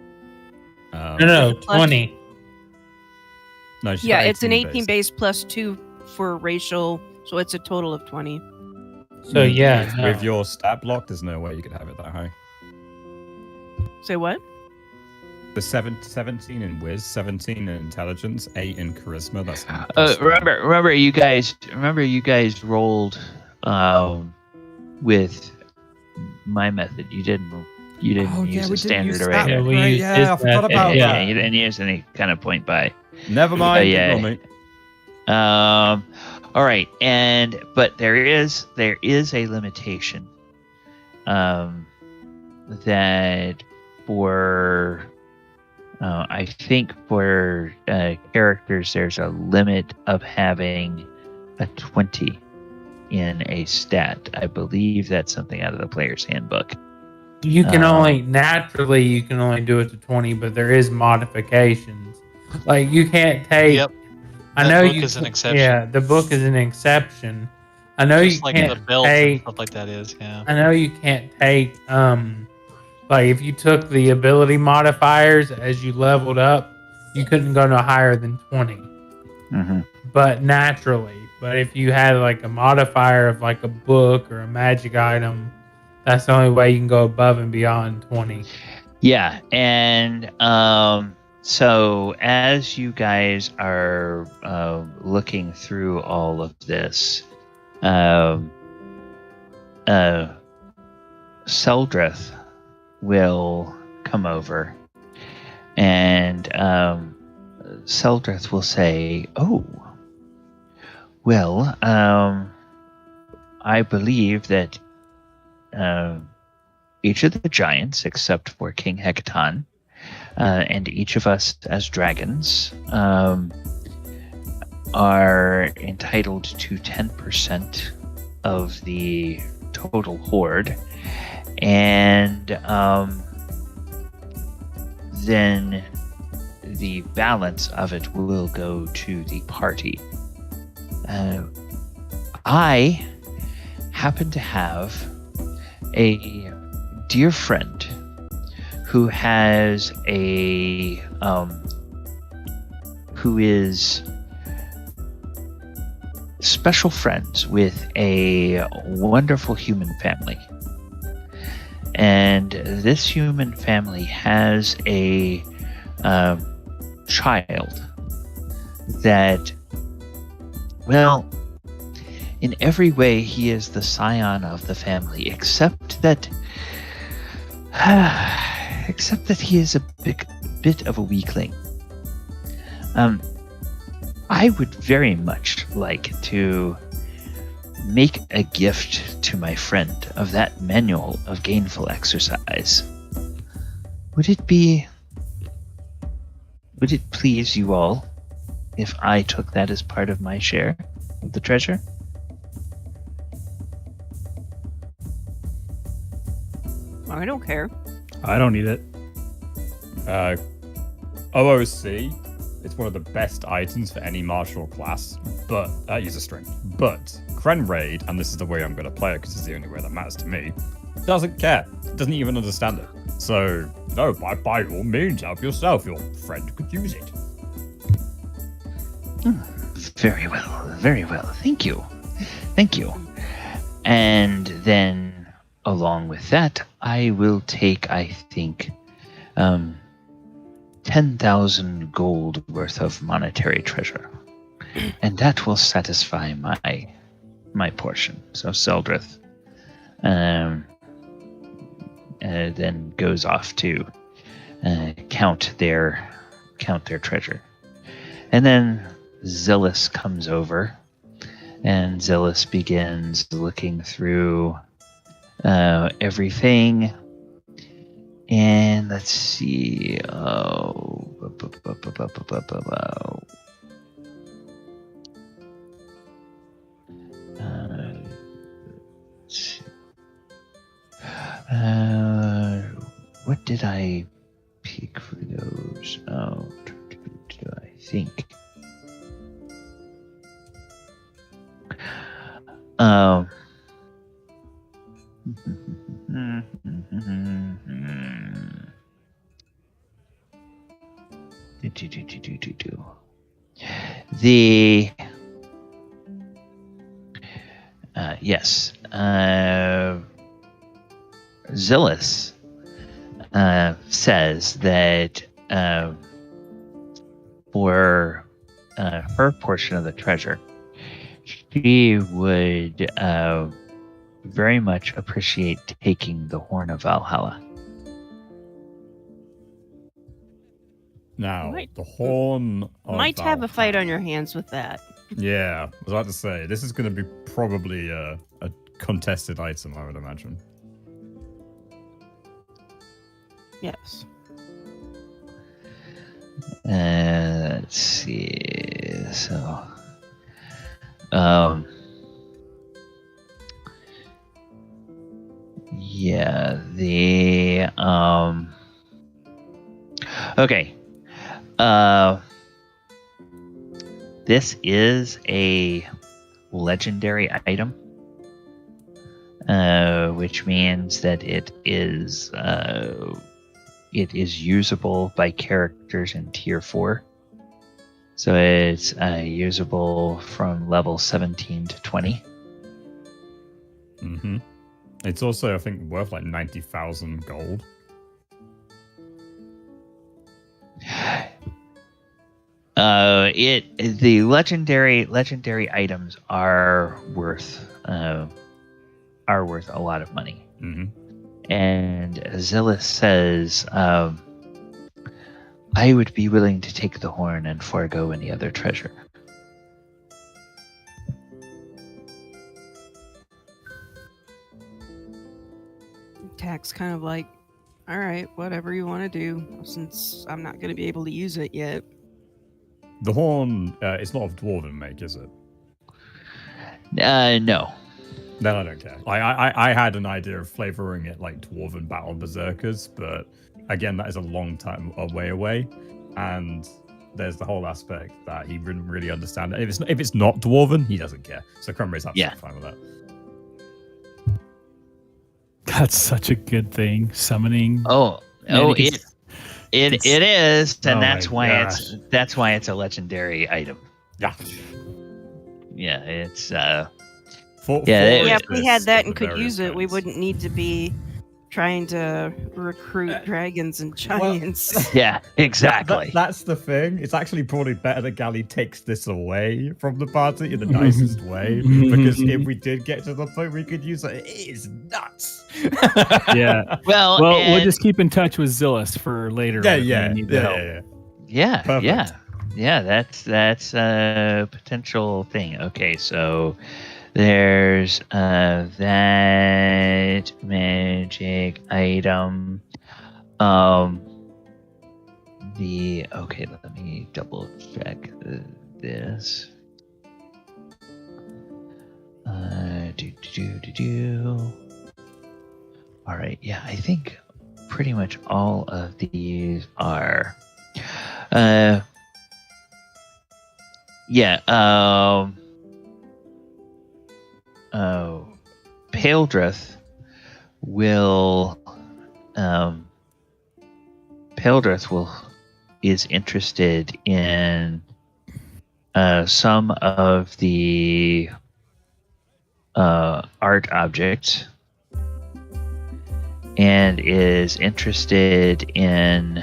No, 20. No, she's Yeah, got it's an 18 base plus 2 for racial, so it's a total of 20. So yeah, with your stat block, there's no way you could have it that high. Say what? The 17 in Wiz, 17 in Intelligence, 8 in Charisma. That's remember you guys rolled with my method. You didn't use a standard array. Yeah, I forgot about that. You didn't use any kind of point by. Never mind. All right, but there is a limitation. That for I think for characters, there's a limit of having a 20 in a stat. I believe that's something out of the player's handbook. You can only do it to 20, but there is modifications. Like you can't take. Yep. I know book you. is an exception. Yeah, the book is an exception. I know Just you like can't the belt take. and stuff like that is. Yeah. I know you can't take. Like if you took the ability modifiers as you leveled up, you couldn't go no higher than 20. Mm-hmm. But naturally. But if you had like a modifier of like a book or a magic item, that's the only way you can go above and beyond 20. Yeah, and so as you guys are looking through all of this, Seldrith will come over, and Seldrith will say, "Oh, well, I believe that each of the giants, except for King Hekaton, and each of us as dragons, are entitled to 10% of the total hoard, and then the balance of it will go to the party. I happen to have a dear friend who has who is special friends with a wonderful human family. And this human family has a child that, well, in every way he is the scion of the family, except that he is a bit of a weakling. I would very much like to make a gift to my friend of that manual of gainful exercise. Would it please you all if I took that as part of my share of the treasure? I don't care. I don't need it. OOC, it's one of the best items for any martial class, but user strength. But Krenraid, and this is the way I'm going to play it because it's the only way that matters to me, doesn't care. Doesn't even understand it. So, no, by all means, help yourself. Your friend could use it. Very well, very well. Thank you. And then, along with that, I will take, I think, 10,000 gold worth of monetary treasure, and that will satisfy my portion. So Seldrith then goes off to count their treasure, and then Zillus comes over, and Zillus begins looking through everything. And let's see. What did I pick for those? Oh, I think. The yes, Zillus says that for her portion of the treasure, she would very much appreciate taking the Horn of Valhalla. Now, the Horn of Might have a Valhalla. fight on your hands with that. Yeah, I was about to say, this is going to be probably a contested item, I would imagine. Yes. Let's see. So, yeah, okay. This is a legendary item, which means that it is usable by characters in tier 4. So it's usable from level 17 to 20. Mm-hmm. It's also, I think, worth like 90,000 gold. The legendary items are worth a lot of money. Mm-hmm. And Zillus says, I would be willing to take the horn and forego any other treasure. Tack's kind of like, all right, whatever you want to do, since I'm not going to be able to use it yet. The horn, it's not of dwarven make, is it? No. Then I don't care. I had an idea of flavoring it like dwarven battle berserkers, but again, that is a long time away, and there's the whole aspect that he wouldn't really understand. If it's not dwarven, he doesn't care. So Krenraid's absolutely fine with that. That's such a good thing. Summoning. It is, and Oh that's my why it's a legendary item. Yeah. Yeah, it's If we had that and could use it, we wouldn't need to be trying to recruit dragons and giants. yeah, exactly. That's the thing. It's actually probably better that Gally takes this away from the party in the nicest way, because if we did get to the point we could use it, it is nuts. Yeah. Well, we'll just keep in touch with Zillus for later. Yeah. That's a potential thing. Okay, so there's that magic item. Let me double check this. All right, yeah, I think pretty much all of these are. Paeldreth is interested in some of the art objects, and is interested in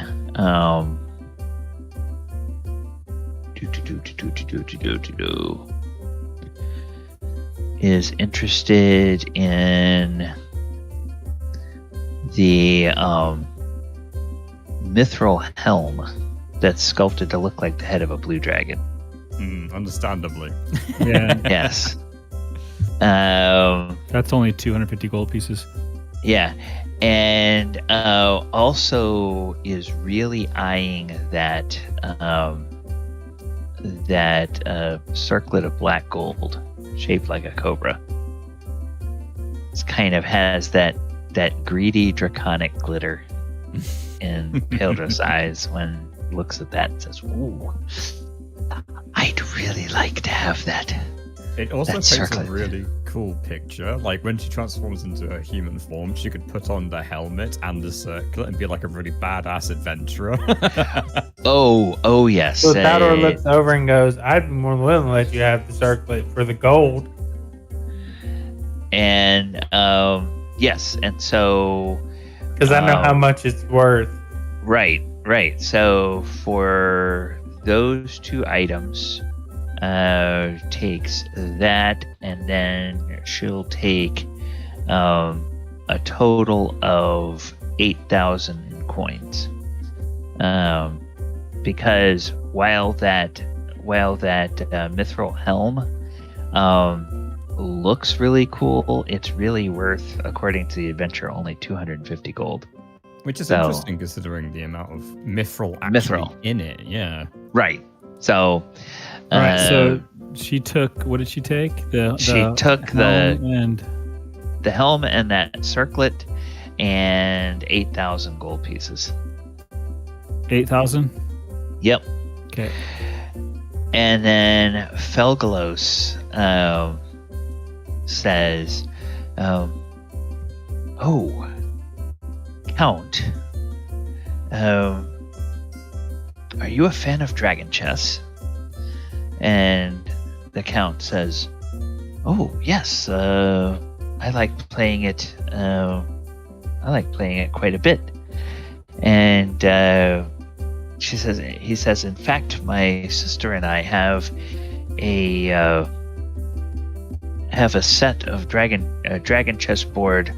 is interested in the mithril helm that's sculpted to look like the head of a blue dragon. Understandably. Yeah. Yes. That's only 250 gold pieces. Yeah. And also is really eyeing that circlet of black gold shaped like a cobra. It kind of has that greedy draconic glitter in Paeldreth's eyes when he looks at that and says, "Ooh, I'd really like to have that." It also That paints a circlet. really cool picture. Like when she transforms into a human form, she could put on the helmet and the circlet and be like a really badass adventurer. Oh yes. So Taldor looks over and goes, I'd be more than willing to let you have the circlet for the gold. And yes, and so Because I know how much it's worth. Right. So for those two items, takes that, and then she'll take a total of 8,000 coins. Because while that while that mithril helm looks really cool, it's really worth, according to the adventure, only 250 gold. Which is interesting considering the amount of mithril actually in it. Yeah. Right. So. All right. So she took. What did she take? She took the helm and that circlet and 8,000 gold pieces. 8,000. Yep. Okay. And then Felgalos says, "Oh, Count, are you a fan of dragon chess?" And the Count says, "Oh, yes, I like playing it. I like playing it quite a bit." And he says, "In fact, my sister and I have a set of dragon chessboard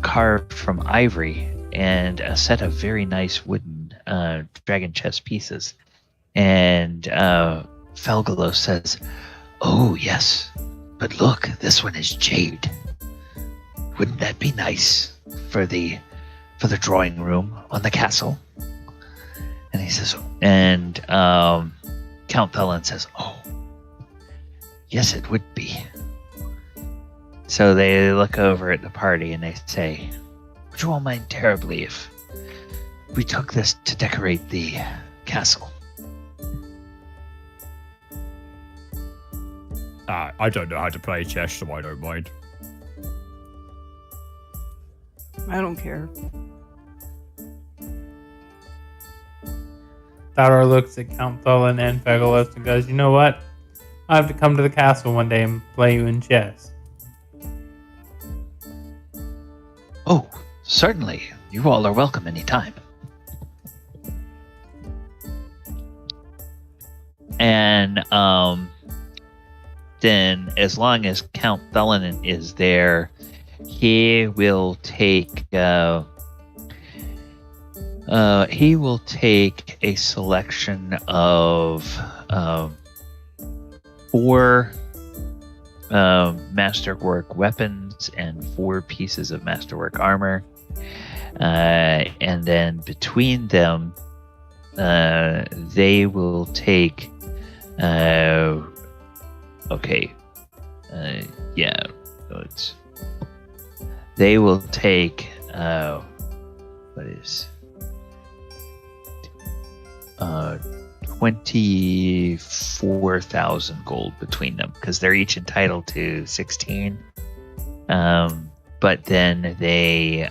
carved from ivory and a set of very nice wooden dragon chess pieces." And Felgalos says, "Oh yes, but look, this one is jade. Wouldn't that be nice for the drawing room on the castle?" And he says, and Count Thelen says, "Oh, yes, it would be." So they look over at the party and they say, "Would you all mind terribly if we took this to decorate the castle?" I don't know how to play chess, so I don't mind. I don't care. Thalor looks at Count Thelen and Felgalos and goes, "You know what? I have to come to the castle one day and play you in chess." "Oh, certainly. You all are welcome anytime." And then, as long as Count Thelen is there, he will take a selection of 4 masterwork weapons and 4 pieces of masterwork armor, and then between them, they will take. They will take 24,000 gold between them, because they're each entitled to 16. But then they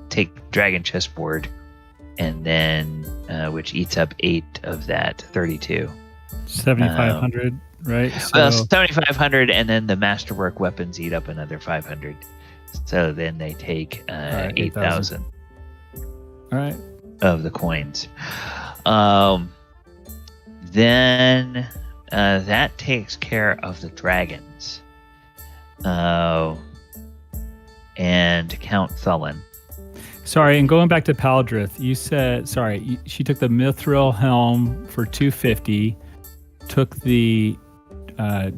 take dragon chessboard, and then which eats up 8 of that 32. 7,500, right? So 7,500, and then the masterwork weapons eat up another 500. So then they take 8,000. All right. Of the coins. Then that takes care of the dragons. And Count Thelen. Sorry, and going back to Paldrith, you said, she took the mithril helm for 250, took the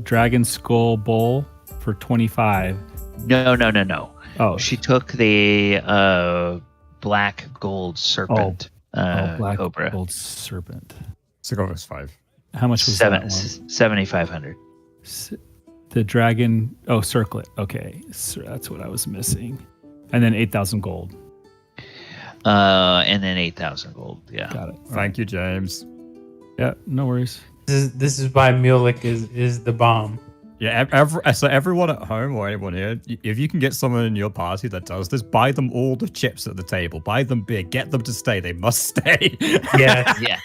dragon skull bowl for 25. No. Oh, she took the black gold serpent. Black cobra. gold serpent. Sarcophagus 5. How much was that one? 7,500. The dragon. Oh, circlet. Okay, so that's what I was missing. And then 8,000 gold. And then 8,000 gold. Yeah. Got it. Thank you, James. Yeah, no worries. This is why Mulek is the bomb. Yeah, so everyone at home or anyone here, if you can get someone in your party that does this, buy them all the chips at the table. Buy them beer. Get them to stay. They must stay. Yeah. Yeah.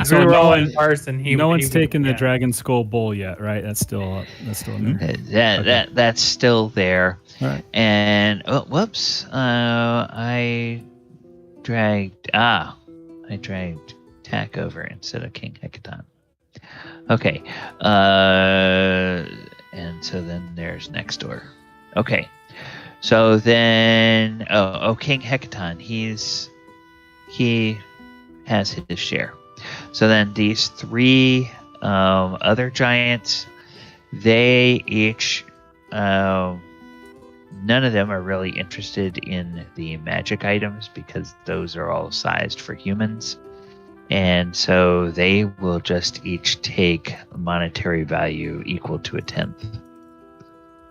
So we were all in person. No one's taken the dragon skull bowl yet, right? That's still up. That's still in there. That's still there. All right. And whoops, I dragged Tack over instead of King Hecaton. Okay, and so then there's next door. Okay, so then King Hecaton, he has his share. So then these 3 other giants, they each, none of them are really interested in the magic items because those are all sized for humans. And so they will just each take a monetary value equal to a 10th.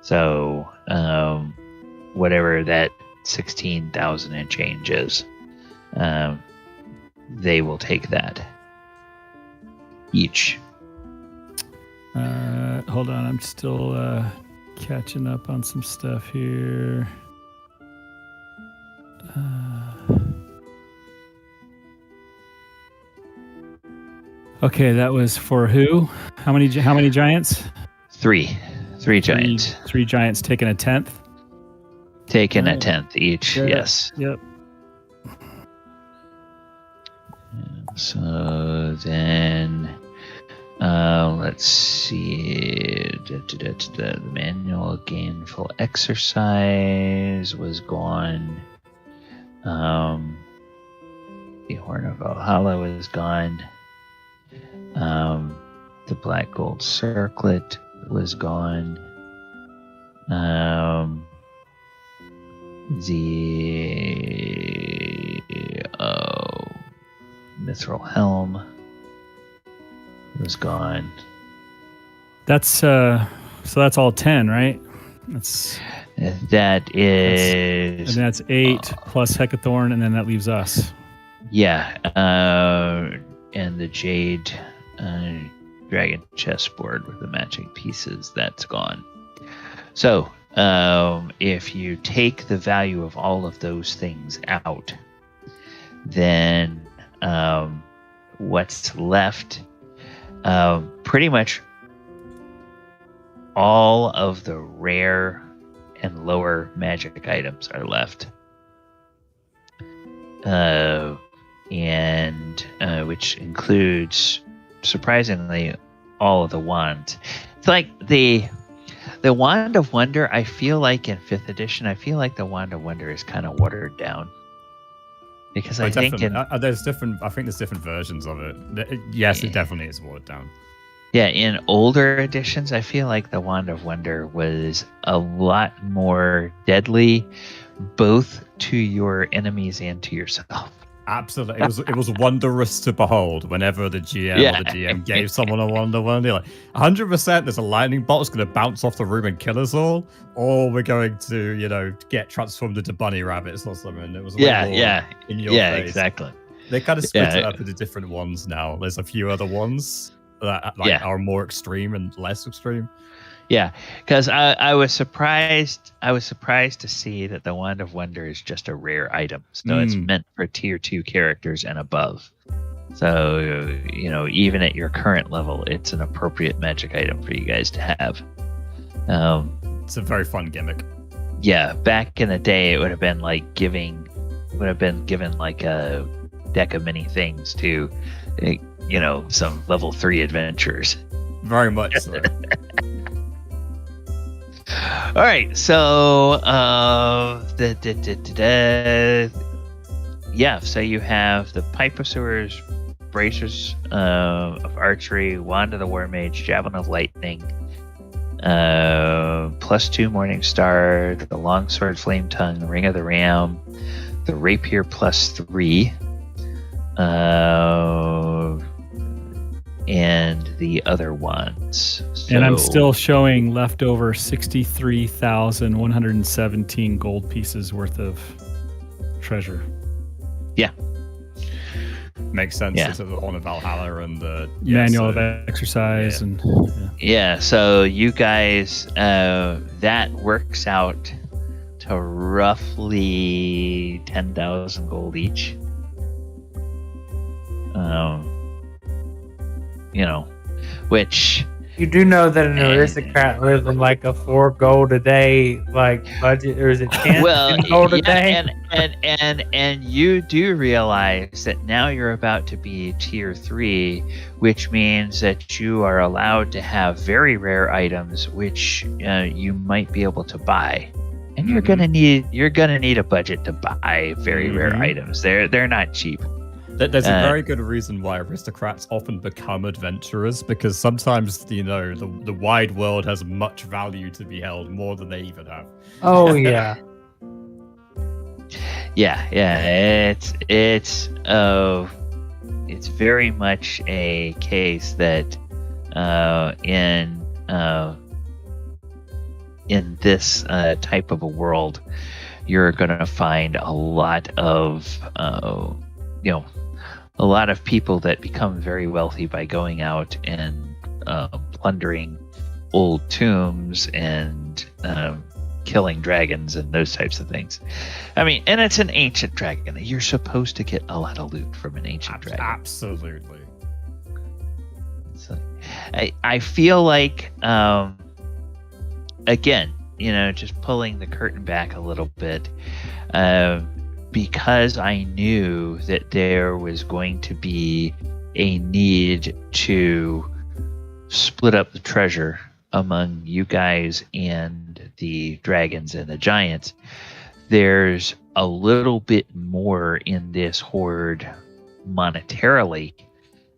So whatever that 16,000 and change is, they will take that each. Hold on, I'm still catching up on some stuff here. Okay, that was for who? How many giants? Three giants. Three giants taking a 10th. Taking a 10th each. Yeah. Yes. Yep. So then, let's see. The manual gainful exercise was gone. The Horn of Valhalla was gone. The black gold circlet was gone. The mithril helm was gone. That's so that's all 10, right? That is, and that's 8 plus Hecathorn, and then that leaves us. Yeah, and the jade dragon chessboard with the matching pieces, that's gone. So if you take the value of all of those things out, then what's left, pretty much all of the rare and lower magic items are left, and which includes, surprisingly, all of the wands. It's like the Wand of Wonder, I feel like in 5th edition, I feel like the Wand of Wonder is kind of watered down. Because I think there's different versions of it. Yes, it definitely is watered down. Yeah, in older editions, I feel like the Wand of Wonder was a lot more deadly, both to your enemies and to yourself. Absolutely, it was wondrous to behold whenever the GM or the DM gave someone a Wand of Wonder. Like 100%, there's a lightning bolt that's going to bounce off the room and kill us all, or we're going to, get transformed into bunny rabbits or something. It was in your face. Exactly. They kind of split it up into different ones now. There's a few other ones that are more extreme and less extreme. Yeah, because I was surprised. I was surprised to see that the Wand of Wonder is just a rare item. So it's meant for tier 2 characters and above. So even at your current level, it's an appropriate magic item for you guys to have. It's a very fun gimmick. Yeah, back in the day, it would have been like given like a deck of many things to, some level 3 adventurers. Very much so. All right, so so you have the Pipe of Sewers, Bracers of Archery, Wand of the War Mage, Javelin of Lightning, +2 Morning Star, the Longsword Flame Tongue, Ring of the Ram, the Rapier +3, and the other ones. So, and I'm still showing leftover 63,117 gold pieces worth of treasure. Yeah. Makes sense. Yeah. The Horn of Valhalla and the manual of exercise. Yeah. And so you guys, that works out to roughly 10,000 gold each. Which you do know that an aristocrat lives in like a 4 gold a day budget, or is it 10 gold a day? And you do realize that now you're about to be tier 3, which means that you are allowed to have very rare items, which you might be able to buy, and you're gonna need a budget to buy very rare items. They're not cheap. There's a very good reason why aristocrats often become adventurers, because sometimes, the wide world has much value to be held, more than they even have. Oh, yeah. Yeah. It's very much a case that in this type of a world, you're going to find a lot of people that become very wealthy by going out and plundering old tombs and killing dragons and those types of things. I mean, and it's an ancient dragon. You're supposed to get a lot of loot from an ancient dragon. Absolutely. So, I feel like, again, just pulling the curtain back a little bit, because I knew that there was going to be a need to split up the treasure among you guys and the dragons and the giants. There's a little bit more in this hoard monetarily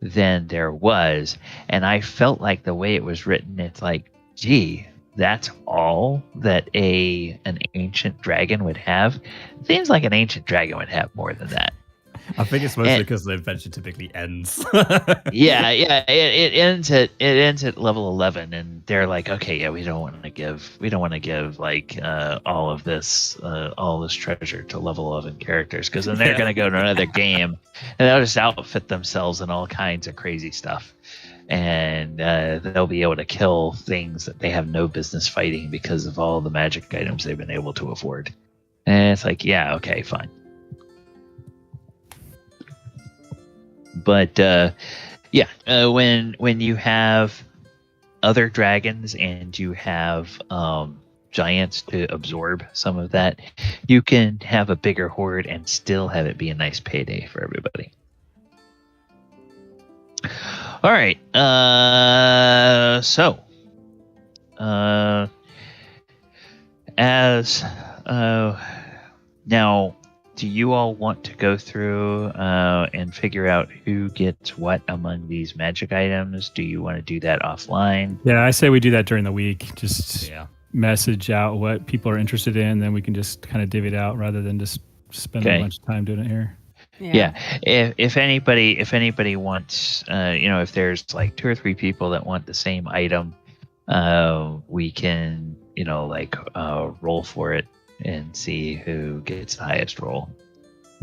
than there was, and I felt like the way it was written, it's like, gee, that's all that an ancient dragon would have. It seems like an ancient dragon would have more than that. I think it's mostly because the adventure typically ends. Yeah. It ends at level 11, and they're like, okay, yeah, we don't want to give like all this treasure to level 11 characters, because then they're going to go to another game and they'll just outfit themselves in all kinds of crazy stuff, and they'll be able to kill things that they have no business fighting because of all the magic items they've been able to afford. And it's like, yeah, okay, fine. But when you have other dragons and you have giants to absorb some of that, you can have a bigger hoard and still have it be a nice payday for everybody. All right. Now, do you all want to go through and figure out who gets what among these magic items? Do you want to do that offline? Yeah, I say we do that during the week. Just message out what people are interested in, then we can just kind of divvy it out rather than just spend a bunch of time doing it here. Yeah. If anybody wants, if there's like 2 or 3 people that want the same item, we can, roll for it and see who gets the highest roll.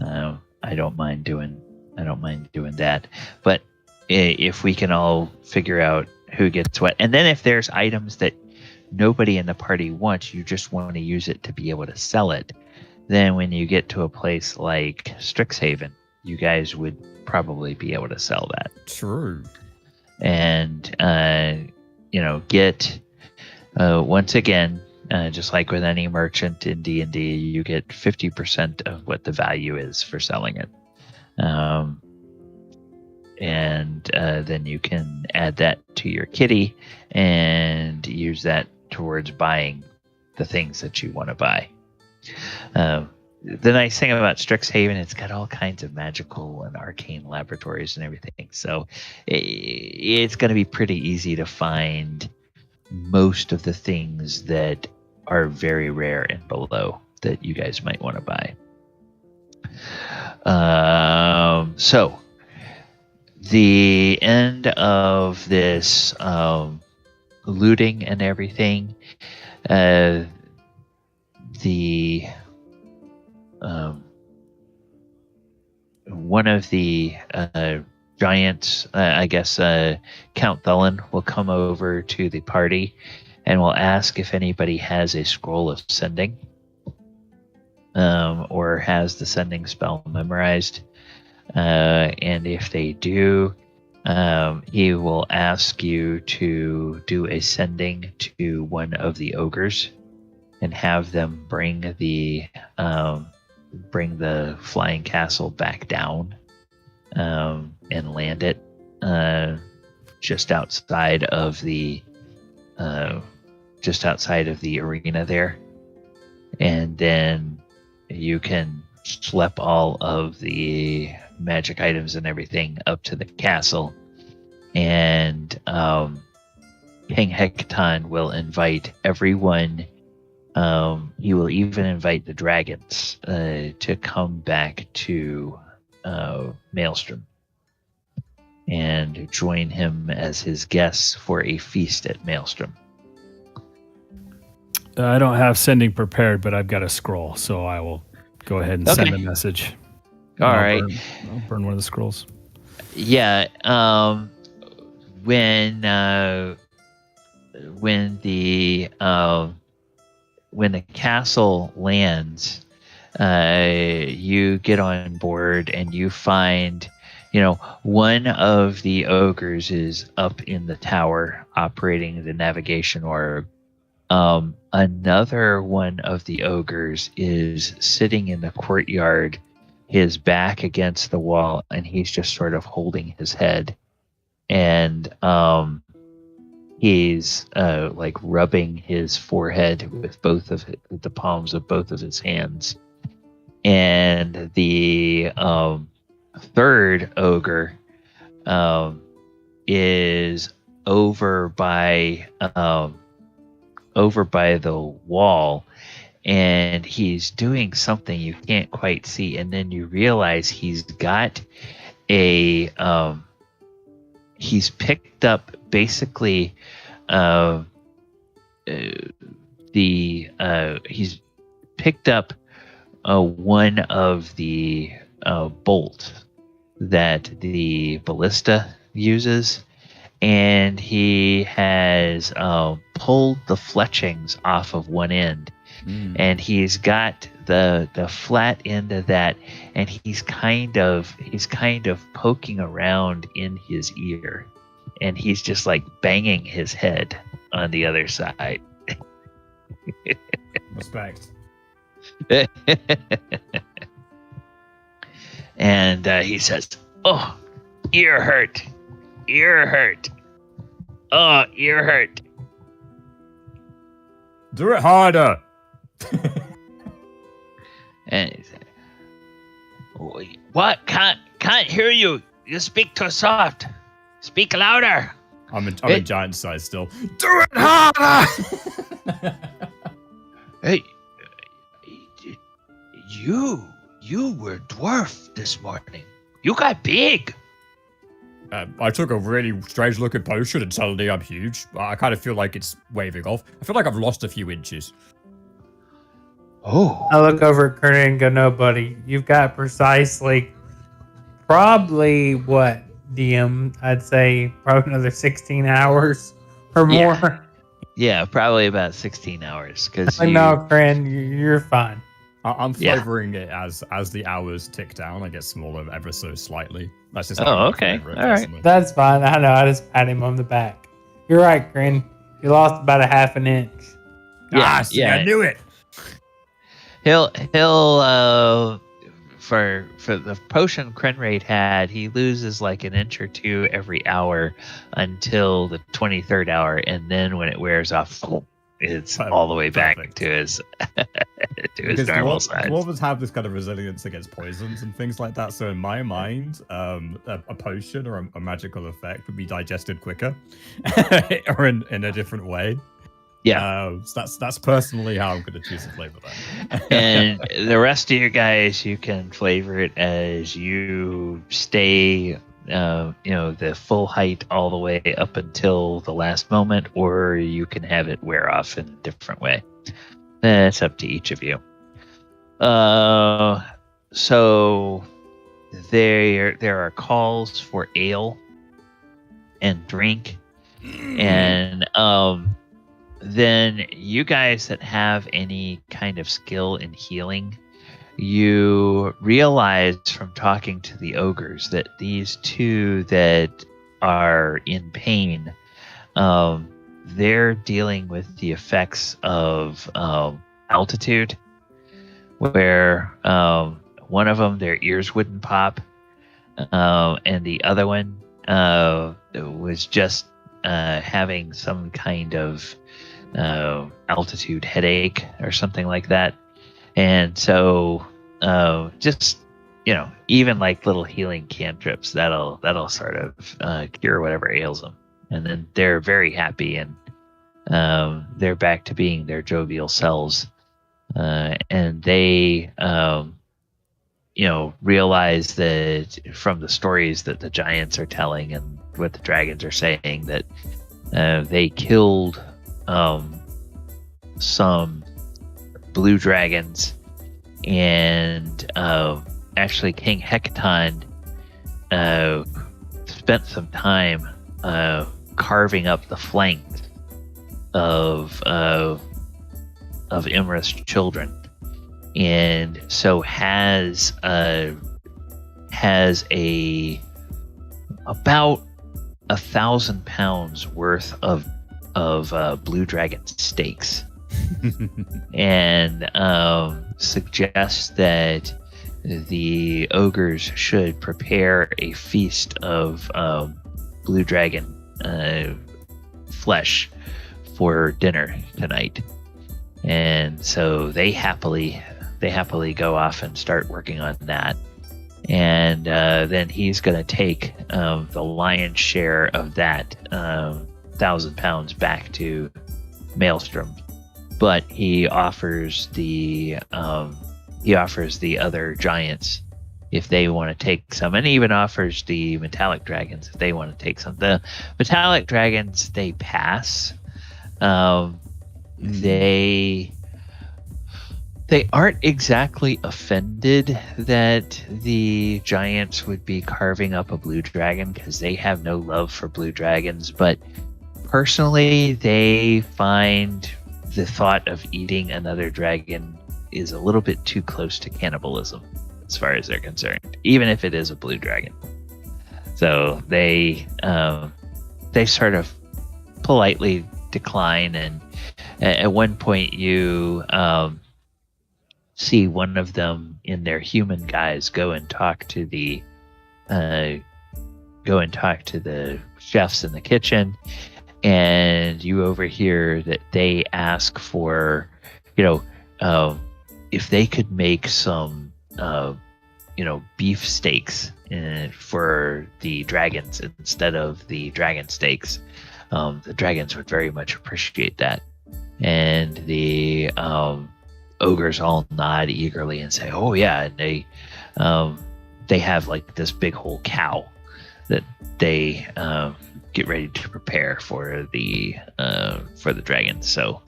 I don't mind doing that. But if we can all figure out who gets what, and then if there's items that nobody in the party wants, you just want to use it to be able to sell it, then when you get to a place like Strixhaven, you guys would probably be able to sell that. True. And get once again, just like with any merchant in D&D, you get 50% of what the value is for selling it. And then you can add that to your kitty and use that towards buying the things that you want to buy. The nice thing about Strixhaven, it's got all kinds of magical and arcane laboratories and everything. So it's going to be pretty easy to find most of the things that are very rare and below that you guys might want to buy. So the end of this looting and everything, one of the giants, Count Thulin, will come over to the party and will ask if anybody has a scroll of sending, or has the sending spell memorized. And if they do, he will ask you to do a sending to one of the ogres and have them bring the flying castle back down, and land it just outside of the arena there, and then you can schlep all of the magic items and everything up to the castle. And King Hecaton will invite everyone. He will even invite the dragons to come back to Maelstrom and join him as his guests for a feast at Maelstrom. I don't have sending prepared, but I've got a scroll, so I will go ahead and send a message. All right. I'll burn one of the scrolls. Yeah. When the castle lands, you get on board and you find, one of the ogres is up in the tower operating the navigation orb. Another one of the ogres is sitting in the courtyard, his back against the wall, and he's just sort of holding his head. And he's like rubbing his forehead with the palms of both of his hands. And the third ogre is over by the wall, and he's doing something you can't quite see, and then you realize he's got he's picked up basically he's picked up one of the bolts that the ballista uses, and he has pulled the fletchings off of one end, and he's got the flat end of that, and he's kind of poking around in his ear, and he's just like banging his head on the other side. Respect. And he says, "Oh, ear hurt. Ear hurt. Oh, ear hurt." Do it harder. And he said, "What? Can't hear you. You speak too soft. Speak louder." I'm in giant size still. Do it harder. Hey, you were dwarf this morning. You got big. I took a really strange looking potion and suddenly I'm huge. I kind of feel like it's waving off. I feel like I've lost a few inches. Oh. I look over at Krenraid and go, "No, buddy, you've got precisely probably what, DM? I'd say probably another 16 hours or more." Yeah, probably about 16 hours. Because no, Kren, you're fine. I'm flavoring it as the hours tick down. I get smaller ever so slightly. That's just okay. All right. That's fine. I know. I just pat him on the back. You're right, Kren. You lost about a half an inch. Yeah, I knew it. He'll for the potion Krenraid had, he loses like an inch or two every hour until the 23rd hour, and then when it wears off, it's all the way back to his normal size. Dwarves have this kind of resilience against poisons and things like that. So in my mind, a potion or a magical effect would be digested quicker, or in a different way. Yeah, so that's personally how I'm going to choose to flavor that. And the rest of you guys, you can flavor it as you stay, the full height all the way up until the last moment, or you can have it wear off in a different way. That's up to each of you. So there are calls for ale and drink, and then you guys that have any kind of skill in healing, you realize from talking to the ogres that these two that are in pain, they're dealing with the effects of altitude, where one of them, their ears wouldn't pop, and the other one was just having some kind of altitude headache or something like that. And so just even like little healing cantrips, that'll sort of cure whatever ails them. And then they're very happy, and they're back to being their jovial selves. And they, realize that from the stories that the giants are telling and what the dragons are saying, that they killed some blue dragons, and actually King Hecaton spent some time carving up the flanks of Iymrith's children, and so has about 1,000 pounds worth of blue dragon steaks, and suggests that the ogres should prepare a feast of blue dragon flesh for dinner tonight. And so they happily go off and start working on that. And then he's going to take the lion's share of that 1,000 pounds back to Maelstrom, but he offers the other giants if they want to take some, and even offers the metallic dragons if they want to take some. The metallic dragons, they pass. They aren't exactly offended that the giants would be carving up a blue dragon, because they have no love for blue dragons, but personally they find the thought of eating another dragon is a little bit too close to cannibalism as far as they're concerned, even if it is a blue dragon. So they sort of politely decline, and at one point you see one of them in their human guise go and talk to the chefs in the kitchen, and you overhear that they ask for, if they could make some beef steaks for the dragons instead of the dragon steaks. The dragons would very much appreciate that. And the ogres all nod eagerly and say, "Oh yeah," and they have like this big whole cow that they get ready to prepare for the dragons. So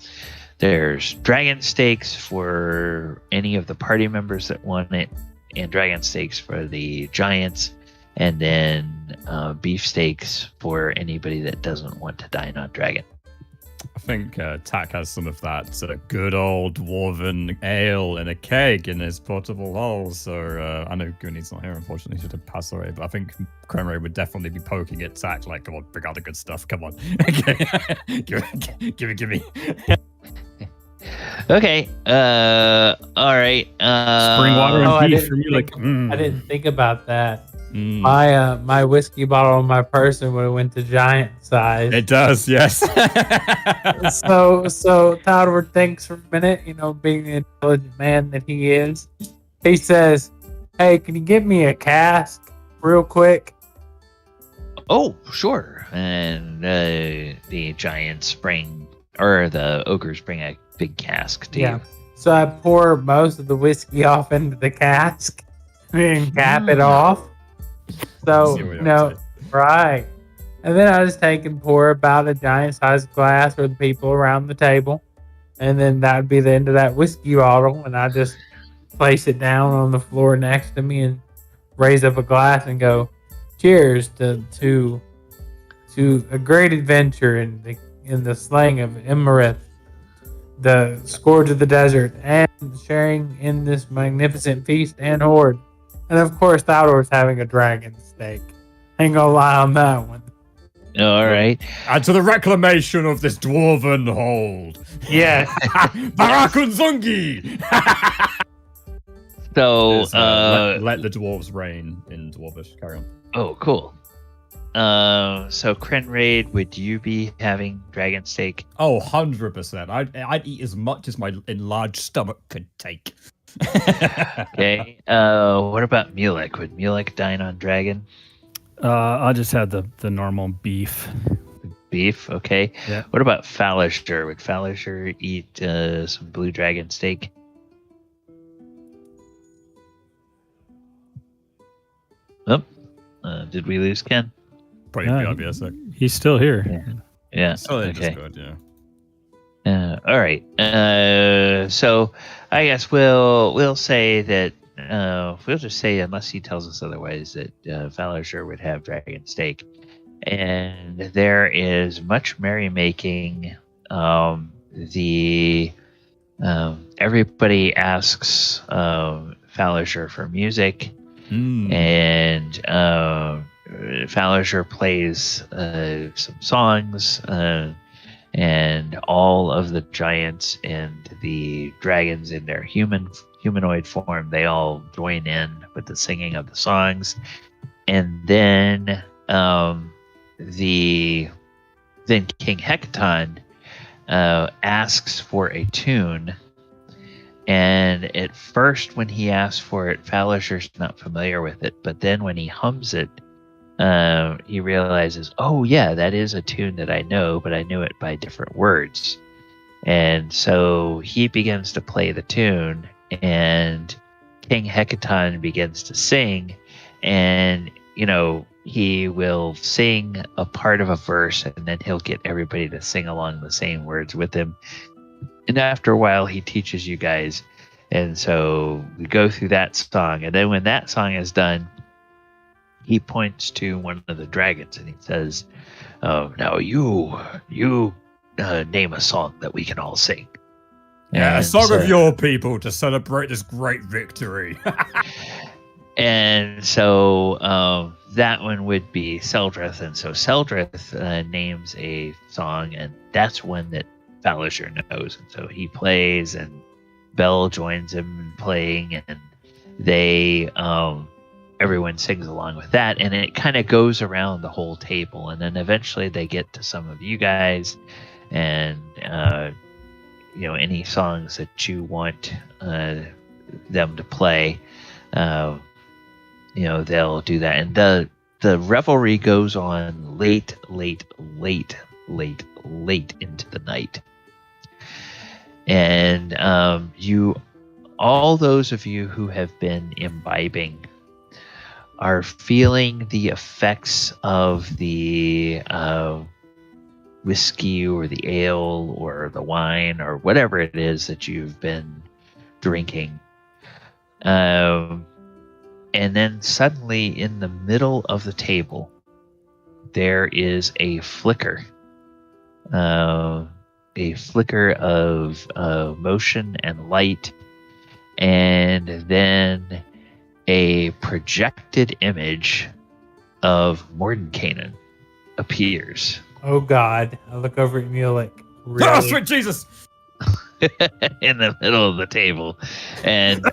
there's dragon steaks for any of the party members that want it, and dragon steaks for the giants, and then beef steaks for anybody that doesn't want to dine on dragon. I think Tack has some of that good old dwarven ale in a keg in his portable hull. So I know Goonie's not here, unfortunately, should have passed away. But I think Krenraid would definitely be poking at Tack like, "Come on, bring out the good stuff. Come on, give me." Okay. All right. Spring water and beef for you. I didn't think about that. My whiskey bottle in my person would have went to giant size. It does, yes. so Talbot thinks for a minute, being the intelligent man that he is. He says, "Hey, can you get me a cask real quick?" Oh, sure. And the giants the ogres bring a big cask to you. So I pour most of the whiskey off into the cask and cap it off. So, right. And then I just take and pour about a giant-sized glass for the people around the table. And then that would be the end of that whiskey bottle. And I just place it down on the floor next to me and raise up a glass and go, "Cheers to a great adventure in the slaying of Iymrith, the scourge of the desert, and sharing in this magnificent feast and hoard." And of course, Thaldor's having a dragon steak. Ain't gonna lie on that one. All right. And to the reclamation of this dwarven hold. Yes. Barakun Zungi! So, let the dwarves reign in Dwarvish. Carry on. Oh, cool. So Krenraid, would you be having dragon steak? Oh, 100%. I'd eat as much as my enlarged stomach could take. Okay. What about Mulek? Would Mulek dine on dragon? I'll just have the normal beef. Beef, okay. Yeah. What about Fallister? Would Fallister eat some blue dragon steak? Oh, did we lose Ken? Probably gotta be a sec. He's still here. Yeah. So they okay. just good, yeah. All right. So I guess we'll say that we'll just say, unless he tells us otherwise, that Fallister would have dragon steak. And there is much merrymaking. Everybody asks Fallister for music, and Fallister plays some songs, and all of the giants and the dragons in their humanoid form, they all join in with the singing of the songs, and then King Hecaton asks for a tune, and at first when he asks for it, Fallister's not familiar with it, but then when he hums it, he realizes, oh yeah, that is a tune that I know, but I knew it by different words. And so he begins to play the tune, and King Hecaton begins to sing, and he will sing a part of a verse, and then he'll get everybody to sing along the same words with him. And after a while, he teaches you guys. And so we go through that song. And then when that song is done, he points to one of the dragons and he says, now you name a song that we can all sing. Yeah, and a song of your people to celebrate this great victory. And so that one would be Seldrith. And so Seldrith names a song, and that's one that Fallister knows. And so he plays, and Bell joins him in playing, and they everyone sings along with that, and it kind of goes around the whole table. And then eventually they get to some of you guys, and any songs that you want them to play, they'll do that. And the revelry goes on late into the night. And all those of you who have been imbibing are feeling the effects of the whiskey or the ale or the wine or whatever it is that you've been drinking. And then suddenly in the middle of the table, there is a flicker. A flicker of motion and light, and then a projected image of Mordenkainen appears. Oh God! I look over at Mulek. Really? Oh, sweet Jesus! In the middle of the table, and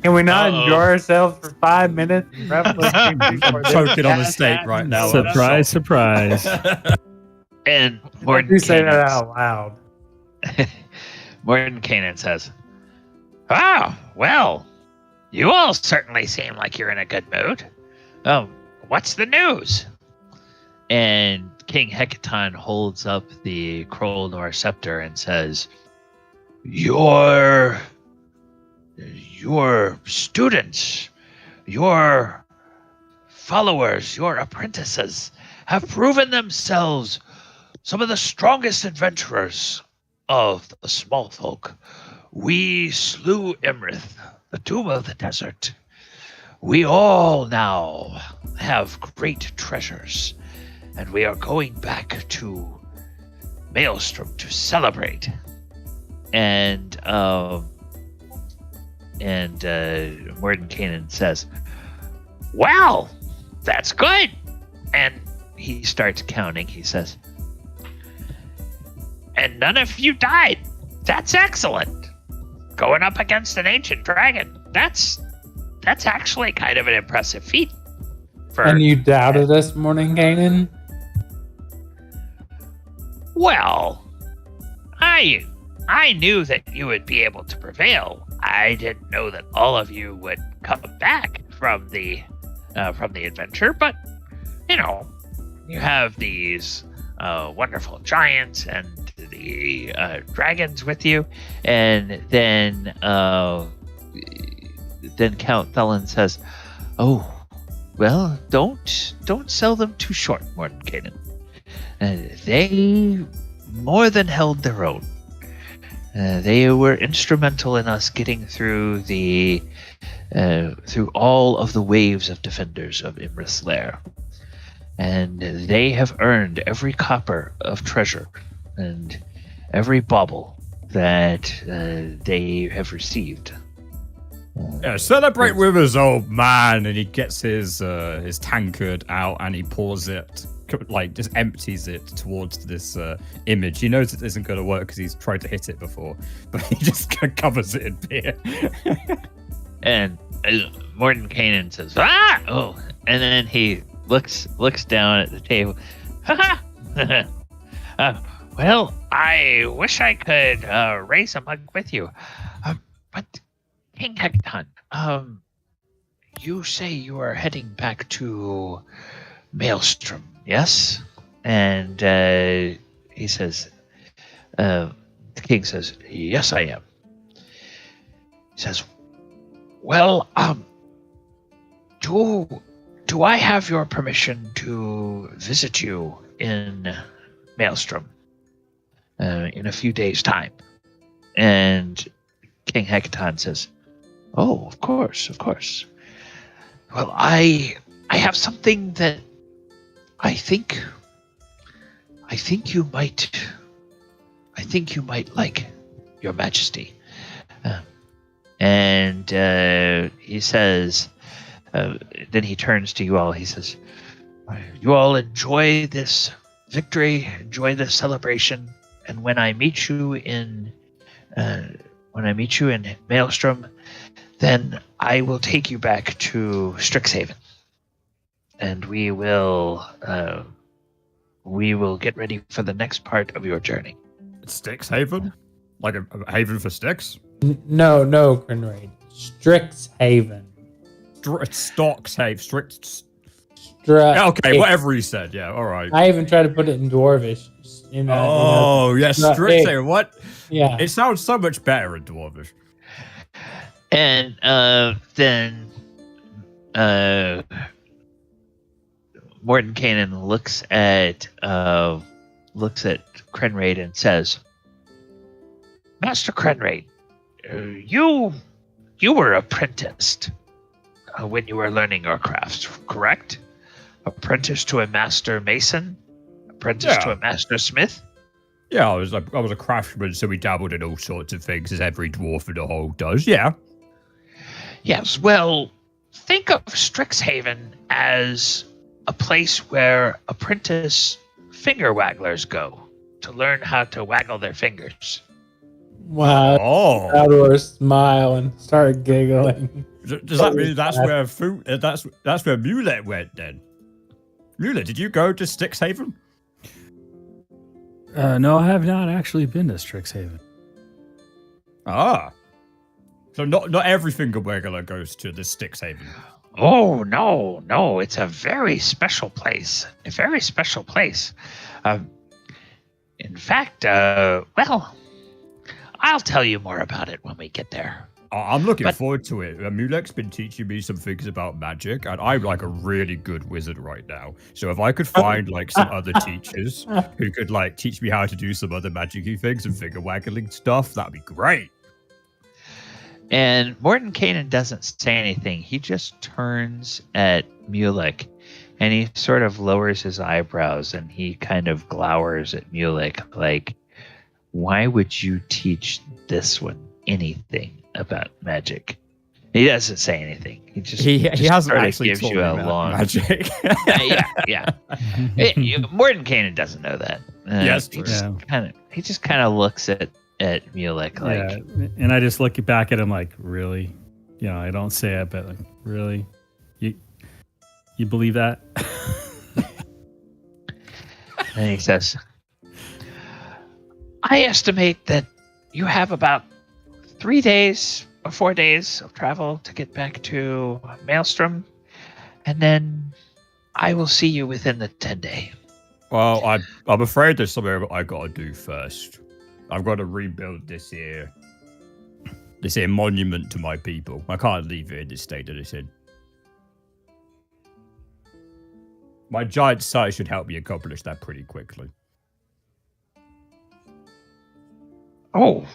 can we not enjoy ourselves for 5 minutes? I'm choking on the steak right now. Surprise, surprise. And Mordenkainen say that out loud. Mordenkainen says, "Oh, well, you all certainly seem like you're in a good mood. What's the news?" And King Hecaton holds up the Krolnor scepter and says, Your students, your followers, your apprentices have proven themselves some of the strongest adventurers of the small folk. We slew Iymrith, the Doom of the Desert. We all now have great treasures, and we are going back to Maelstrom to celebrate. And Mordenkainen says, "Well, that's good." And he starts counting. He says, "And none of you died. That's excellent. Going up against an ancient dragon. That's actually kind of an impressive feat." And you doubted us, Mordenkainen? Well, I knew that you would be able to prevail. I didn't know that all of you would come back from the adventure, but you have these wonderful giants and the dragons with you, and then Count Thelen says, "Oh, well, don't sell them too short, Mordenkainen. They more than held their own. They were instrumental in us getting through through all of the waves of defenders of Iymrith's Lair. And they have earned every copper of treasure and every bauble that they have received." Yeah, celebrate with us, old man. And he gets his tankard out and he pours it, like just empties it towards this image. He knows it isn't going to work because he's tried to hit it before, but he just covers it in beer. And Mordenkainen says, "Ah!" Oh, and then he looks down at the table. Well, I wish I could raise a mug with you, but King Hekaton, you say you are heading back to Maelstrom, yes? And he says, the king says, "Yes, I am." He says, "Well, do I have your permission to visit you in Maelstrom in a few days' time?" And King Hekaton says, "Oh, of course. Well, I have something that I think you might like, Your Majesty." And he says, then he turns to you all. He says, "You all enjoy this victory, enjoy this celebration, and when I meet you in Maelstrom, then I will take you back to Strixhaven, and we will get ready for the next part of your journey." Strixhaven? Like a haven for sticks? No, Krenraid. Strixhaven. Stockshaven. Yeah, okay, whatever he said. Yeah, all right. I even tried to put it in Dwarvish. Strixhaven. What? Yeah. It sounds so much better in Dwarvish. And then Mordenkainen looks at Krenraid and says, "Master Krenraid, you were apprenticed when you were learning your crafts, correct? Apprentice to a master mason, apprentice to a master smith." Yeah, I was a craftsman, so we dabbled in all sorts of things, as every dwarf in the hole does. Yeah. Yes. Well, think of Strixhaven as a place where apprentice finger wagglers go to learn how to waggle their fingers. Wow. Oh. Outdoor smile and start giggling. Does that mean that's where that's where Mulet went then? Mulet, did you go to Strixhaven? No, I have not actually been to Strixhaven. Ah. So not every finger waggler goes to the Strixhaven. Oh, no. It's a very special place. A very special place. In fact, well, I'll tell you more about it when we get there. I'm looking forward to it. Mulet's been teaching me some things about magic, and I'm like a really good wizard right now. So if I could find like some other teachers who could like teach me how to do some other magic-y things and finger waggling stuff, that'd be great. And Mordenkainen doesn't say anything. He just turns at Mulek, and he sort of lowers his eyebrows, and he kind of glowers at Mulek, like, "Why would you teach this one anything about magic?" He doesn't say anything. He just hasn't actually gives told you me a about long magic. yeah. Mordenkainen doesn't know that. Yes, he just kind of looks at Mulek like. Yeah, and I just look back at him like, really? I don't say it, but like, really? You believe that? And he says, "I estimate that you have about 3 days, 4 days of travel to get back to Maelstrom, and then I will see you within the 10-day. Well, I'm afraid there's something I gotta do first. I've got to rebuild this here monument to my people. I can't leave it in the state that it's in. My giant size should help me accomplish that pretty quickly. Oh,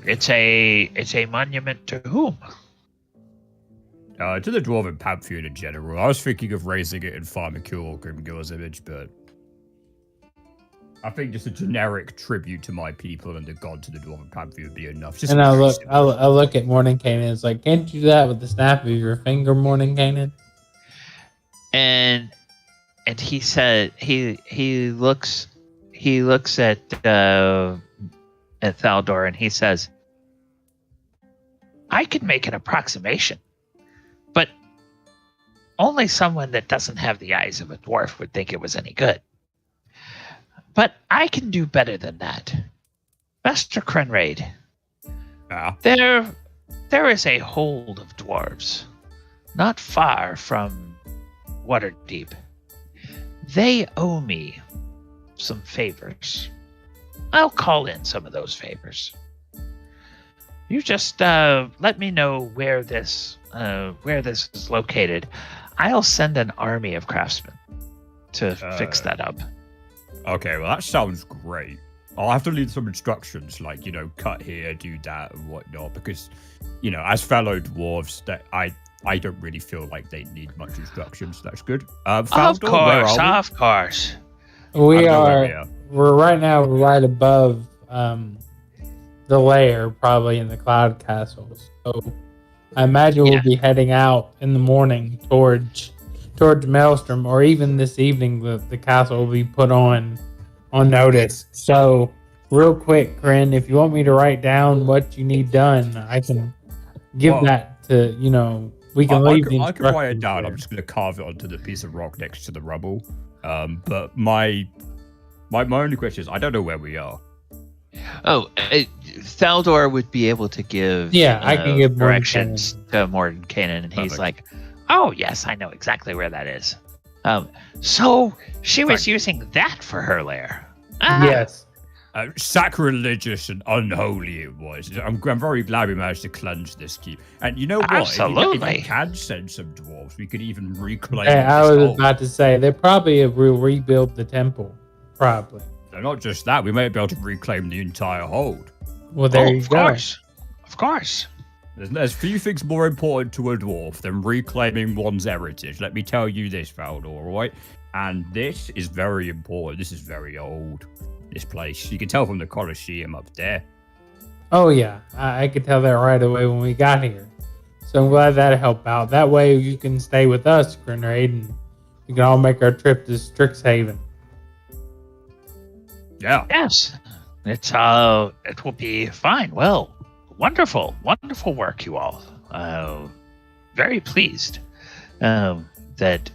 it's a monument to whom? To the Dwarven Pantheon in general. I was thinking of raising it in Farmakul or Grimgil's image, but I think just a generic tribute to my people and the god to the Dwarven Pantheon would be enough. Just and I look at Mordenkainen. It's like, can't you do that with the snap of your finger, Mordenkainen? And he said he looks at Thaldor and he says, I could make an approximation, but only someone that doesn't have the eyes of a dwarf would think it was any good. But I can do better than that. Master Krenraid, there is a hold of dwarves not far from Waterdeep. They owe me some favors. I'll call in some of those favors. You just let me know where this is located. I'll send an army of craftsmen to fix that up. Okay, well that sounds great. I'll have to leave some instructions, like, cut here, do that, and whatnot, because, as fellow dwarves, that I don't really feel like they need much instructions. That's good. Faldor, of course. We're right now right above the Lair, probably in the Cloud Castles. So I imagine we'll be heading out in the morning towards Maelstrom, or even this evening the castle will be put on notice. So real quick, Kren, if you want me to write down what you need done, I can give that to, we can leave the instructions. I can write it down. I'm just going to carve it onto the piece of rock next to the rubble. But my only question is, I don't know where we are. Oh, Thaldor would be able to give I can give directions to Mordenkainen, and he's like, oh yes, I know exactly where that is. So she was using that for her lair. Yes. Sacrilegious and unholy it was. I'm very glad we managed to cleanse this keep. And you know what? Absolutely. If you can send some dwarves, we could even reclaim I was about to say, they probably will rebuild the temple. Probably. And not just that, we may be able to reclaim the entire hold. Well, there you go. Of course. There's few things more important to a dwarf than reclaiming one's heritage. Let me tell you this, Faldor, all right? And this is very important. This is very old, this place. You can tell from the Colosseum up there. Oh, yeah. I could tell that right away when we got here. So I'm glad that'll help out. That way you can stay with us, Krenraid, and we can all make our trip to Strixhaven. Yeah. Yes. It will be fine. Well, wonderful work, you all. Very pleased that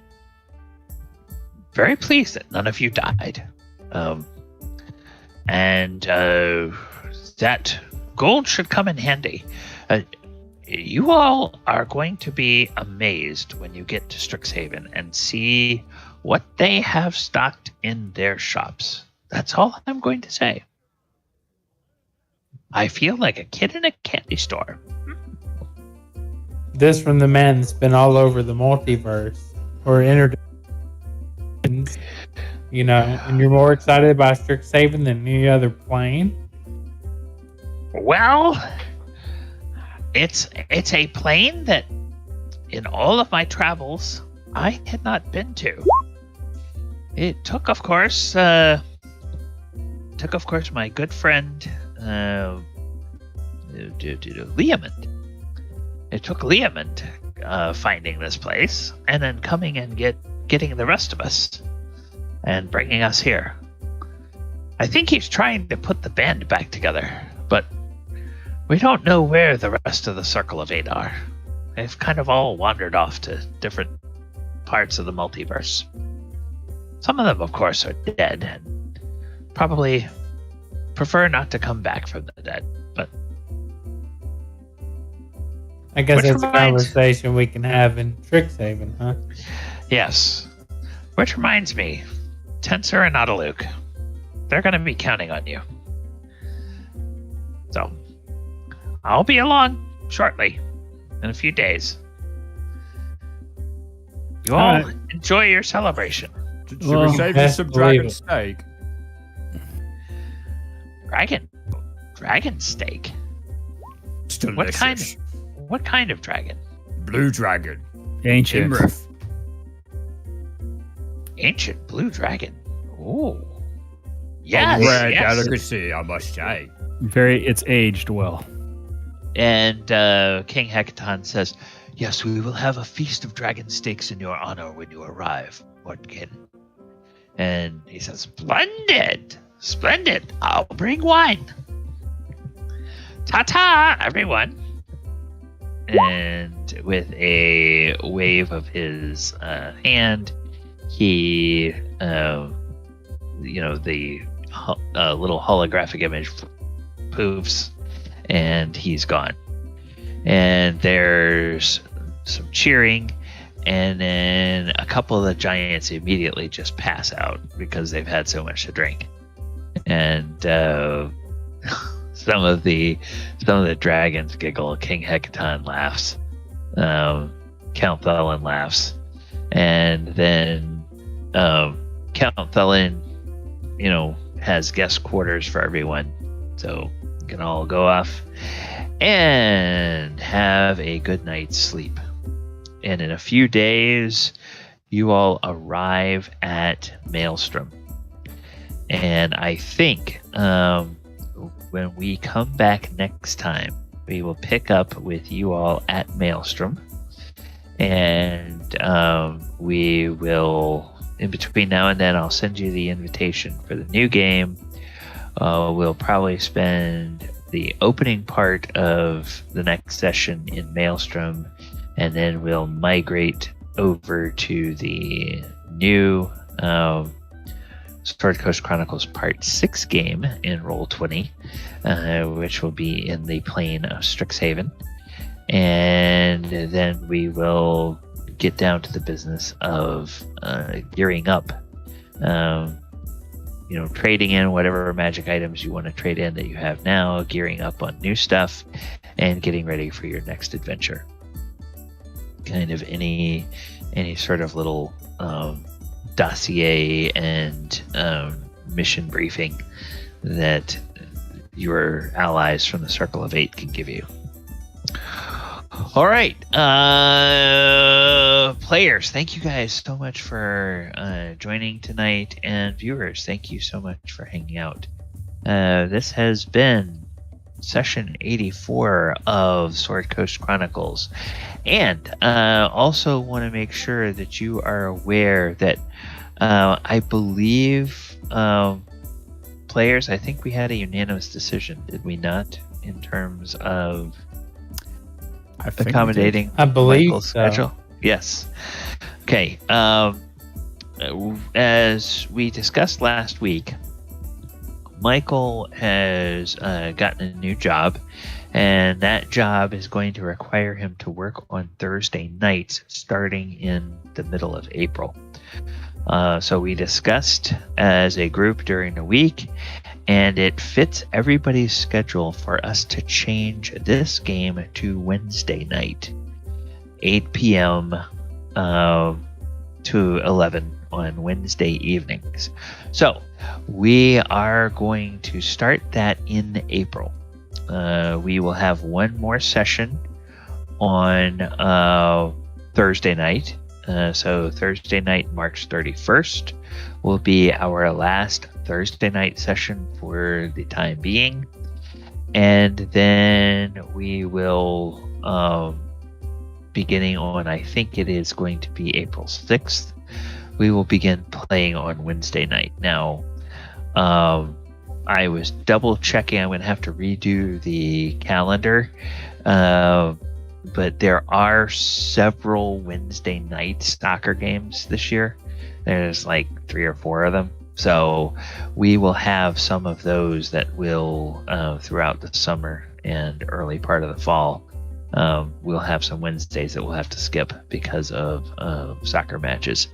none of you died. And that gold should come in handy. You all are going to be amazed when you get to Strixhaven and see what they have stocked in their shops. That's all I'm going to say. I feel like a kid in a candy store. This from the man that's been all over the multiverse or interdimensions. And you're more excited about Strixhaven than any other plane? Well, it's a plane that in all of my travels I had not been to. It took, of course, my good friend Liamond. It took Liamond finding this place and then coming and getting the rest of us and bringing us here. I think he's trying to put the band back together, but we don't know where the rest of the Circle of Eight are. They've kind of all wandered off to different parts of the multiverse. Some of them, of course, are dead and probably prefer not to come back from the dead, but I guess Which that's a reminds- conversation we can have in Strixhaven, huh? Yes. Which reminds me, Tensor and Nautiluk, they're going to be counting on you. So, I'll be along shortly, in a few days. You all Alright. enjoy your celebration. Should Well, we save you best some believe dragon it. steak? Dragon steak? It's delicious. What kind of dragon? Blue dragon. Ancient. Iymrith. Ancient blue dragon. Ooh. A Yes, rare yes. delicacy, I must say. It's aged well. And King Hecaton says, "Yes, we will have a feast of dragon steaks in your honor when you arrive, Mordkin." And he says, "Splendid! Splendid! I'll bring wine. Ta-ta, everyone!" And with a wave of his hand, he, the little holographic image poofs, and he's gone. And there's some cheering, and then a couple of the giants immediately just pass out because they've had so much to drink. And some of the dragons giggle. King Hecaton laughs. Count Thelen laughs, and then Count Thelen, has guest quarters for everyone, so you can all go off and have a good night's sleep. And in a few days, you all arrive at Maelstrom. And I think when we come back next time, we will pick up with you all at Maelstrom. And we will, in between now and then, I'll send you the invitation for the new game. We'll probably spend the opening part of the next session in Maelstrom, and then we'll migrate over to the new Sword Coast Chronicles Part 6 game in Roll20, which will be in the plane of Strixhaven. And then we will get down to the business of gearing up, trading in whatever magic items you want to trade in that you have now, gearing up on new stuff, and getting ready for your next adventure. Kind of any sort of little dossier and mission briefing that your allies from the Circle of Eight can give you. All right, players, thank you guys so much for joining tonight, and viewers, thank you so much for hanging out. This has been session 84 of Sword Coast Chronicles, and also want to make sure that you are aware that I believe, players, I think we had a unanimous decision, did we not, in terms of I think accommodating I believe Michael's so. schedule? Yes. Okay. As we discussed last week, Michael has gotten a new job, and that job is going to require him to work on Thursday nights starting in the middle of April. So we discussed as a group during the week, and it fits everybody's schedule for us to change this game to Wednesday night, 8 p.m. To 11 on Wednesday evenings. So we are going to start that in April. We will have one more session on Thursday night. So Thursday night, March 31st, will be our last Thursday night session for the time being. And then we will, beginning on, I think it is going to be April 6th, we will begin playing on Wednesday night. Now, I was double checking. I'm going to have to redo the calendar. But there are several Wednesday night soccer games this year. There's like 3 or 4 of them. So we will have some of those that will, throughout the summer and early part of the fall, we'll have some Wednesdays that we'll have to skip because of soccer matches,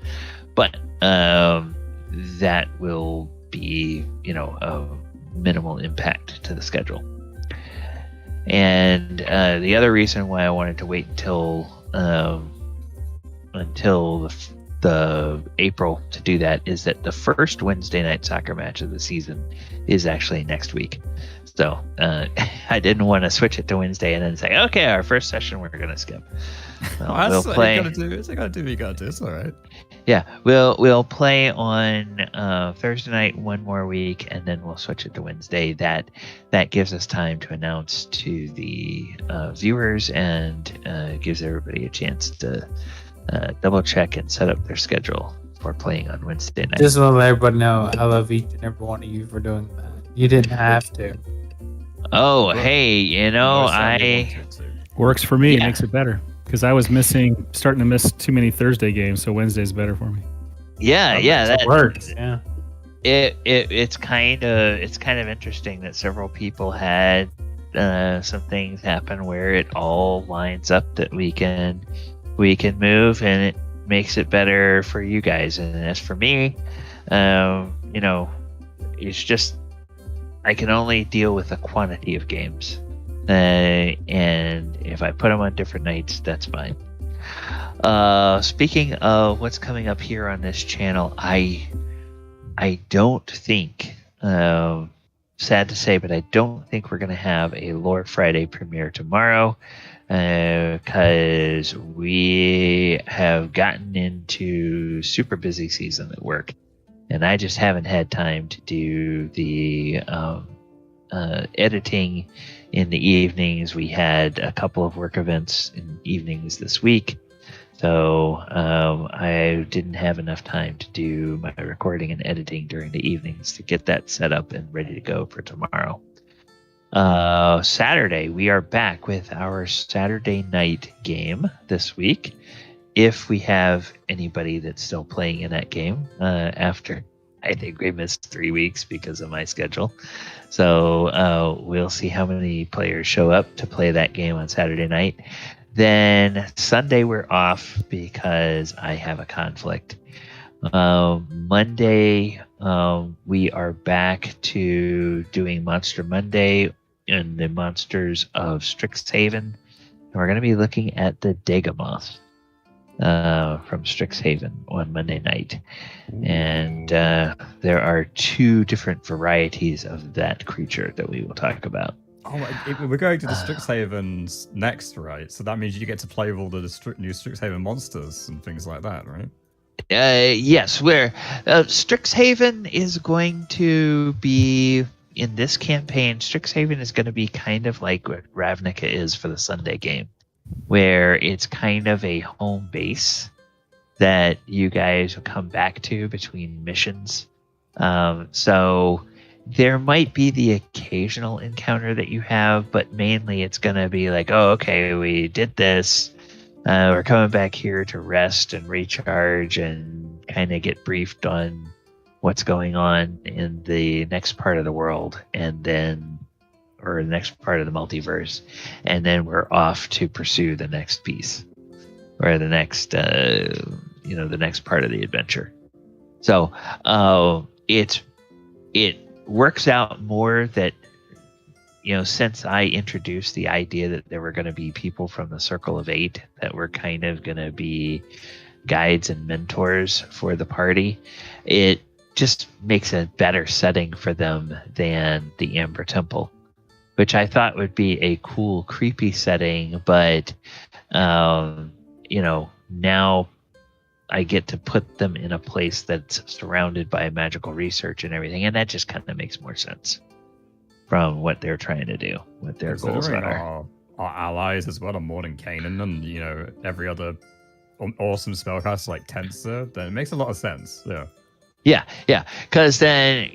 but that will be, a minimal impact to the schedule. And the other reason why I wanted to wait until the April to do that is that the first Wednesday night soccer match of the season is actually next week. So I didn't want to switch it to Wednesday and then say, okay, our first session we're going to skip. We'll play. You gotta do what you gotta do. It's all right. Yeah, we'll play on Thursday night one more week, and then we'll switch it to Wednesday. That gives us time to announce to the viewers and gives everybody a chance to double check and set up their schedule for playing on Wednesday night. Just want to let everybody know I love each and every one of you for doing that. You didn't have to. Oh, hey, I works for me. It makes it better because I was starting to miss too many Thursday games, so Wednesday's better for me. Yeah, that works. Yeah. It's kind of interesting that several people had some things happen where it all lines up that we can move, and it makes it better for you guys. And as for me, it's just I can only deal with a quantity of games, and if I put them on different nights, that's fine. Speaking of what's coming up here on this channel, I don't think, sad to say, but I don't think we're going to have a Lore Friday premiere tomorrow, because we have gotten into super busy season at work, and I just haven't had time to do the editing in the evenings. We had a couple of work events in evenings this week, so I didn't have enough time to do my recording and editing during the evenings to get that set up and ready to go for tomorrow. Saturday, we are back with our Saturday night game this week, if we have anybody that's still playing in that game after I think we missed 3 weeks because of my schedule. So we'll see how many players show up to play that game on Saturday night. Then Sunday we're off because I have a conflict. Monday we are back to doing Monster Monday in the monsters of Strixhaven. And we're going to be looking at the Dagomoth from Strixhaven on Monday night. And there are 2 different varieties of that creature that we will talk about. We're going to the Strixhavens next, right? So that means you get to play with all the new Strixhaven monsters and things like that, right? Yes, where Strixhaven is going to be, in this campaign, Strixhaven is going to be kind of like what Ravnica is for the Sunday game, where it's kind of a home base that you guys will come back to between missions. So there might be the occasional encounter that you have, but mainly it's going to be like, oh, okay, we did this. We're coming back here to rest and recharge and kind of get briefed on what's going on in the next part of the world, and then, or the next part of the multiverse, and then we're off to pursue the next piece, or the next, the next part of the adventure. So it works out more that, since I introduced the idea that there were going to be people from the Circle of 8 that were kind of going to be guides and mentors for the party, it just makes a better setting for them than the Amber Temple, which I thought would be a cool, creepy setting. But, now I get to put them in a place that's surrounded by magical research and everything. And that just kind of makes more sense from what they're trying to do, what their goals are. Our allies as well are more than Canaan and, every other awesome spellcaster like Tensor, then it makes a lot of sense. Yeah. Because then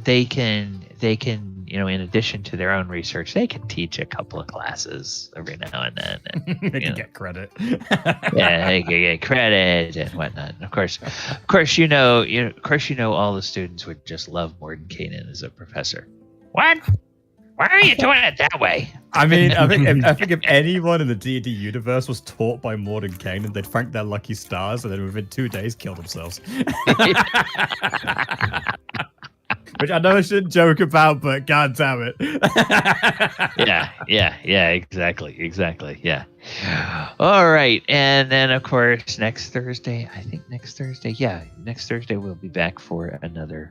they can, in addition to their own research, they can teach a couple of classes every now and then. And, they can get credit. Yeah, they can get credit and whatnot. And of course, all the students would just love Mordenkainen as a professor. What? Why are you doing it that way? I mean, I think if anyone in the D&D universe was taught by Mordenkainen, they'd thank their lucky stars and then within 2 days kill themselves. Which I know I shouldn't joke about, but god damn it. Yeah, exactly. Yeah. All right. And then, of course, next Thursday we'll be back for another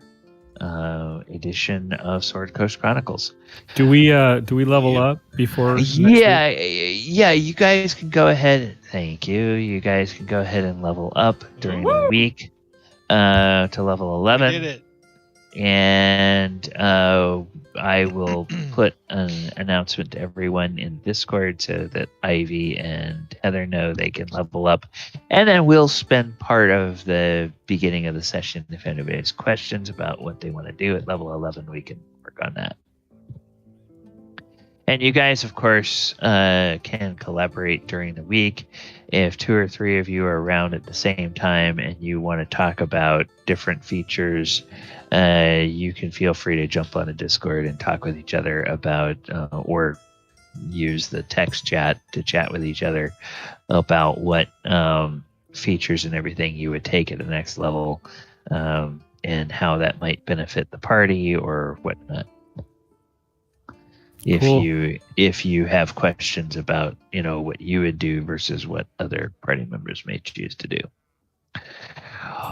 edition of Sword Coast Chronicles. Do we level up before? Yeah. You guys can go ahead. Thank you. You guys can go ahead and level up during the week to level 11. We did it. And I will put an announcement to everyone in Discord so that Ivy and Heather know they can level up. And then we'll spend part of the beginning of the session. If anybody has questions about what they want to do at level 11, we can work on that. And you guys, of course, can collaborate during the week. If 2 or 3 of you are around at the same time and you want to talk about different features, you can feel free to jump on a Discord and talk with each other about, or use the text chat to chat with each other about what features and everything you would take at the next level, and how that might benefit the party or whatnot. If you have questions about, what you would do versus what other party members may choose to do.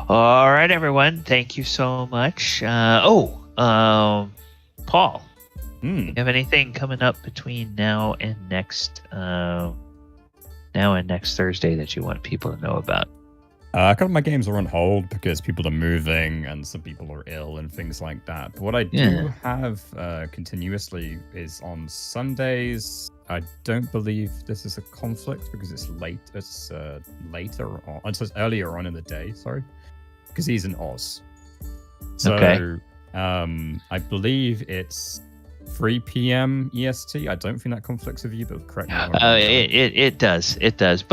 All right, everyone. Thank you so much. Paul, you have anything coming up between now and next Thursday that you want people to know about? A couple of my games are on hold because people are moving and some people are ill and things like that. But what I do have continuously is on Sundays. I don't believe this is a conflict because it's late. It's later on. It says earlier on in the day. Sorry, because he's in Oz. So I believe it's 3 p.m. EST. I don't think that conflicts with you, but correct me. It does. But it does.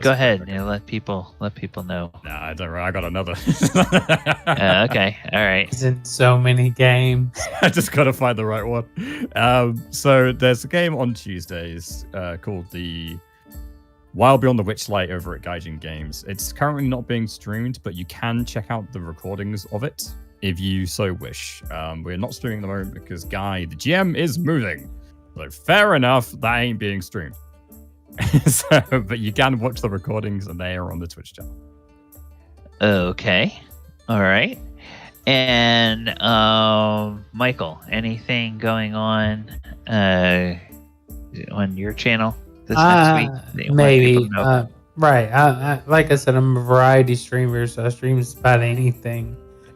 Go ahead and let people know. Nah, I don't. I got another. Okay, all right. He's in so many games. I just gotta find the right one. So there's a game on Tuesdays called the Wild Beyond the Witchlight over at Gaijin Games. It's currently not being streamed, but you can check out the recordings of it if you so wish. We're not streaming at the moment because Guy, the GM, is moving. So fair enough, that ain't being streamed. But you can watch the recordings and they are on the Twitch channel. Okay. All right. And Michael, anything going on your channel this next week? Maybe. Right. I, like I said, I'm a variety streamer, so I stream about anything.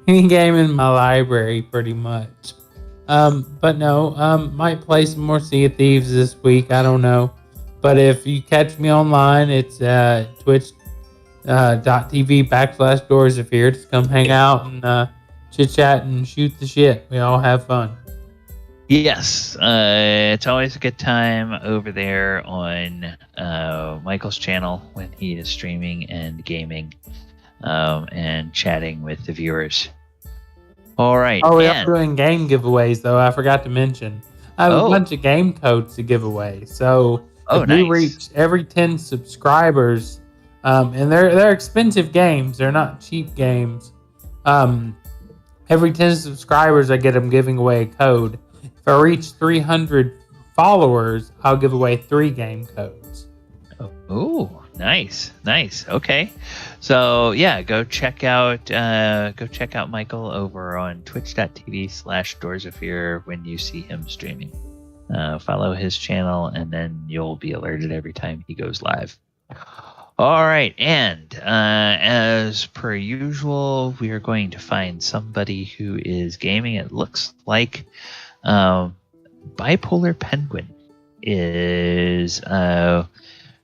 Any game in my library, pretty much. But no, might play some more Sea of Thieves this week. I don't know. But if you catch me online, it's twitch.tv/Doors of Fear. Just come hang out and chit chat and shoot the shit. We all have fun. Yes, it's always a good time over there on Michael's channel when he is streaming and gaming and chatting with the viewers. All right. Oh, we are doing game giveaways, though. I forgot to mention. I have a bunch of game codes to give away. So if we reach every 10 subscribers, and they're expensive games. They're not cheap games. Every 10 subscribers, I get them giving away a code. If I reach 300 followers, I'll give away 3 game codes. Oh, nice. Okay, so yeah, go check out Michael over on twitch.tv/Doors of Fear when you see him streaming. Follow his channel, and then you'll be alerted every time he goes live. All right, and as per usual, we are going to find somebody who is gaming. It looks like Bipolar Penguin is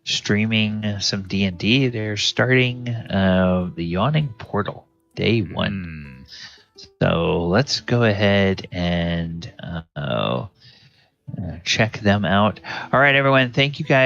streaming some D&D. They're starting the Yawning Portal day 1. So let's go ahead and check them out. All right, everyone. Thank you guys.